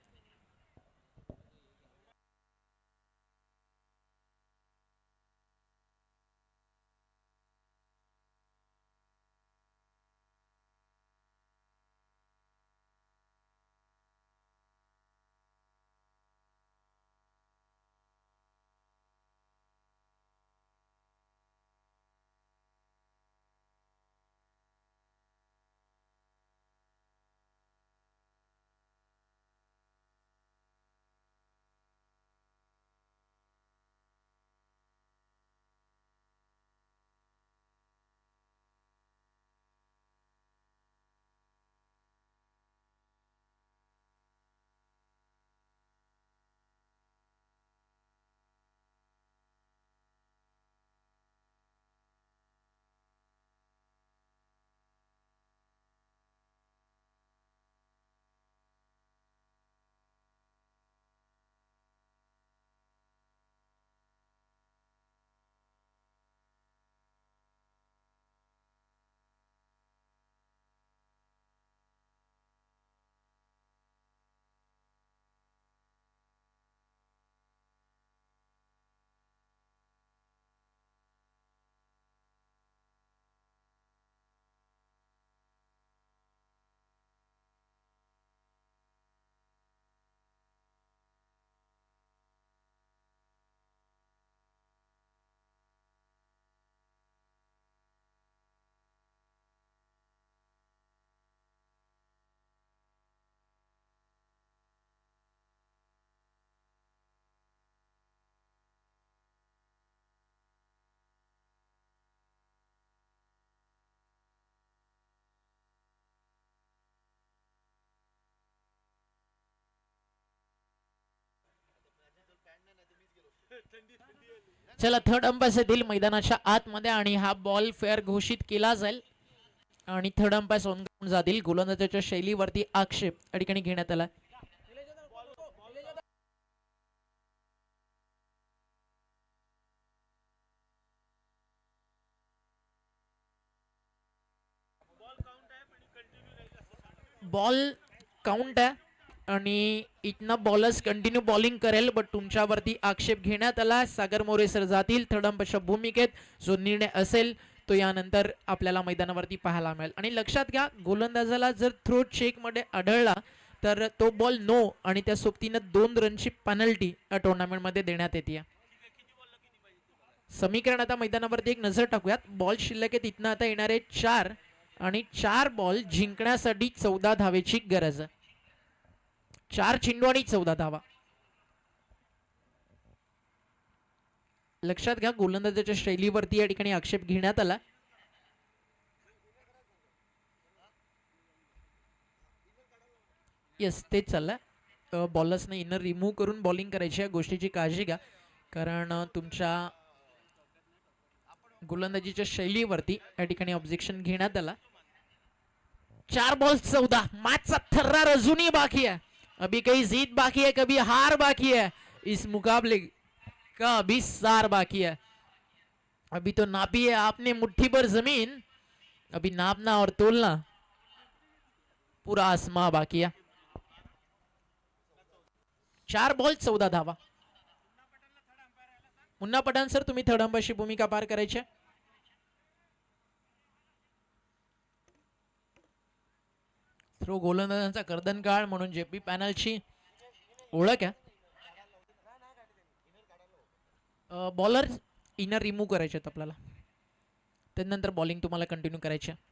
चला, थर्ड अंपायर येतील मैदानाच्या आतमध्ये आणि हा बॉल फेअर घोषित केला जाईल आणि थर्ड अंपायर ऑन ग्राउंड जातील. गोलंदाजाच्या शैलीवरती आक्षेप या ठिकाणी घेण्यात आला. बॉल काउंट आहे आणि इथनं बॉलर्स कंटिन्यू बॉलिंग करेल, बट तुमच्यावरती आक्षेप घेण्यात आला. सागर मोरे सर जातील थर्ड अंपायरच्या भूमिकेत. जो निर्णय असेल तो यानंतर आपल्याला मैदानावरती पाहायला मिळेल. आणि लक्षात घ्या, गोलंदाजाला जर थ्रो चेक मध्ये आढळला तर तो बॉल नो आणि त्या सोबतीनं 2 रनची पेनल्टी या टुर्नामेंट मध्ये देण्यात येते. समीकरण आता मैदानावरती एक नजर टाकूयात. बॉल शिल्लक आहे, तिथनं आता येणारे 4 आणि 4 बॉल जिंकण्यासाठी 14 धावेची गरज आहे. 4 चेंडू आणि 14 धावा. लक्षात घ्या, गोलंदाजाच्या शैलीवरती या ठिकाणी आक्षेप घेण्यात आला. येस, तेच चाललंय. बॉलर्सने इनर रिमूव्ह करून बॉलिंग करायची, या गोष्टीची काळजी घ्या, कारण तुमच्या गोलंदाजीच्या शैलीवरती या ठिकाणी ऑब्जेक्शन घेण्यात आला. 4 बॉल 14. मॅचचा थर्रार अजूनही बाकी है. अभी कहीं जीत बाकी है, कभी हार बाकी है. इस मुकाबले का अभी सार बाकी है. अभी तो नापी है आपने मुट्ठी भर जमीन, अभी नापना और तोलना पूरा आसमां बाकी है. 4 बॉल 14 धावा. मुन्ना पठाण सर, तुम्ही थर्ड अंपायरची भूमिका पार करायची. थ्रो गोलंदाजांचा कर्दनकाळ म्हणून जेपी पॅनलची ओळख आहे. बॉलर इनर रिमूव्ह करायचे आहेत आपल्याला, त्यानंतर बॉलिंग तुम्हाला कंटिन्यू करायची आहे.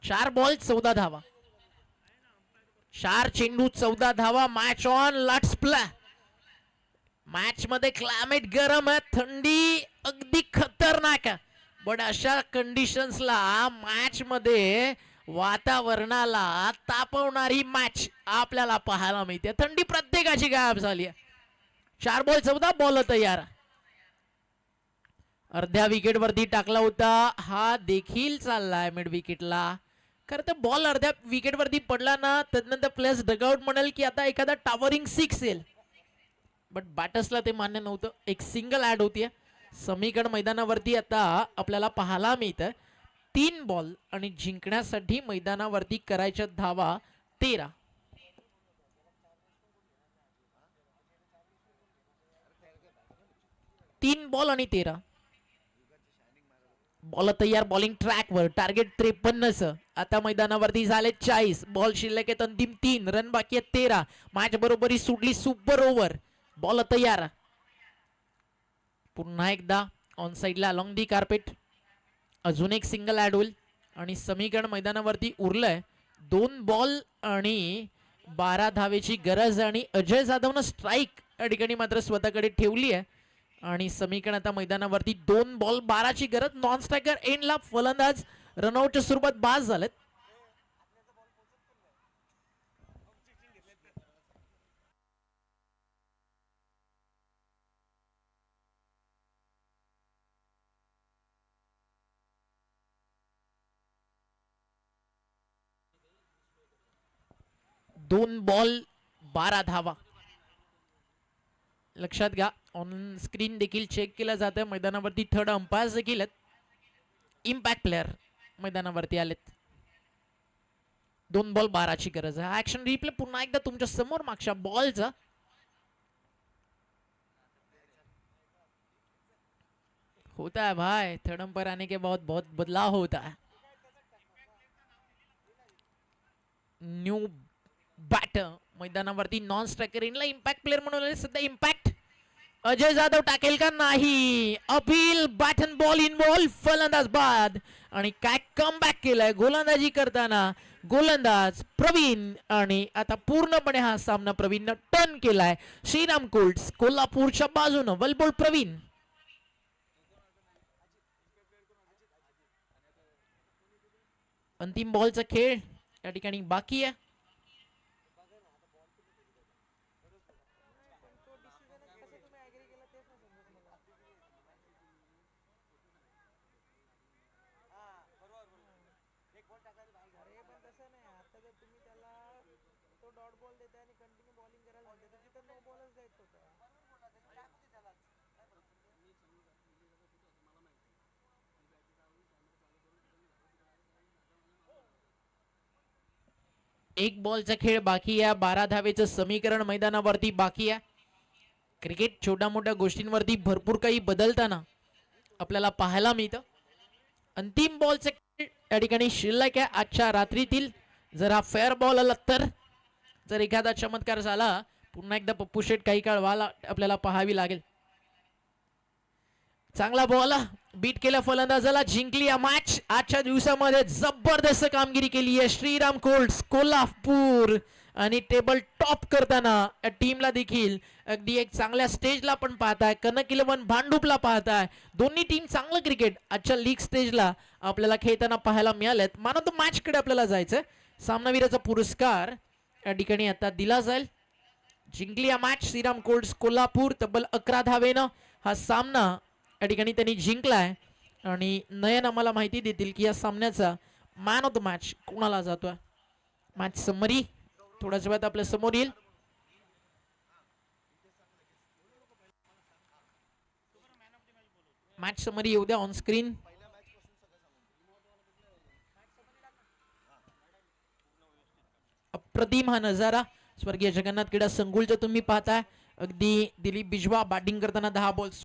चार बॉल 14 धावा, 4 चेंडू 14 धावा. Match on, let's play. Match मध्ये क्लायमेट गरम आहे, थंडी अगदी खतरनाक आहे. बट अशा कंडिशन्सला मॅच मध्ये वातावरणाला तापवणारी मॅच आपल्याला पाहायला मिळते. थंडी प्रत्येकाची गायब झाली आहे. 4 बॉल 14, बॉल तयार. अर्ध्या विकेट वरती टाकला होता, हा देखील चाललाय मिड विकेटला. खरं तर बॉल अर्ध्या विकेट वरती पडला ना, त्यानंतर प्लेयर्स डगआउट म्हणाल की आता एखादा टावरिंग 6 येईल. बट बॅटर्सला ते मान्य नव्हतं. एक सिंगल ऍड होतीये समीकरण मैदानावरती. आता आपल्याला पाहायला मिळतं 3 बॉल आणि जिंकण्यासाठी मैदानावरती करायच्या धावा 13. 3 बॉल आणि 13. बॉल तयार, बॉलिंग ट्रॅकवर. टार्गेट 53. आता मैदानावरती झाले 40. बॉल शिल्लक आहेत अंतिम 3. रन बाकी आहेत 13. मॅच बरोबरी सुटली. Super over. बॉल तयार. पुन्हा एकदा ऑन साइडला अलॉंग दी कार्पेट. अजून एक सिंगल ऍड होईल आणि समीकरण मैदानावरती उरलंय 2 बॉल आणि 12 धावेची गरज. आणि अजय जाधवनं स्ट्राईक या ठिकाणी मात्र स्वतःकडे ठेवली आहे. आणि समीकरण आता मैदानावरती 2 बॉल 12ची गरज. नॉन स्ट्रायकर एंडला फलंदाज रनआउटच्या स्वरूपात बाद झालेत. दोन बॉल 12 धावा. लक्षात घ्या, ऑन स्क्रीन देखील चेक केलं जातं. मैदानावरती थर्ड अंपायर्स देखील आहेत. इम्पॅक्ट प्लेअर मैदानावरती आलेत. 2 बॉल 12ची गरज आहे. ऍक्शन रिप्ले पुन्हा एकदा तुमच्या समोर मागच्या बॉलचा. होता है भाई, थर्ड अंपायर आने के बाद बहुत बदलाव होता है. न्यू बॅटर मैदानावरती नॉन स्ट्रायकर इनला इम्पॅक्ट प्लेअर म्हणून सध्या इम्पॅक्ट. अजय जाधव टाकेल का नाही. Appeal bat and ball involve. फलंदाज बाद. आणि काय कमबॅक केलाय गोलंदाजी करताना गोलंदाज प्रवीण. आणि आता पूर्णपणे हा सामना प्रवीणनं टर्न केलाय. श्रीराम कोल्ड्स कोल्हापूरच्या बाजूनं वलबोल प्रवीण. अंतिम बॉलचा खेळ या ठिकाणी बाकी आहे. एक बॉलचा खेळ बाकी आहे. 12 धावेचं समीकरण मैदानावरती बाकी आहे. क्रिकेट छोट्या मोठ्या गोष्टींवरती भरपूर काही बदलताना आपल्याला पाहायला मिळतं. अंतिम बॉलचा खेळ या ठिकाणी शिल्लक आहे आजच्या रात्रीतील. जर हा फेअर बॉल आला तर, जर एखादा चमत्कार झाला, पुन्हा एकदा पप्पू शेट काही काळ वाला आपल्याला पाहावी लागेल. चांगला बॉल बीट केल्या फलंदाजाला, जिंकली या मॅच. आजच्या दिवसामध्ये जबरदस्त कामगिरी केली आहे श्रीराम कोल्ड्स कोल्हापूर. आणि टेबल टॉप करताना या टीमला देखील अगदी एक चांगल्या स्टेजला आपण पाहताय. कनक 11 भांडुपला पाहताय. दोन्ही टीम चांगलं क्रिकेट आजच्या लीग स्टेजला आपल्याला खेळताना पाहायला मिळालेत. मॅन ऑफ द मॅच कडे आपल्याला जायचं. सामनावीराचा पुरस्कार या ठिकाणी आता दिला जाईल. जिंकली या मॅच श्रीराम कोल्ड्स कोल्हापूर तब्बल 11 धावेनं हा सामना या ठिकाणी त्यांनी जिंकलाय. आणि नयन आम्हाला माहिती देतील की या सामन्याचा मॅन ऑफ द मॅच कोणाला जातोय. मॅच समरी थोड्याच वेळात आपल्या समोर येईल. मॅच समरी येऊ द्या ऑन स्क्रीन. अप्रतिम हा नजारा स्वर्गीय जगन्नाथ क्रीडा संकुलचा तुम्ही पाहताय. अगदी दिलीप बिजवा बॅटिंग करताना 10 बॉल